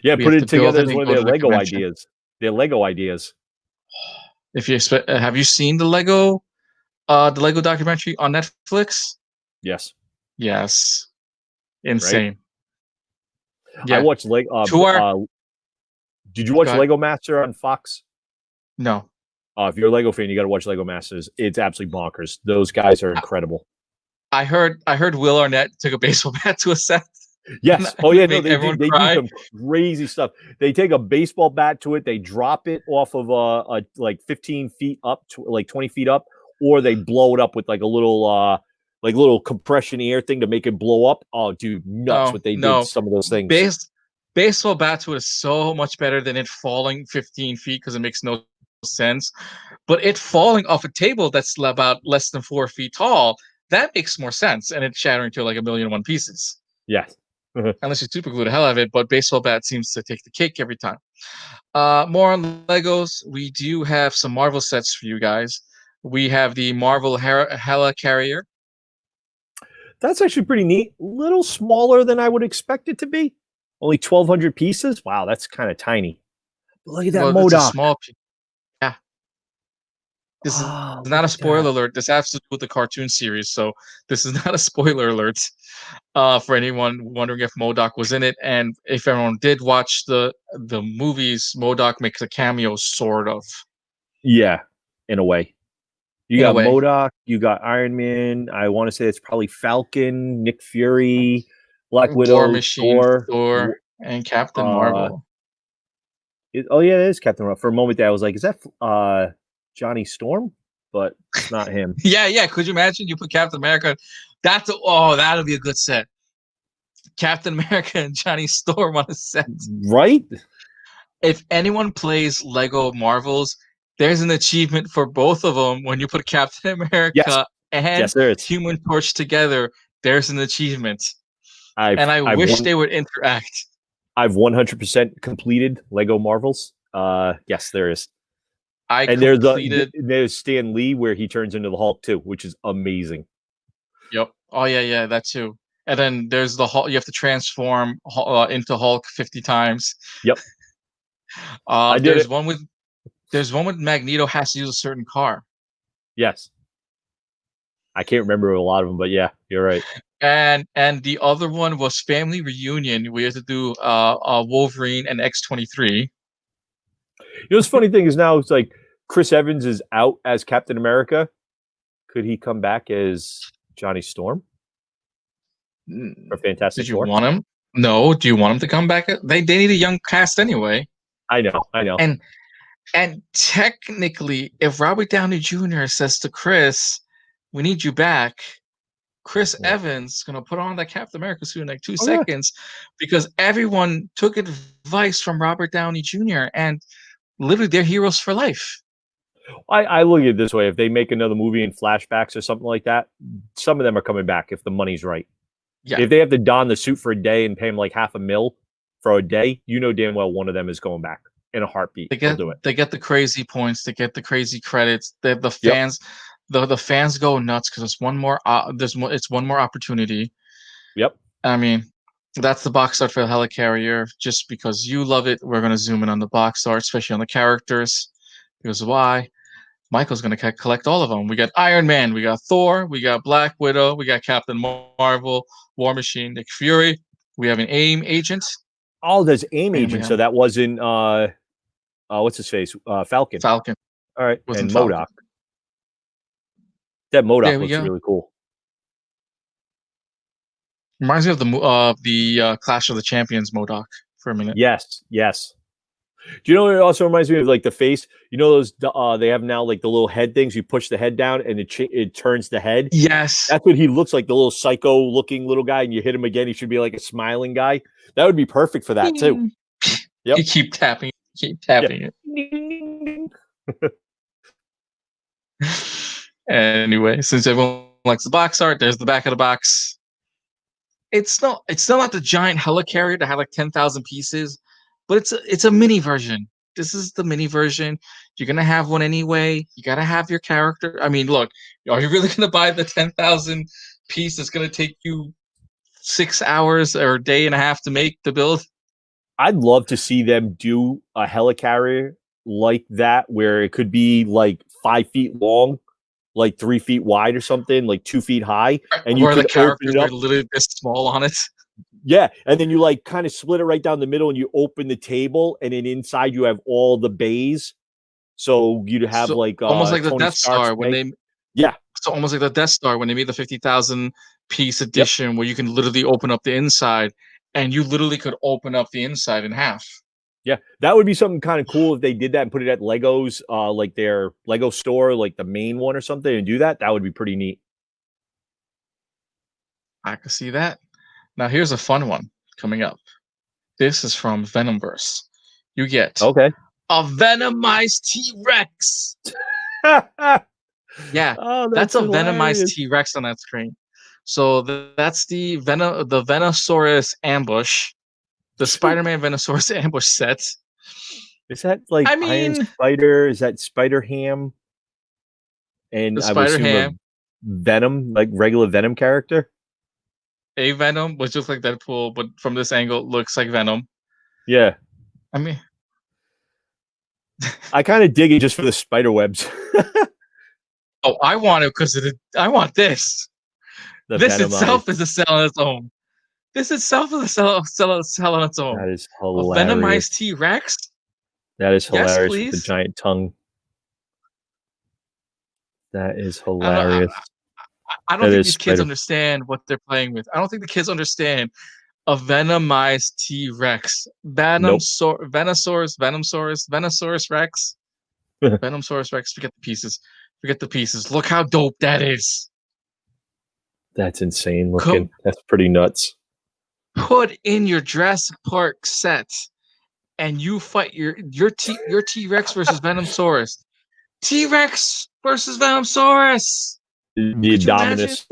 yeah. We Put have to it build together it as and one of go their to the Lego convention. ideas. Their Lego ideas. If you have you seen the Lego documentary on Netflix? Yes, Yes. right. Insane. I Yeah. watched Lego. To our Did you watch God, Lego Master on Fox? no. If you're a Lego fan, you got to watch Lego Masters. It's absolutely bonkers. Those guys are incredible. I heard Will Arnett took a baseball bat to a set Yes. Oh and yeah. it No, made everyone they do cry. some crazy stuff. They take a baseball bat to it. They drop it off of a like 15 feet up to like 20 feet up, or they blow it up with like little compression air thing to make it blow up. Oh, dude, nuts! Oh What they did to no. some of those things. Base Baseball bat to it is so much better than it falling 15 feet because it makes no sense. But it falling off a table that's about less than 4 feet tall, that makes more sense. And it shattering to like a million and one pieces. Yes. Unless you super glue the hell out of it, but baseball bat seems to take the cake every time. More on Legos. We do have some Marvel sets for you guys. We have the Marvel Helicarrier. That's actually pretty neat. Little smaller than I would expect it to be. Only 1,200 pieces. Wow, that's kind of tiny. But look at that Well, it's a Modoc. small. Yeah, this is Oh, not look a at that. spoiler alert. This has to do with the cartoon series, so this is not a spoiler alert. For anyone wondering if Modoc was in it, and if everyone did watch the movies, Modoc makes a cameo, sort of, Yeah, in a way. You in a got way. Modoc, you got Iron Man. I want to say it's probably Falcon, Nick Fury, Black War Widow, Machine, Thor. Thor, and Captain Uh, Marvel. oh yeah, it is Captain Marvel. For a moment there, I was like, is that Johnny Storm? But it's not him, Yeah, yeah. Could you imagine you put Captain America? That'll be a good set. Captain America and Johnny Storm on a set. right? If anyone plays Lego Marvels, there's an achievement for both of them. When you put Captain Yes, America and yes, there is. Human Torch together, there's an achievement. And I I've wish won. they would interact. I've 100% completed Lego Marvels. Yes, there is. I And completed. there's Stan Lee where he turns into the Hulk too, which is amazing. Yep. Oh yeah, yeah, that too. And then there's the Hulk. You have to transform into Hulk 50 times. Yep, I did There's it. one with There's one when Magneto has to use a certain car. Yes. I can't remember a lot of them, but yeah, you're right. And the other one was Family Reunion. We had to do Wolverine and X-23. You know, what's funny thing is now it's like Chris Evans is out as Captain America. Could he come back as Johnny Storm or Fantastic Did you Four? want him? No. Do you want him to come back? They need a young cast anyway. I know. And technically, if Robert Downey Jr. says to Chris, "We need you back," Chris Evans is gonna put on that Captain America suit in like 2 seconds, because everyone took advice from Robert Downey Jr. and literally they're heroes for life. I look at it this way: if they make another movie in flashbacks or something like that, some of them are coming back if the money's right. Yeah. If they have to don the suit for a day and pay him like $500,000 for a day, you know damn well one of them is going back in a heartbeat. They They'll do it. get the crazy points, they get the crazy credits. The fans, the fans go nuts because it's one more. It's one more opportunity. Yep. I mean, that's the box art for the Helicarrier. Just because you love it, we're gonna zoom in on the box art, especially on the characters. Because why? Michael's going to collect all of them. We got Iron Man, we got Thor, we got Black Widow, we got Captain Marvel, War Machine, Nick Fury. We have an AIM agent. Oh, there's AIM agent, so that wasn't what's his face? Falcon. Falcon. All right, and MODOK. That MODOK looks really cool. Reminds me of the Clash of the Champions MODOK for a minute. Yes. Do you know what it also reminds me of? Like the face. You know those they have now like the little head things. You push the head down and it turns the head. Yes, that's what he looks like. The little psycho-looking little guy, and you hit him again. He should be like a smiling guy. That would be perfect for that too. Yep. You keep tapping it. Anyway, since everyone likes the box art, there's the back of the box. It's still not the giant helicarrier that had like 10,000 pieces, but it's a mini version. This is the mini version. You're gonna have one anyway. You gotta have your character. I mean, look, are you really gonna buy the 10,000 piece that's gonna take you 6 hours or a day and a half to make the build? I'd love to see them do a helicarrier like that, where it could be like 5 feet long, like 3 feet wide or something, like 2 feet high, and you could the characters open it are up. literally this small on it. Yeah, and then you like kind of split it right down the middle, and you open the table, and then inside you have all the bays. So you'd have like almost like the Tony Death Star when they So almost like the Death Star when they made the 50,000 piece edition, where you can literally open up the inside, and you literally could open up the inside in half. Yeah, that would be something kind of cool if they did that and put it at Lego's, like their Lego store, like the main one or something, and do that. That would be pretty neat. I could see that. Now here's a fun one coming up. This is from Venomverse. You get a Venomized T-Rex. Yeah, that's a Venomized T-Rex on that screen. So that's the Venosaurus ambush, the Spider-Man Venosaurus ambush set. Is that like Iron Spider? Is that Spider Ham? And the Spider Ham, Venom, like regular Venom character. A Venom, which looks like Deadpool, but from this angle, looks like Venom. Yeah, I mean, I kind of dig it just for the spider webs. Oh, I want it because I want this. This itself is a cell on its own. This itself is a cell on its own. That is hilarious. A Venomized T-Rex. That is hilarious with the giant tongue. That is hilarious. I don't think these kids understand what they're playing with. I don't think the kids understand a Venomized T-Rex. Venosaurus Rex. Venomsaurus Rex. Forget the pieces. Look how dope that is. That's insane looking. That's pretty nuts. Put in your Jurassic Park set, and you fight your T-Rex versus Venomsaurus. T-Rex versus Venomsaurus. The Indominus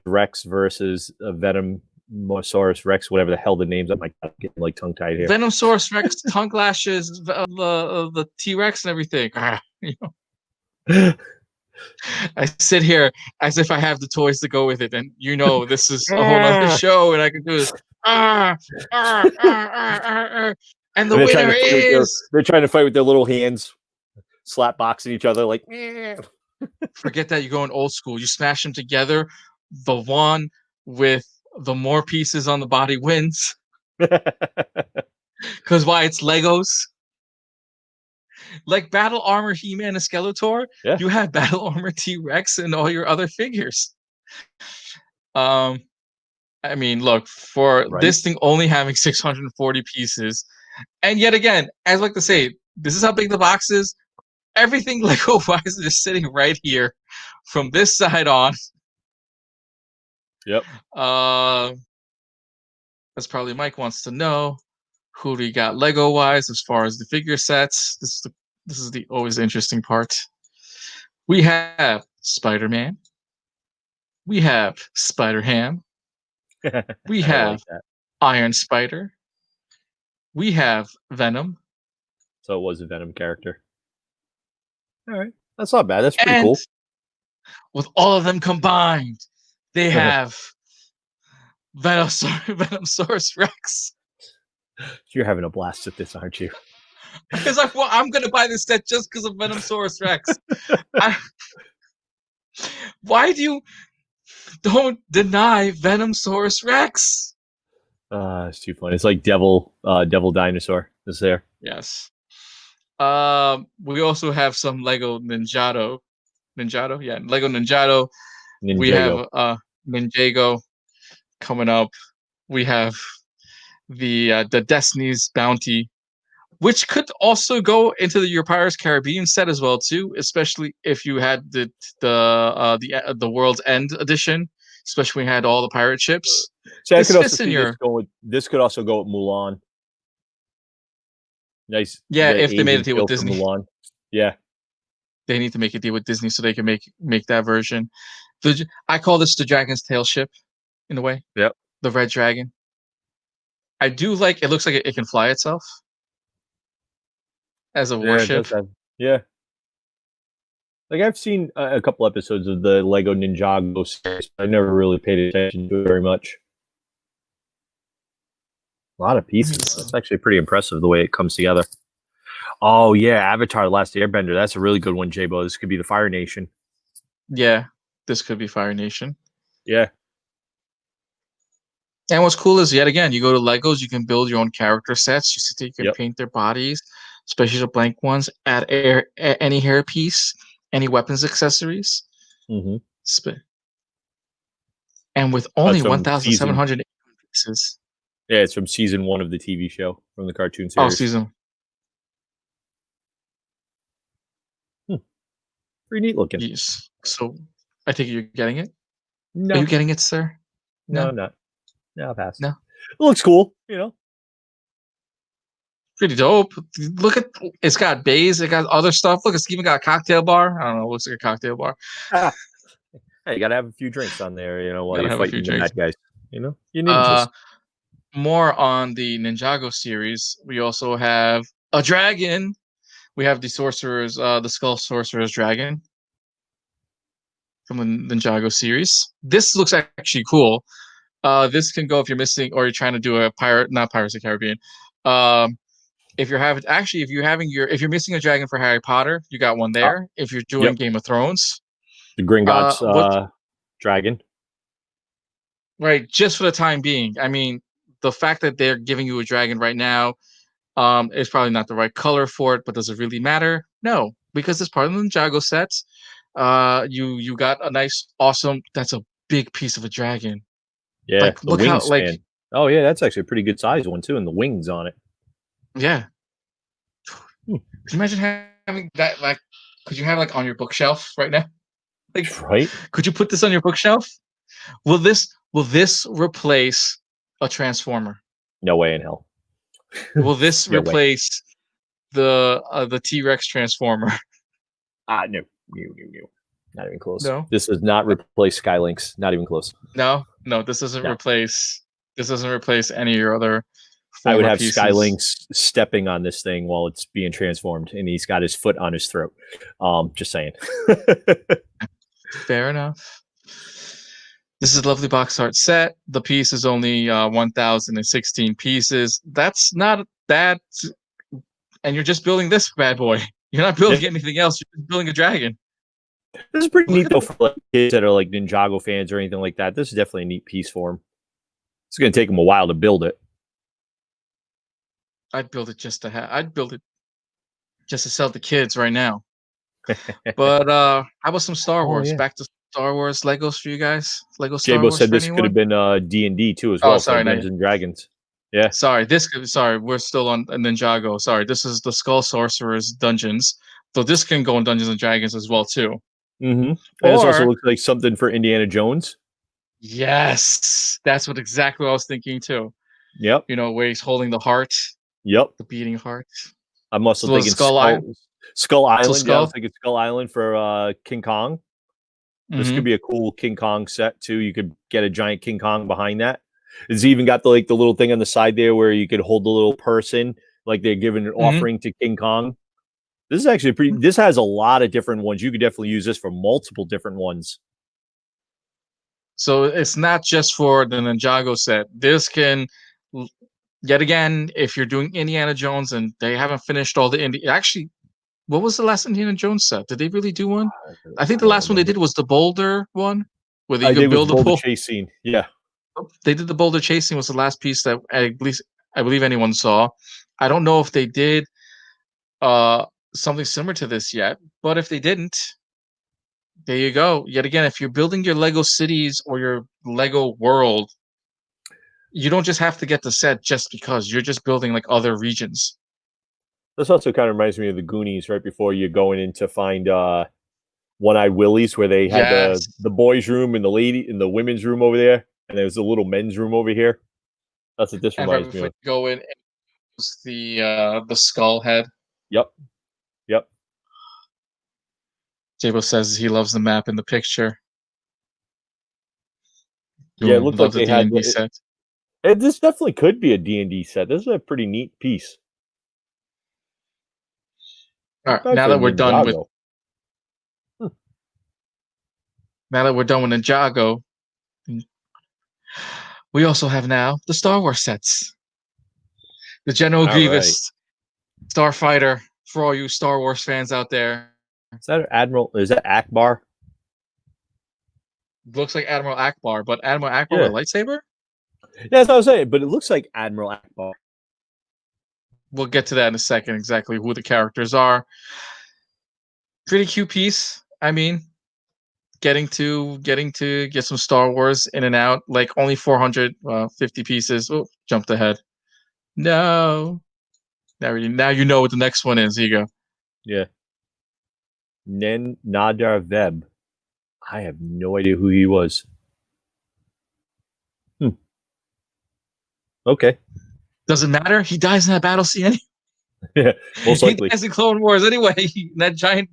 Rex versus Venomosaurus Rex, whatever the hell the names. I'm like getting like tongue tied here. Venomsaurus Rex, tongue lashes, the T-Rex and everything. You know. I sit here as if I have the toys to go with it, and this is a whole other show, and I can do this. And the winner is. They're trying to fight with their little hands. slap boxing each other like. Eh. Forget that, you're going old school. You smash them together. The one with the more pieces on the body wins. Because why? It's Legos. Like Battle Armor He-Man and Skeletor, Yeah. you have Battle Armor T-Rex and all your other figures. I mean, look, for this thing only having 640 pieces, and yet again, as I like to say, this is how big the box is. Everything Lego-wise is just sitting right here from this side on. Yep. That's probably Mike wants to know, who do you got Lego-wise as far as the figure sets? This is the always interesting part. We have Spider-Man. We have Spider-Ham. We have Iron Spider. We have Venom. So it was a Venom character. All right. That's not bad. That's pretty cool. With all of them combined, they have Venomsaurus Rex. You're having a blast at this, aren't you? Because I'm going to buy this set just because of Venomsaurus Rex. Why don't deny Venomsaurus Rex? It's too funny. It's like Devil Dinosaur is there. Yes. We also have some Lego Ninjago. Yeah, Lego Ninjago. We have Ninjago coming up. We have the Destiny's Bounty, which could also go into your Pirates Caribbean set as well too, especially if you had the World's End edition, especially when you had all the pirate ships. So this could also go with Mulan. Nice. Yeah, if they made a deal with Disney. Mulan. Yeah. They need to make a deal with Disney so they can make that version. I call this the Dragon's Tail ship, in a way. Yep. The Red Dragon. I do like. It looks like it can fly itself as a warship. Yeah. Like I've seen a couple episodes of the Lego Ninjago series. I never really paid attention to it very much. A lot of pieces. It's actually pretty impressive the way it comes together. Oh yeah, Avatar: The Last Airbender. That's a really good one, J-Bo. This could be the Fire Nation. Yeah, this could be Fire Nation. Yeah. And what's cool is, yet again, you go to Legos, you can build your own character sets. You can paint their bodies, especially the blank ones. Add any hair piece, any weapons accessories. Mm-hmm. And with only 1,700 pieces. Yeah, it's from season 1 of the TV show, from the cartoon series. Oh, season. Pretty neat looking. Yes. So, I think you're getting it? No. Are you getting it, sir? No, I'm not. No, I'll pass. No. It looks cool, you know. Pretty dope. Look at it's got bays, it got other stuff. Look, it's even got a cocktail bar. I don't know, it looks like a cocktail bar. Hey, you gotta have a few drinks on there, you know, while you're fighting the bad guys. You know? You ninjas. More on the Ninjago series, we also have a dragon. We have the the Skull Sorcerer's Dragon from the Ninjago series. This looks actually cool. This can go if you're missing or you're trying to do not Pirates of the Caribbean. If you're missing a dragon for Harry Potter, you got one there. If you're doing Game of Thrones, the Gringotts dragon. Right, just for the time being. I mean, the fact that they're giving you a dragon right now is probably not the right color for it, but does it really matter? No, because it's part of the Ninjago set. You got a nice, awesome. That's a big piece of a dragon. Yeah, like, look how oh yeah, that's actually a pretty good size one too, and the wings on it. Yeah. Could you imagine having that? Like, could you have on your bookshelf right now? Like, right? Could you put this on your bookshelf? Will this replace a Transformer? No way in hell. Will this replace the T-Rex Transformer? No. Not even close. No. This does not replace Skylynx. Not even close. No, this doesn't replace. This doesn't replace any of your other. I would have Skylynx stepping on this thing while it's being transformed, and he's got his foot on his throat. Just saying. Fair enough. This is a lovely box art set. The piece is only 1,016 pieces. That's not bad. And you're just building this bad boy. You're not building anything else. You're just building a dragon. This is pretty Look neat at though for like kids that are like Ninjago fans or anything like that. This is definitely a neat piece for them. It's going to take them a while to build it. I'd build it just to have. I'd build it just to sell to kids right now. But how about some Star Oh Wars? yeah. Back to Star Wars Legos for you guys. Lego Star Jabo Wars said for this could have anyone? been D&D too as Oh, well. So sorry, Dungeons and Dragons. Yeah. sorry, we're still on Ninjago. Sorry, this is the Skull Sorcerer's Dungeons. So this can go in Dungeons and Dragons as well too. Mm-hmm. And this also Or looks like something for Indiana Jones. yes, that's what exactly I was thinking too. Yep. You know, where he's holding the heart, Yep. the beating heart. I'm also So thinking Skull Island. Skull Island. Yeah, I Skull. was thinking Skull Island for King Kong. This could Mm-hmm. be a cool King Kong set too. You could get a giant King Kong behind that. It's even got the the little thing on the side there where you could hold the little person, like they're giving an Mm-hmm. offering to King Kong. This is actually pretty. This has a lot of different ones. You could definitely use this for multiple different ones. So it's not just for the Ninjago set. This can, yet again, if you're doing Indiana Jones and they haven't finished all the actually, what was the last Indiana Jones set? Did they really do one? I think I the don't last one they remember. did was the Boulder one, where you I can did with the build a Boulder pool. chase scene. Yeah, They did the Boulder chasing was the last piece that at least I believe anyone saw. I don't know if they did uh something similar to this yet, but if they didn't, there you go. Yet again, if you're building your Lego cities or your Lego world, you don't just have to get the set just because you're just building like other regions. this also kind of reminds me of the Goonies. Right before you're going in to find One-Eyed Willie's, where they had Yes. the boys' room and the women's room over there, and there was a little men's room over here. That's what this And right reminds me before of. you go in, it's the skull head. Yep, yep. Jabo says he loves the map in the picture. Yeah, it Boom. looked Love like the they had. D&D set. This definitely could be a D&D set. This is a pretty neat piece. All Not right. bad for Ninjago. Now that we're done with Ninjago, we also have now the Star Wars sets. The General All right. Grievous Starfighter for all you Star Wars fans out there. Is that Admiral? Is that Akbar? Looks like Admiral Akbar, but Admiral Akbar Yeah. with a lightsaber? Yeah, that's what I was saying. But it looks like Admiral Akbar. We'll get to that in a second, exactly who the characters are. Pretty cute piece. I mean, getting to get some Star Wars in and out, like only 450 pieces. Oh, jumped ahead. No. Now you know what the next one is. Here you go. Yeah. Nen Nadar Veb. I have no idea who he was. Okay. Doesn't matter. He dies in that battle scene anyway. Yeah, most He likely. dies in Clone Wars anyway. In that giant,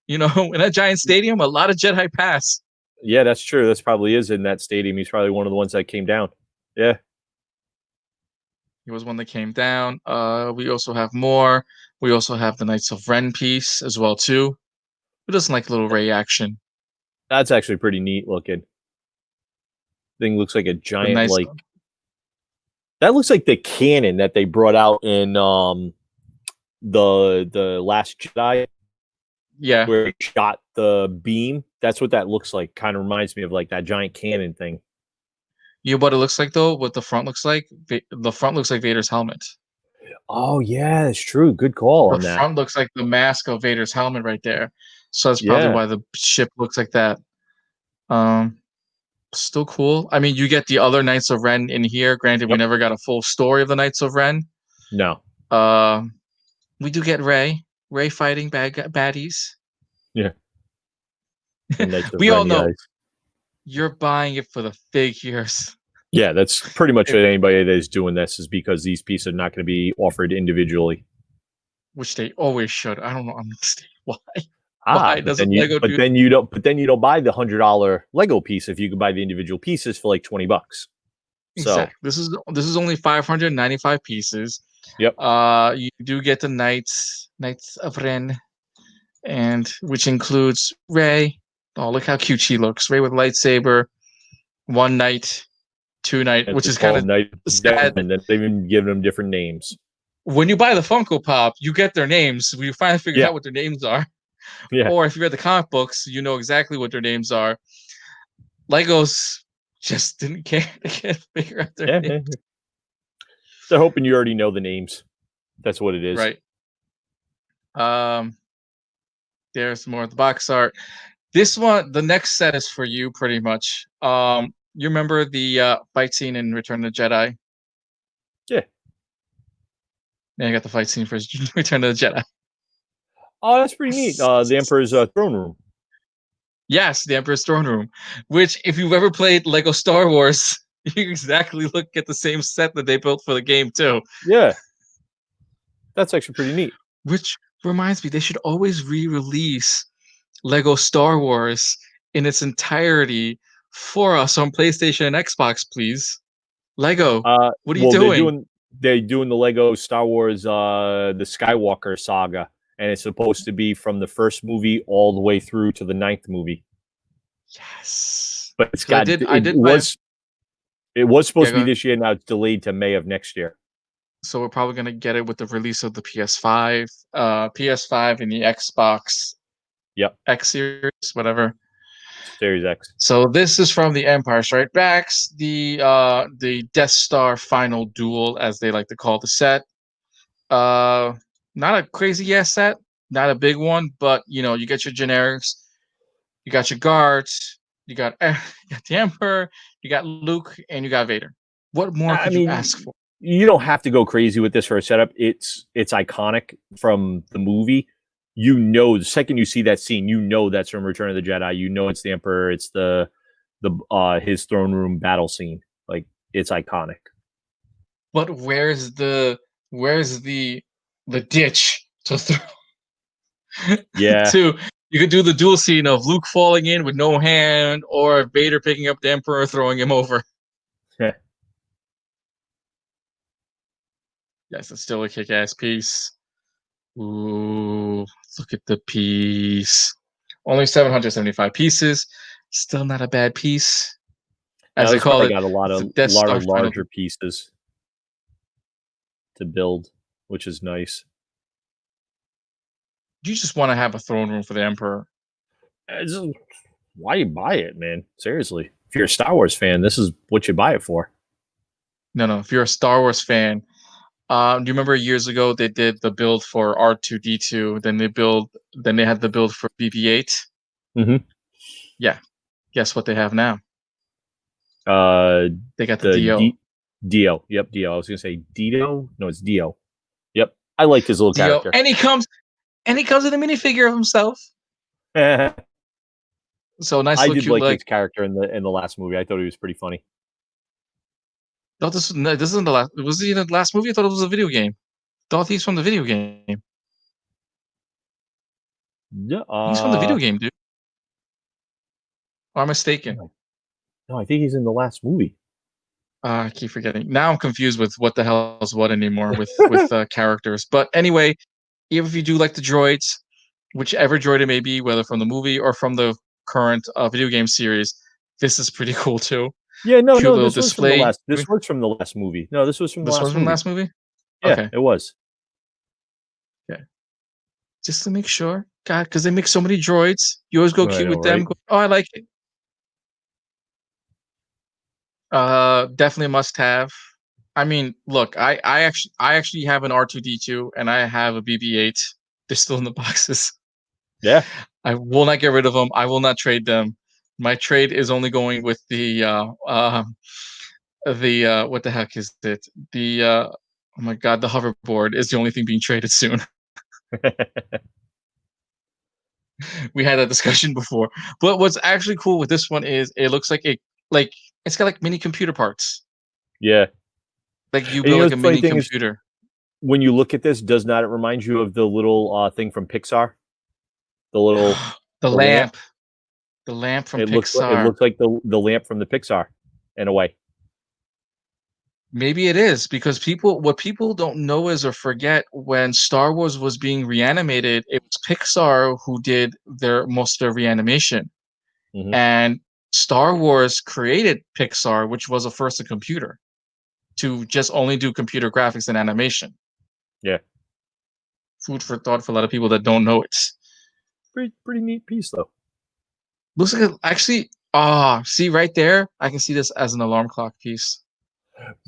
in that giant stadium, a lot of Jedi pass. Yeah, that's true. That's probably is in that stadium. He's probably one of the ones that came down. Yeah. He was one that came down. We also have more. We also have the Knights of Ren piece as well too. Who doesn't like a little Ray action? That's actually pretty neat looking. Thing looks like a The giant nice, that looks like the cannon that they brought out in the Last Jedi yeah. where he shot the beam. That's what that looks like. Kind of reminds me of like that giant cannon thing. You know what it looks like though? What the front looks like? The front looks like Vader's helmet. Oh yeah, it's true. Good call The on that. front looks like the mask of Vader's helmet right there. So that's probably Yeah. why the ship looks like that. Still cool. I mean, you get the other Knights of Ren in here. Granted, we Yep. never got a full story of the Knights of Ren. No. We do get Ray fighting baddies. Yeah. We all know you're buying it for the figures. Yeah, that's pretty much what anybody that is doing this is because these pieces are not going to be offered individually. Which they always should. I don't understand why. Why doesn't Lego do? then you don't buy the $100 Lego piece if you can buy the individual pieces for like $20. So Exactly. This is only 595 pieces. Yep. You do get the Knights of Ren, and which includes Ray. Oh, look how cute she looks. Ray with lightsaber, one knight, two knight, which is kind of sad. And then they've even given them different names. when you buy the Funko Pop, you get their names. We finally figured Yeah, out what their names are. yeah, Or if you read the comic books, you know exactly what their names are. Legos just didn't care. They can't figure out their yeah, names. yeah. They're hoping you already know the names. That's what it is. Right. Um, there's more of the box art. This one, the next set is for you pretty much. You remember the fight scene in Return of the Jedi? Yeah. Yeah, I got the fight scene for Return of the Jedi. Oh, that's pretty neat. The Emperor's throne room. Yes, the Emperor's Throne Room, which if you've ever played Lego Star Wars, you exactly look at the same set that they built for the game too. Yeah, that's actually pretty neat. Which reminds me, they should always re-release Lego Star Wars in its entirety for us on PlayStation and Xbox, please. Lego, what are you Well, doing? they're doing the Lego Star Wars the Skywalker saga, and it's supposed to be from the first movie all the way through to the ninth movie. Yes. But it's 'Cause got I did buy it was supposed yeah, to go be ahead. this year. Now it's delayed to May of next year. So we're probably gonna get it with the release of the PS5, PS5 and the Xbox Yep, X series, whatever. Series X. So this is from the Empire Strikes Back, the Death Star Final Duel, as they like to call the set. Not a crazy ass set, not a big one, but you know, you get your generics, you got your guards, you got the Emperor, you got Luke, and you got Vader. What more I could you ask mean, for? you don't have to go crazy with this for a setup. It's iconic from the movie. You know, the second you see that scene, you know that's from Return of the Jedi. You know it's the Emperor. It's the his throne room battle scene. Like it's iconic. But where's the ditch to throw Yeah, to? You could do the duel scene of Luke falling in with no hand, or Vader picking up the Emperor, throwing him over. Yes, it's still a kick-ass piece. Ooh, look at the piece. Only 775 pieces. Still not a bad piece. As now they this call probably it, got it's the Death lot Star of Final. larger pieces to build, which is nice. You just want to have a throne room for the Emperor. Why you buy it, man? Seriously, if you're a Star Wars fan, this is what you buy it for. No. If you're a Star Wars fan, do you remember years ago they did the build for R2D2? Then they had the build for BB-8. Mm-hmm. Yeah, guess what they have now? Uh, They got the the Dio. Dio. Yep, Dio. I was gonna say Dido. No, it's Dio. Yep, I liked his little Dio, character. and he comes with a minifigure of himself. I So nice little did cute like like. his character in the last movie. I thought he was pretty funny. No, this isn't the last. Was he in the last movie? I thought it was a video game. Thought he's from the video game. Yeah. He's from the video game, dude. Or am I mistaken? No, I think he's in the last movie. I keep forgetting. Now I'm confused with what the hell is what anymore with characters. But anyway, even if you do like the droids, whichever droid it may be, whether from the movie or from the current video game series, this is pretty cool too. Yeah, no, Cute no, little this was from the display. last. This was from the last movie. No, this was from the This was last from the movie. last movie. Yeah, Okay, it was. just to make sure. God, because they make so many droids, you always go I cute know, with them. right? Go, oh, I like it. Definitely a must have. I mean, look, I actually have an R2D2 and I have a BB-8. They're still in the boxes. Yeah. I will not get rid of them. I will not trade them. My trade is only going with the what the heck is it? Oh my god, the hoverboard is the only thing being traded soon. We had that discussion before. But what's actually cool with this one is it looks like it's got like mini computer parts. Yeah. Like you And you build know like the a funny mini thing is, computer. when you look at this, does not it remind you of the little thing from Pixar? The little The the lamp. lamp. The lamp from It Pixar. looks like the lamp from the Pixar in a way. Maybe it is because what people don't know is or forget when Star Wars was being reanimated, it was Pixar who did most of their reanimation. Hmm. And Star Wars created Pixar, which was a first a computer to just only do computer graphics and animation. Yeah. Food for thought for a lot of people that don't know it. Pretty neat piece though. Looks like actually. See right there. I can see this as an alarm clock piece.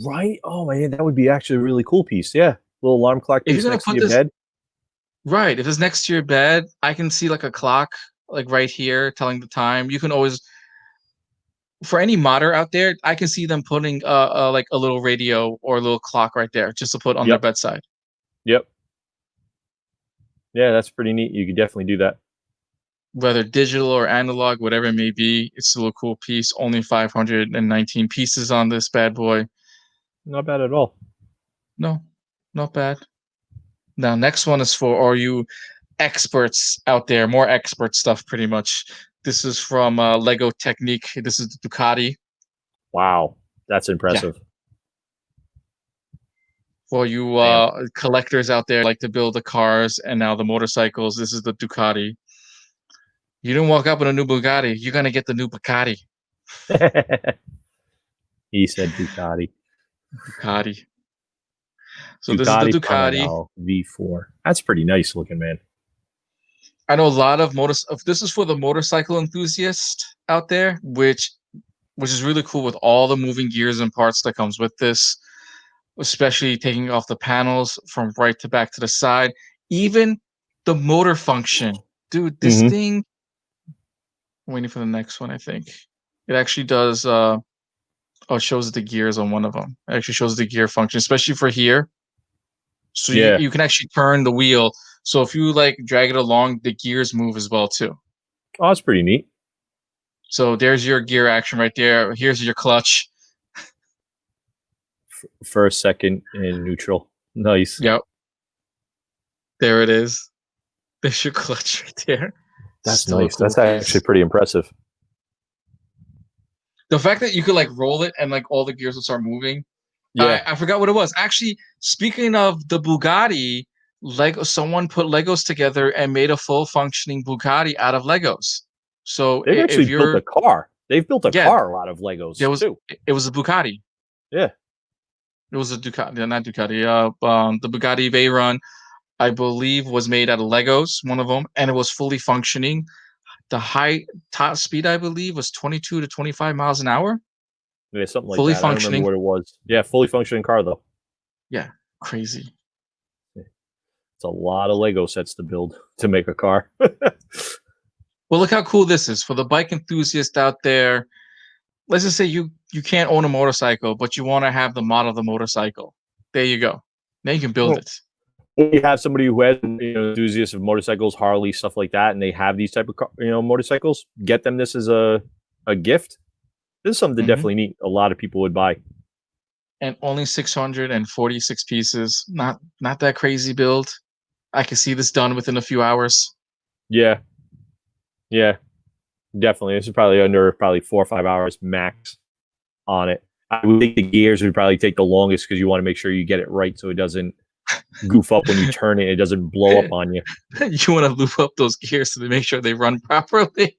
Right? Oh man, that would be actually a really cool piece. Yeah. Little alarm clock If you're piece gonna next to put your this bed. right, if it's next to your bed, I can see like a clock, like right here, telling the time. You can always, for any modder out there, I can see them putting like a little radio or a little clock right there, just to put on their Yep. bedside. Yep. Yeah, that's pretty neat. You could definitely do that. Whether digital or analog, whatever it may be, it's still a cool piece. Only 519 pieces on this bad boy. Not bad at all. No, not bad. Now, next one is for all you experts out there, more expert stuff, pretty much. This is from Lego Technique. This is the Ducati. Wow. That's Yeah. impressive. For you collectors out there like to build the cars and now the motorcycles, this is the Ducati. You didn't walk up with a new Bugatti, you're gonna get the new Ducati. He said Ducati. Ducati. So this is the Ducati Ducati. Panigale V4. That's pretty nice looking, man. I know a lot of this is for the motorcycle enthusiast out there, which is really cool with all the moving gears and parts that comes with this, especially taking off the panels from right to back to the side. Even the motor function. Dude, this Mhm. thing, I'm waiting for the next one, I think. It actually does it shows the gears on one of them. It actually shows the gear function, especially for here. So Yeah. you can actually turn the wheel. So if you like drag it along, the gears move as well too. Oh, that's pretty neat. So there's your gear action right there. Here's your clutch. First, second, and neutral. Nice. Yep. There it is. There's your clutch right there. That's Still nice. a cool That's actually piece. pretty impressive. The fact that you could like roll it and like all the gears will start moving. Yeah. I forgot what it was. Actually, speaking of the Bugatti, someone put Legos together and made a full functioning Bugatti out of Legos. So They've if actually built a you're car. They've built a yeah, car out of Legos too. it was a Bugatti. Yeah. It was a Ducati, not Ducati. The Bugatti Veyron, I believe, was made out of Legos. One of them, and it was fully functioning. The high top speed, I believe, was 22 to 25 miles an hour. Yeah, something like Fully that. I don't remember functioning. what it was. Yeah, fully functioning car though. Yeah, crazy. It's a lot of Lego sets to build to make a car. Well, look how cool this is for the bike enthusiast out there. Let's just say you can't own a motorcycle, but you want to have the model of the motorcycle. There you go. Now you can build Well, it. you have somebody who has enthusiasts of motorcycles, Harley, stuff like that, and they have these type of motorcycles. Get them this as a gift. This is something Mhm. definitely neat. A lot of people would buy. And only 646 pieces. Not that crazy build. I can see this done within a few hours. Yeah, yeah, definitely. This is probably under 4 or 5 hours max on it. I would think the gears would probably take the longest because you want to make sure you get it right so it doesn't goof up when you turn it. It doesn't blow up on you. You want to loop up those gears so they make sure they run properly.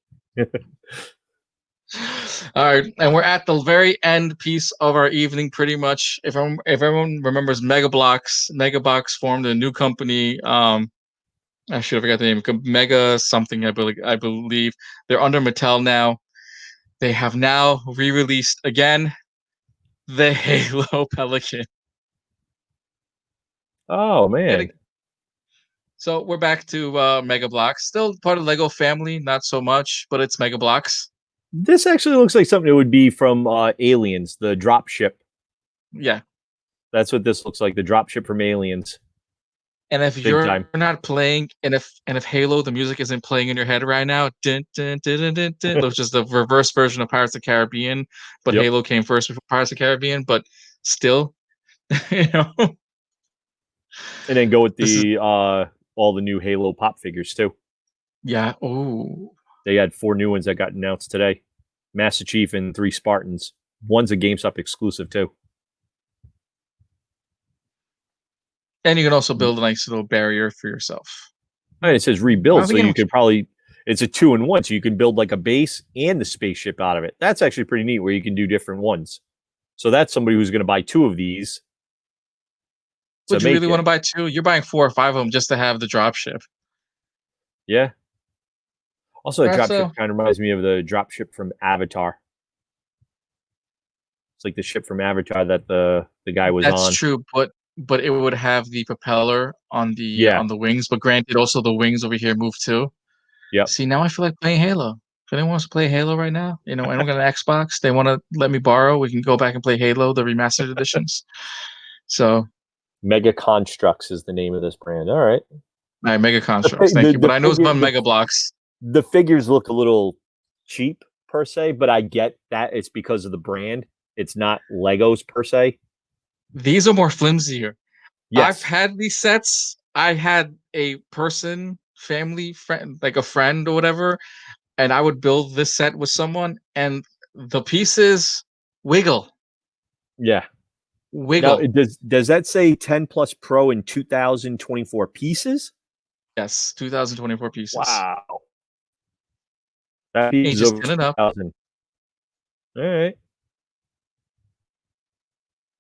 All right, and we're at the very end piece of our evening, pretty much. If everyone remembers Megabox formed a new company. I should have forgot the name. Mega something, I believe. They're under Mattel now. They have now re-released again the Halo Pelican. Oh man, So we're back to Mega Bloks. Still part of Lego family, not so much, but it's Mega Bloks. this actually looks like something that would be from Aliens, the drop ship. Yeah. That's what this looks like, the drop ship from Aliens. And if Big you're time. not playing, and if Halo the music isn't playing in your head right now, dun, dun, dun, dun, dun, dun, which is the reverse version of Pirates of the Caribbean, but Yep. Halo came first before Pirates of the Caribbean, but still, you know. And then go with This is the all the new Halo pop figures too. yeah. Oh, They had 4 new ones that got announced today. Master Chief and 3 Spartans. One's a GameStop exclusive too. and you can also build a nice little barrier for yourself. And it says I rebuild, don't so think you could probably it's a 2-in-1, so you can build like a base and the spaceship out of it. That's actually pretty neat where you can do different ones. So that's somebody who's going to buy 2 of these. Would you make really it. want to buy 2? You're buying 4 or 5 of them just to have the drop ship. Yeah. Also, the Alright, drop ship so kind of reminds me of the drop ship from Avatar. It's like the ship from Avatar that the guy was that's on. true, but it would have the propeller Yeah. on the wings, but granted, also the wings over here move too. Yep. See, now I feel like playing Halo. If anyone wants to play Halo right now, anyone got an Xbox, they want to let me borrow, we can go back and play Halo, the remastered editions. So, Mega Constructs is the name of this brand. All right. all right, Mega Constructs, thank you. But I know it's about Mega Blocks. The figures look a little cheap per se, but I get that it's because of the brand. It's not Legos per se. These are more flimsier. Yes. I've had these sets. I had a person, family, friend, like a friend or whatever, and I would build this set with someone, and the pieces wiggle. Yeah. Wiggle. Now, does that say 10 Plus Pro in 2024 pieces? Yes, 2024 pieces. Wow. That Hey, is just over tin it up. 2,000. All right.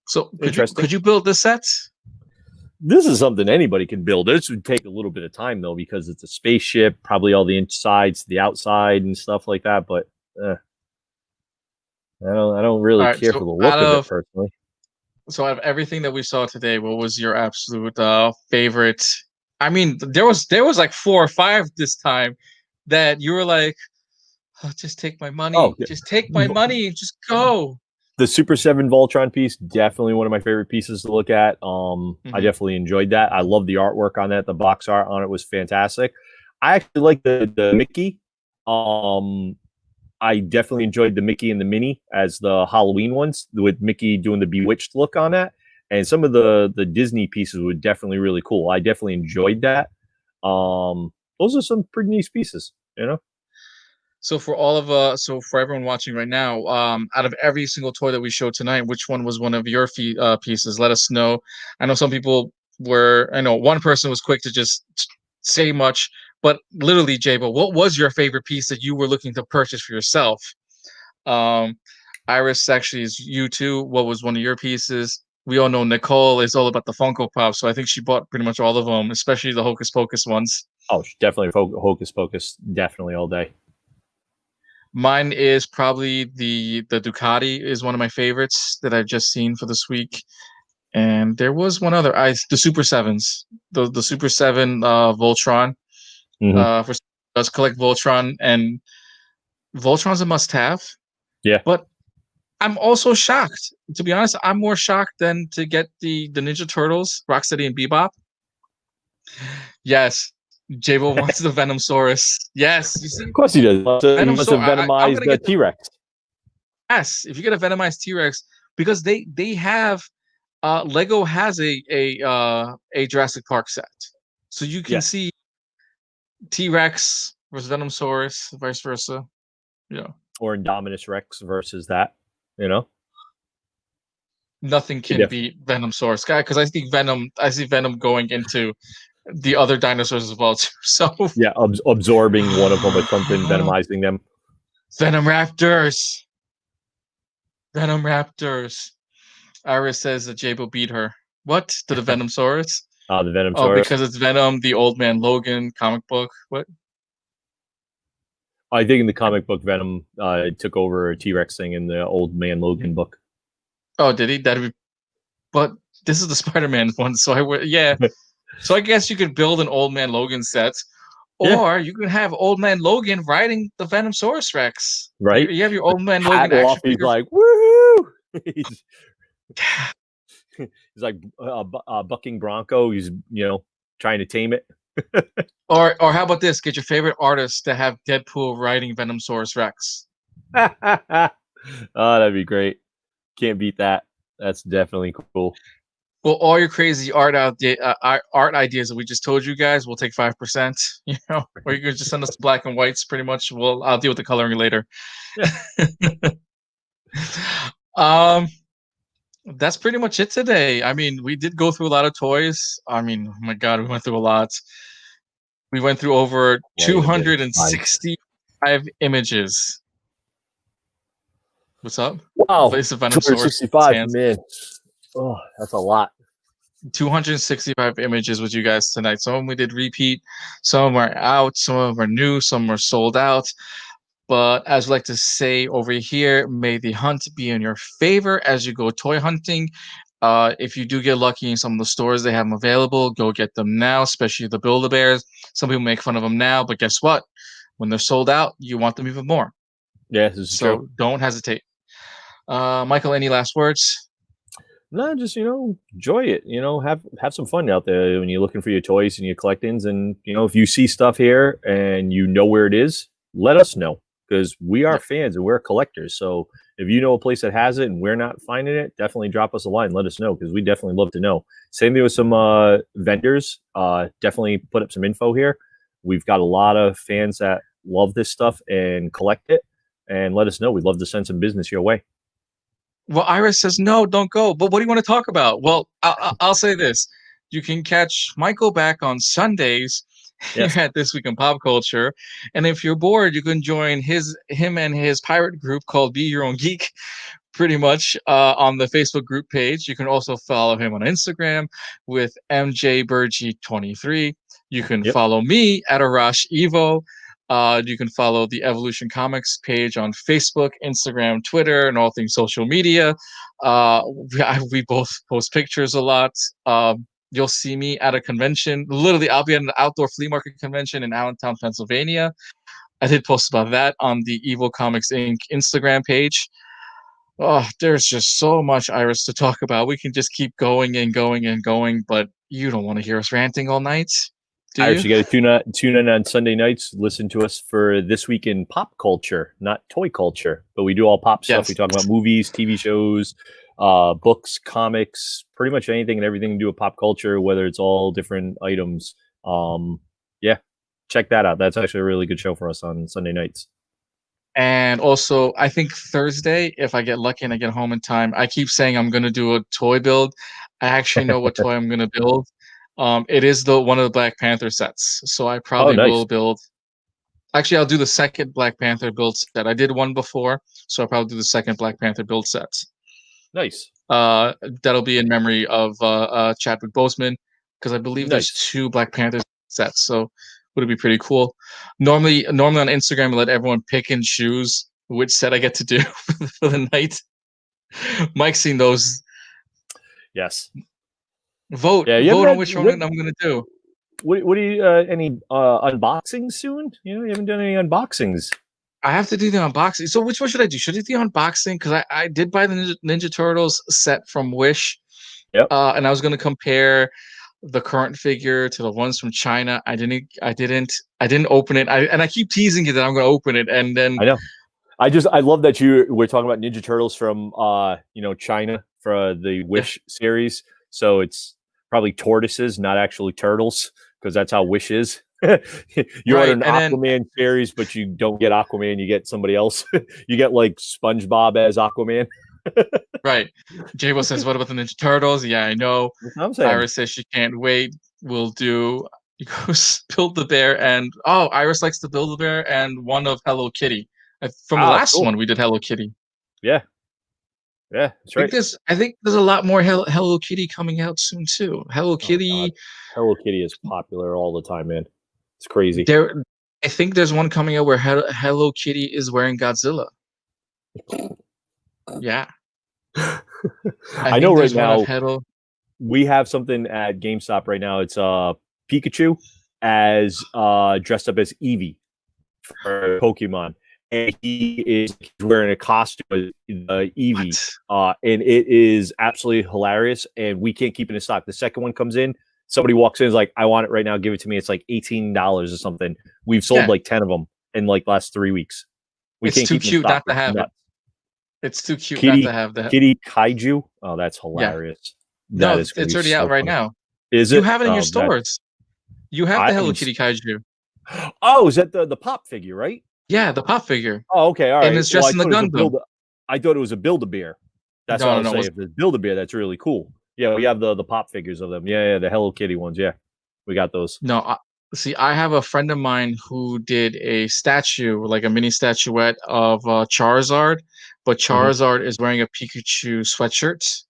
So Interesting. could you build this set? This is something anybody can build. This would take a little bit of time though, because it's a spaceship, probably all the insides, the outside, and stuff like that. But I don't really All right, care so for the look of it personally. So out of everything that we saw today, what was your absolute favorite? I mean, there was like 4 or 5 this time that you were like, oh, just take my money. Oh, Just take my money. Just go. The Super 7 Voltron piece, definitely one of my favorite pieces to look at. I definitely enjoyed that. I love the artwork on that. The box art on it was fantastic. I actually like the Mickey. I definitely enjoyed the Mickey and the Minnie as the Halloween ones, with Mickey doing the Bewitched look on that. And some of the Disney pieces were definitely really cool. I definitely enjoyed that. Those are some pretty nice pieces, you know? So for everyone watching right now, out of every single toy that we showed tonight, which one was one of your pieces? Let us know. I know some people I know one person was quick to just say much, but literally, Jabo, what was your favorite piece that you were looking to purchase for yourself? Iris, actually, is you too. What was one of your pieces? We all know Nicole is all about the Funko Pop, so I think she bought pretty much all of them, especially the Hocus Pocus ones. Oh, definitely Hocus Pocus, definitely all day. Mine is probably the Ducati is one of my favorites that I've just seen for this week. And there was one other, the Super Sevens, the Super 7 Voltron. For does collect Voltron, and Voltron's a must-have. Yeah, but I'm also shocked. To be honest, I'm more shocked than to get the Ninja Turtles, Rocksteady and Bebop. Yes, Jabo wants the Venomsaurus. Yes, you see, of course he does. He wants a I'm venomized gonna get T-Rex. Yes, if you get a Venomized T-Rex, because they have Lego has a Jurassic Park set, so you can see T-Rex versus Venomsaurus, vice versa. Yeah, or Indominus Rex versus that. You know, nothing can beat Venomsaurus guy, because I see Venom going into the other dinosaurs as well too. So yeah, absorbing one of them with something, venomizing them. Venom Raptors. Iris says that Jabo beat her. What? To the Venomsaurus? The Venomsaurus. Oh, because it's Venom, the Old Man Logan comic book. What? I think in the comic book, Venom took over a T-Rex thing in the Old Man Logan book. Oh, did he? That'd be. But this is the Spider-Man one, so So I guess you could build an Old Man Logan set, or you can have Old Man Logan riding the Venomsaurus Rex. Right? You have your Old Man Logan action figure. He's like, woohoo! He's like bucking Bronco. He's trying to tame it. Or how about this? Get your favorite artist to have Deadpool riding Venomsaurus Rex. Oh, that'd be great. Can't beat that. That's definitely cool. Well, all your crazy art ideas that we just told you guys, we'll take 5%. Or you can just send us the black and whites. Pretty much, I'll deal with the coloring later. That's pretty much it today. I mean, we did go through a lot of toys. I mean, oh my God, we went through a lot. We went through over 265 images. What's up? Wow, It's a 265, man. Oh, that's a lot. 265 images with you guys tonight. Some of them we did repeat, some are out, some of them are new, some are sold out. But as we like to say over here, may the hunt be in your favor as you go toy hunting. If you do get lucky in some of the stores, they have them available. Go get them now, especially the Build-A-Bears. Some people make fun of them now, but guess what? When they're sold out, you want them even more. Yeah, this is true. So don't hesitate. Michael, any last words? No, just enjoy it. Have some fun out there when you're looking for your toys and your collectings. And if you see stuff here and you know where it is, let us know because we are fans and we're collectors. So if you know a place that has it and we're not finding it, definitely drop us a line. Let us know because we definitely love to know. Same thing with some vendors. Definitely put up some info here. We've got a lot of fans that love this stuff and collect it. And let us know. We'd love to send some business your way. Well, Iris says, no, don't go. But what do you want to talk about? Well, I'll say this. You can catch Michael back on Sundays here at This Week in Pop Culture. And if you're bored, you can join him and his pirate group called Be Your Own Geek, pretty much on the Facebook group page. You can also follow him on Instagram with MJBurgie23. You can follow me at Arash Evo. You can follow the Evolution Comics page on Facebook, Instagram, Twitter, and all things social media. We both post pictures a lot. You'll see me at a convention. Literally, I'll be at an outdoor flea market convention in Allentown, Pennsylvania. I did post about that on the Evil Comics Inc. Instagram page. Oh, there's just so much, Iris, to talk about. We can just keep going and going and going, but you don't want to hear us ranting all night, do you? Iris, you got to tune in on Sunday nights. Listen to us for This Week in Pop Culture, not toy culture, but we do all pop stuff. We talk about movies, TV shows, books, comics, pretty much anything and everything to do with pop culture, whether it's all different items. Check that out. That's actually a really good show for us on Sunday nights. And also, I think Thursday, if I get lucky and I get home in time, I keep saying I'm going to do a toy build. I actually know what toy I'm going to build. It is one of the Black Panther sets. So I probably will build. Actually, I'll do the second Black Panther build set. I did one before, so I'll probably do the second Black Panther build set. Nice. That'll be in memory of Chadwick Boseman, because I believe there's 2 Black Panther sets. So would it be pretty cool? Normally on Instagram, I let everyone pick and choose which set I get to do for the night. Mike's seen those. Yes. Vote on which one I'm going to do. What do you any unboxings soon? You haven't done any unboxings. I have to do the unboxing. So which one should I do? Should I do the unboxing? Because I did buy the Ninja Turtles set from Wish. Yep. And I was going to compare the current figure to the ones from China. I didn't open it. I keep teasing you that I'm going to open it, and then I know. I love that we're talking about Ninja Turtles from China for the Wish series. So it's probably tortoises, not actually turtles, because that's how Wish is. You order an Aquaman series, but you don't get Aquaman. You get somebody else. You get like SpongeBob as Aquaman. Right. J-Bo says, what about the Ninja Turtles? Yeah, I know. Iris says she can't wait. We'll do Build-A-Bear, and Iris likes to Build-A-Bear and one of Hello Kitty. From the last one, we did Hello Kitty. Yeah. Yeah, that's right. I think there's a lot more Hello Kitty coming out soon too. Hello Kitty is popular all the time, man. It's crazy. I think there's one coming out where Hello Kitty is wearing Godzilla. Yeah. I know right now we have something at GameStop right now. It's Pikachu as dressed up as Eevee for Pokemon. And he is wearing a costume of Eevee. And it is absolutely hilarious. And we can't keep it in stock. The second one comes in. Somebody walks in, is like, I want it right now. Give it to me. It's like $18 or something. We've sold like 10 of them in like last 3 weeks. It's too cute not to have it. It's too cute not to have that. Kitty Kaiju. Oh, that's hilarious. Yeah. No, it's already out right now. Is it? You have it in your stores. You have the Hello Kitty Kaiju. Oh, is that the pop figure, right? Yeah, the pop figure. Oh, okay, all right. And it's dressed in the Gundam. I thought it was a Build-A-Bear. That's what I was saying. If it's Build-A-Bear, that's really cool. Yeah, we have the pop figures of them. Yeah, the Hello Kitty ones. Yeah, we got those. No, see, I have a friend of mine who did a statue, like a mini statuette of Charizard, but Charizard is wearing a Pikachu sweatshirt.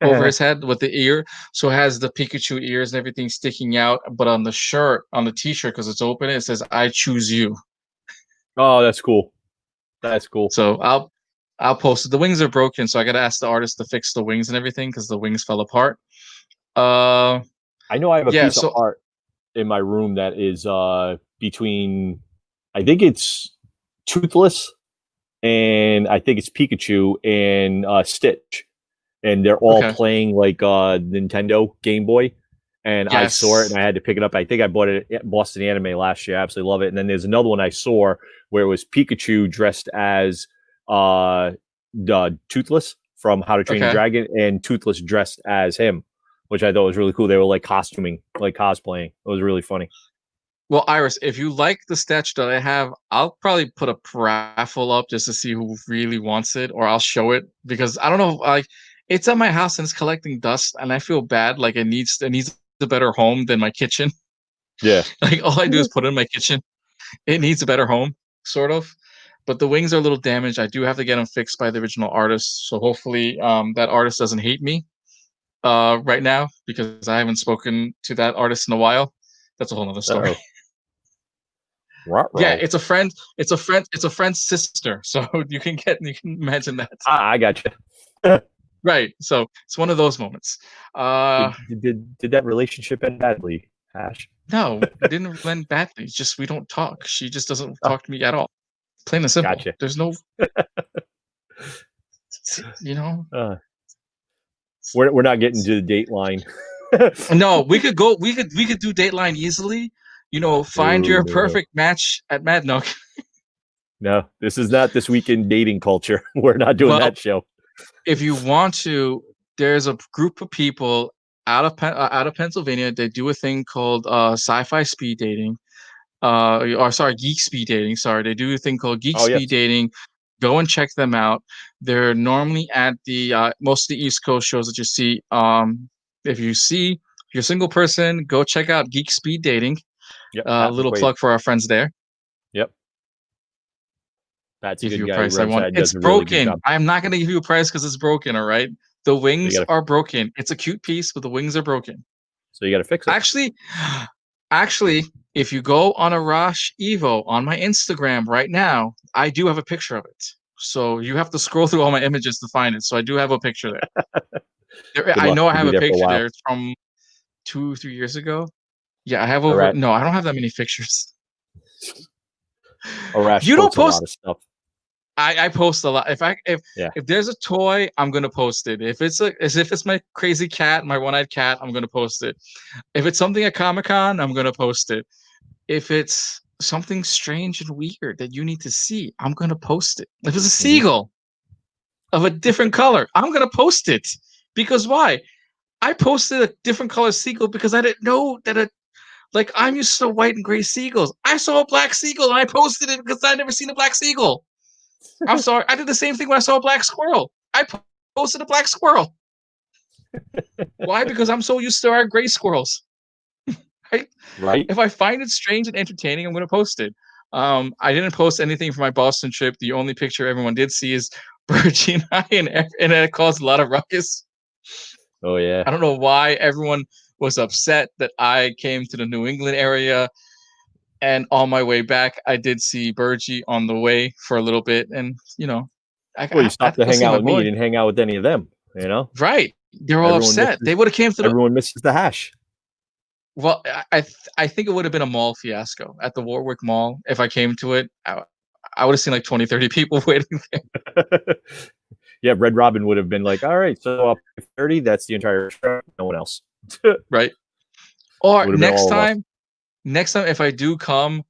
over his head with the ear, so it has the Pikachu ears and everything sticking out. But on the shirt, on the T-shirt, because it's open, it says "I choose you." Oh, that's cool. That's cool. So I'll post it. The wings are broken, so I gotta ask the artist to fix the wings and everything because the wings fell apart. Uh, I know I have a yeah. piece of So art in my room that is between, I think it's Toothless and I think it's Pikachu and Stitch, and they're all okay. playing like Nintendo Game Boy. And I saw it Yes. and I had to pick it up. I think I bought it at Boston Anime last year. I absolutely love it. And then there's another one I saw where it was Pikachu dressed as the Toothless from How to Train Your Okay. Dragon, and Toothless dressed as him, which I thought was really cool. They were like costuming, like cosplaying. It was really funny. Well, Iris, if you like the statue that I have, I'll probably put a raffle up just to see who really wants it, or I'll show it because I don't know, like it's at my house and it's collecting dust, and I feel bad. Like it needs a better home than my kitchen. Yeah. Like all I do is put it in my kitchen. It needs a better home, sort of. But the wings are a little damaged. I do have to get them fixed by the original artist. So hopefully, that artist doesn't hate me right now because I haven't spoken to that artist in a while. That's a whole nother story. Uh-oh. Yeah, Ruh-roh. it's a friend. It's a friend's sister. So you can imagine that. I got you. Right. So it's one of those moments. Uh Did that relationship end badly, Ash? no, it didn't end badly. It's just we don't talk. She just doesn't Oh, talk to me at all. Plain and simple. gotcha. There's no, you know. Uh, we're not getting to the Dateline. No, we could go. We could do Dateline easily. Find No, your no, no. perfect match at Mad Nook. No, this is not This Week in Dating Culture. We're not doing Well, that show. if you want to, there's a group of people out of Pennsylvania. They do a thing called sci-fi speed dating. Or sorry, geek speed dating. Sorry, they do a thing called geek Oh, speed yes. dating. Go and check them out. They're normally at the most of the East Coast shows that you see. If you're a single person, go check out Geek Speed Dating. Yep. Pat Little McQuaid. plug for our friends there. Yep. Pat's a Give good you a guy. He price I runs want. that, It's does a really good broken. job. I'm not going to give you a price because it's broken. All right. The So you wings gotta, are broken. It's a cute piece, but the wings are broken. so you gotta fix it. Actually, if you go on Arash Evo on my Instagram right now, I do have a picture of it. So you have to scroll through all my images to find it. So I do have a picture there. Good I luck. know I You'll have be a there for a picture while. there. It's from 2 3 years ago. Yeah, I have over. Arash, No, I don't have that many pictures. Arash You don't posts a lot post. of stuff. I post a lot. Yeah. If there's a toy, I'm gonna post it. If it's my crazy cat, my one-eyed cat, I'm gonna post it. If it's something at Comic-Con, I'm gonna post it. If it's something strange and weird that you need to see, I'm gonna post it. If it's a Hmm. seagull of a different color, I'm gonna post it. Because why? I posted a different color seagull because I didn't know that like I'm used to white and gray seagulls. I saw a black seagull and I posted it because I'd never seen a black seagull. I'm sorry. I did the same thing when I saw a black squirrel. I posted a black squirrel. Why? Because I'm so used to our gray squirrels. Right? Right? If I find it strange and entertaining, I'm going to post it. I didn't post anything for my Boston trip. The only picture everyone did see is Virgie and I, and it caused a lot of ruckus. Oh, yeah. I don't know why everyone was upset that I came to the New England area. And on my way back, I did see Virgie on the way for a little bit, and Well, you I have stopped to to go hang see out my with me. You boy. didn't hang out with any of them. You know, Right? They're all everyone upset. misses. They would have came to the. Everyone misses the hash. Well, I think it would have been a mall fiasco at the Warwick Mall if I came to it. I would have seen like 20, 30 people waiting there. Yeah, Red Robin would have been like, "All right, so up 30, that's the entire show. No one else." Right? Or Would have been all of us. next time if I do come,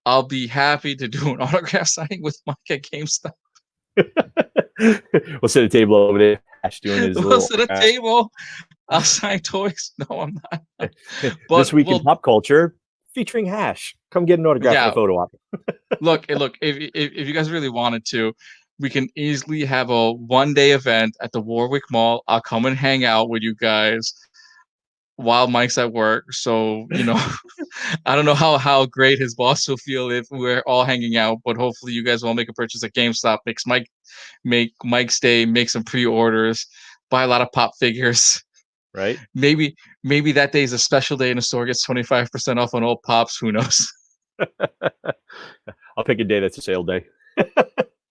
I'll be happy to do an autograph signing with Mike at GameStop. We'll set a table over there. Hash doing his We'll little. sit at a table. I'll sign toys. No, I'm not. This But week in pop culture, featuring Hash. Come get an autograph and yeah. a photo op. Look. If you guys really wanted to, we can easily have a one-day event at the Warwick Mall. I'll come and hang out with you guys while Mike's at work. So, I don't know how great his boss will feel if we're all hanging out, but hopefully you guys will make a purchase at GameStop, make Mike's day, make some pre-orders, buy a lot of pop figures. Right? Maybe that day is a special day and the store gets 25% off on all pops. Who knows? I'll pick a day that's a sale day.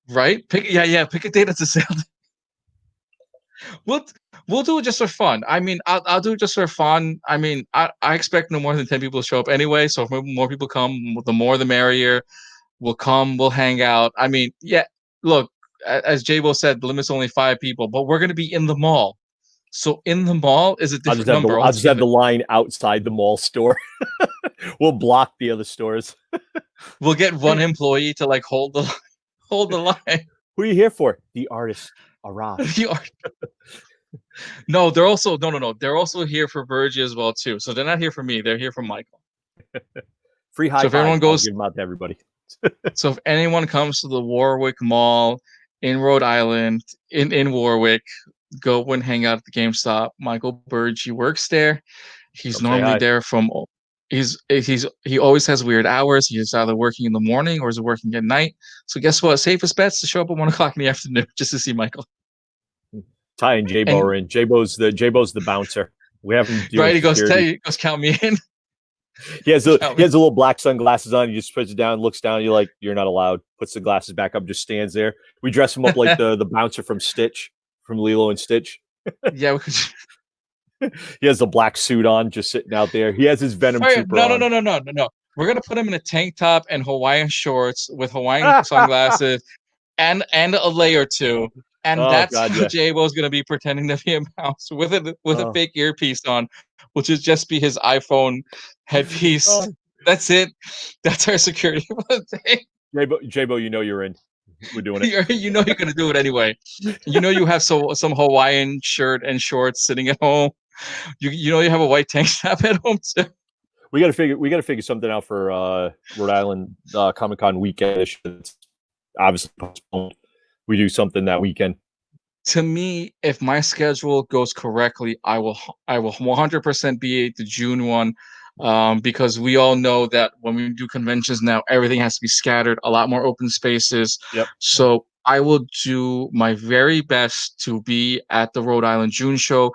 Right? Pick a day that's a sale. We'll we'll do it just for fun. I mean, I'll do it just for fun. I mean, I expect no more than 10 people to show up anyway. So if more people come, the more the merrier. We'll come, we'll hang out. I mean, yeah. Look, as Jabo said, the limit's only 5 people, but we're gonna be in the mall. So in the mall is a different number I'll just have the altogether. line outside the mall store. We'll block the other stores. We'll get one employee to like hold the line. Who are you here for? The artist, Arash. The art- No, they're also no. They're also here for Virgie as well too. So they're not here for me. They're here for Michael. Free high So if everyone fives. I'll goes, give them out to everybody. so if anyone comes to the Warwick Mall in Rhode Island, in Warwick, go and hang out at the GameStop. Michael Burge, he works there. He's Come say normally hi. there from. He always has weird hours. He's either working in the morning or is working at night. So guess what? Safest bet's to show up at 1 o'clock in the afternoon just to see Michael. Ty and Jabo And are in. Jabo's the bouncer. We have him doing right, he security. goes count me in. He has the little black sunglasses on. He just puts it down, looks down. You're like, you're not allowed. Puts the glasses back up, just stands there. We dress him up like the bouncer from Stitch, from Lilo and Stitch. Yeah, we could. He has the black suit on, just sitting out there. He has his Venom Trooper on. No. We're gonna put him in a tank top and Hawaiian shorts with Hawaiian sunglasses and a layer or two. And that's how Jabo's gonna be pretending to be a mouse with a fake earpiece on, which is just be his iPhone headpiece. That's it. That's our security for the day. Jabo, you know you're in. We're doing it. You know you're gonna do it anyway. You know you have some Hawaiian shirt and shorts sitting at home. You know you have a white tank top at home too. We got to figure something out for Rhode Island Comic-Con weekend. It's obviously postponed. We do something that weekend. To me, if my schedule goes correctly, I will 100% be at the June one, because we all know that when we do conventions now, everything has to be scattered, a lot more open spaces. Yep. So I will do my very best to be at the Rhode Island June show.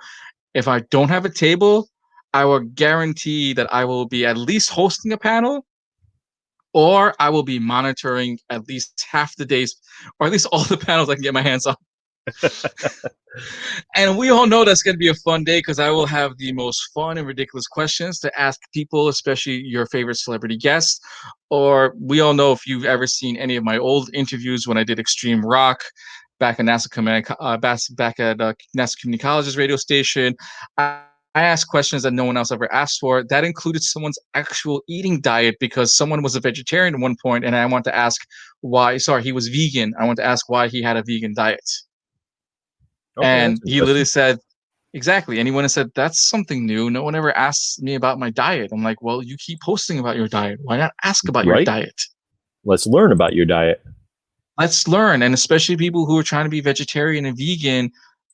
If I don't have a table, I will guarantee that I will be at least hosting a panel, or I will be monitoring at least half the days, or at least all the panels I can get my hands on. And we all know that's going to be a fun day because I will have the most fun and ridiculous questions to ask people, especially your favorite celebrity guests. Or we all know, if you've ever seen any of my old interviews when I did Extreme Rock back at NASA Community College's radio station, I asked questions that no one else ever asked for. That included someone's actual eating diet, because someone was a vegetarian at one point, and I want to ask why. Sorry, he was vegan. I want to ask why he had a vegan diet. Okay, and he literally said, exactly. And he went and said, that's something new. No one ever asked me about my diet. I'm like, well, you keep posting about your diet. Why not ask about your diet? Let's learn about your diet. Let's learn. And especially people who are trying to be vegetarian and vegan.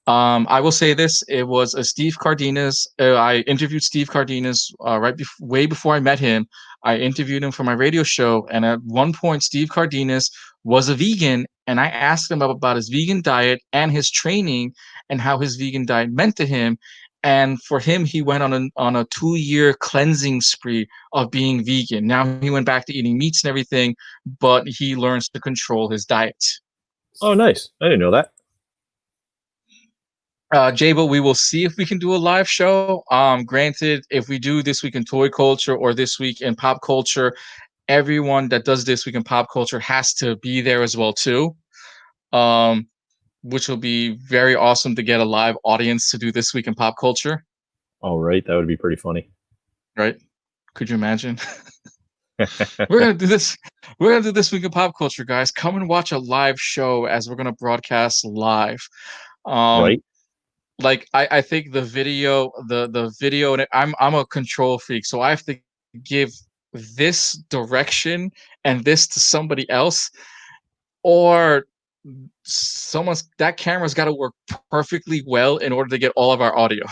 I will say this. It was a Steve Cardenas. I interviewed Steve Cardenas way before I met him. I interviewed him for my radio show. And at one point, Steve Cardenas was a vegan. And I asked him about his vegan diet and his training and how his vegan diet meant to him. And for him, he went on a 2-year cleansing spree of being vegan. Now he went back to eating meats and everything, but he learns to control his diet. Oh, nice. I didn't know that. Jabo, we will see if we can do a live show. Granted, if we do This Week in Toy Culture or This Week in Pop Culture, everyone that does This Week in Pop Culture has to be there as well too. Which will be very awesome to get a live audience to do This Week in Pop Culture. All right, that would be pretty funny. Right? Could you imagine? We're gonna do this. We're gonna do This Week in Pop Culture, guys. Come and watch a live show as we're gonna broadcast live. Right. Like I think the video, and I'm a control freak, so I have to give this direction and this to somebody else, or that camera's got to work perfectly well in order to get all of our audio.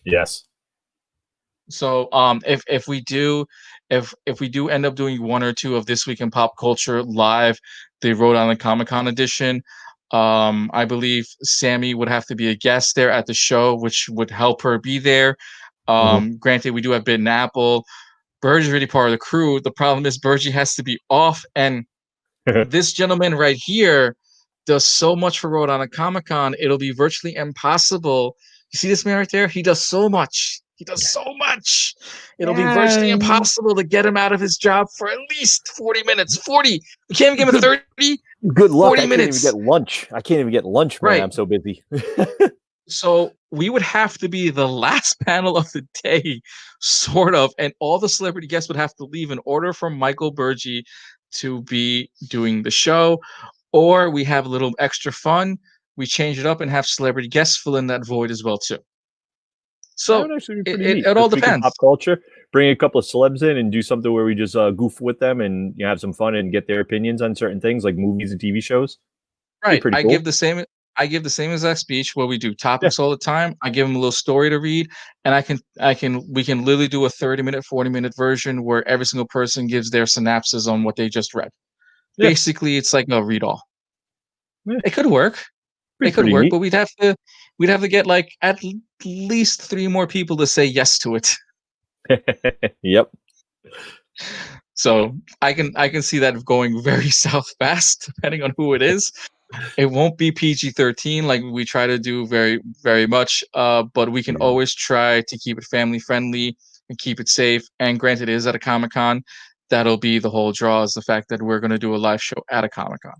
Yes. So if we do end up doing one or two of This Week in Pop Culture live, the Rhode Island Comic-Con edition, I believe Sammy would have to be a guest there at the show, which would help her be there. Granted, we do have Bit and Apple. Burge is really part of the crew. The problem is Burgie has to be off, and this gentleman right here does so much for Rhode Island Comic Con. It'll be virtually impossible. You see this man right there? He does so much. He does so much. It'll be virtually impossible to get him out of his job for at least 40 minutes. 40. We can't even give him 30. Good luck. 40 I minutes. can't even get lunch. I can't even get lunch, man. Right. I'm so busy. So we would have to be the last panel of the day, sort of, and all the celebrity guests would have to leave in order for Michael Burgie to be doing the show. Or we have a little extra fun. We change it up and have celebrity guests fill in that void as well too. That So would actually be pretty neat. it all Speaking of depends. pop culture, bring a couple of celebs in and do something where we just goof with them and have some fun and get their opinions on certain things like movies and TV shows. Right. Pretty I cool. give the same exact speech where we do topics all the time. I give them a little story to read, and we can literally do a 30-minute, 40-minute version where every single person gives their synopsis on what they just read. Yeah. Basically, it's like a read all. Yeah. It could work. It could pretty work, neat. but we'd have to get like at least 3 more people to say yes to it. Yep. So I can see that going very south fast, depending on who it is. It won't be PG-13 like we try to do very, very much, but we can always try to keep it family friendly and keep it safe. And granted, it is at a Comic-Con. That'll be the whole draw, is the fact that we're going to do a live show at a Comic-Con.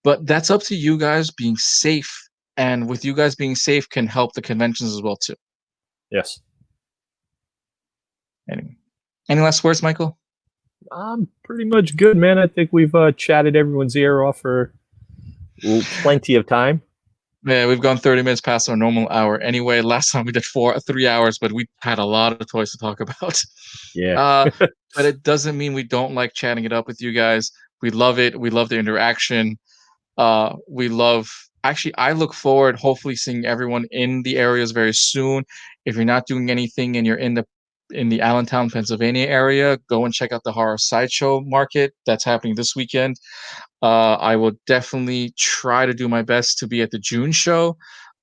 But that's up to you guys being safe. And with you guys being safe can help the conventions as well, too. Yes. Anyway, any last words, Michael? I'm pretty much good, man. I think we've chatted everyone's ear off for plenty of time. Yeah, we've gone 30 minutes past our normal hour. Anyway, last time we did 3 hours, but we had a lot of toys to talk about. Yeah. But it doesn't mean we don't like chatting it up with you guys. We love it. We love the interaction. Actually, I look forward hopefully seeing everyone in the areas very soon. If you're not doing anything and you're in the Allentown, Pennsylvania area, go and check out the Horror Sideshow Market that's happening this weekend. I will definitely try to do my best to be at the June show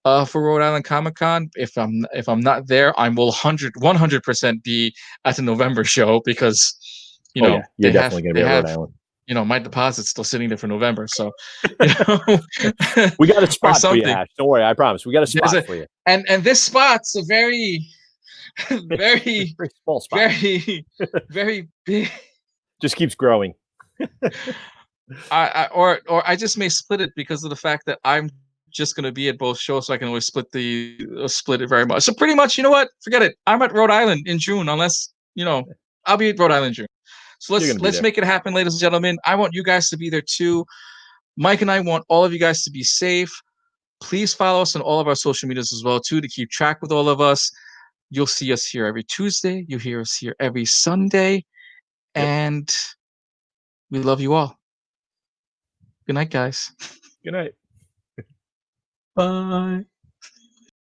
for Rhode Island Comic Con. If I'm not there, I will 100% be at the November show because you're definitely gonna be at Rhode Island. My deposit's still sitting there for November, so we got a spot for you, something. Ash. Don't worry, I promise. We got a spot for you. And this spot's a very, very, very small spot. Very, very big. Just keeps growing. I just may split it because of the fact that I'm just going to be at both shows, so I can always split it very much. So pretty much, you know what? Forget it. I'm at Rhode Island in June, unless I'll be at Rhode Island in June. So let's make it happen, ladies and gentlemen. I want you guys to be there too. Mike and I want all of you guys to be safe. Please follow us on all of our social medias as well too to keep track with all of us. You'll see us here every Tuesday. You'll hear us here every Sunday, and we love you all. Good night, guys. Good night. Bye.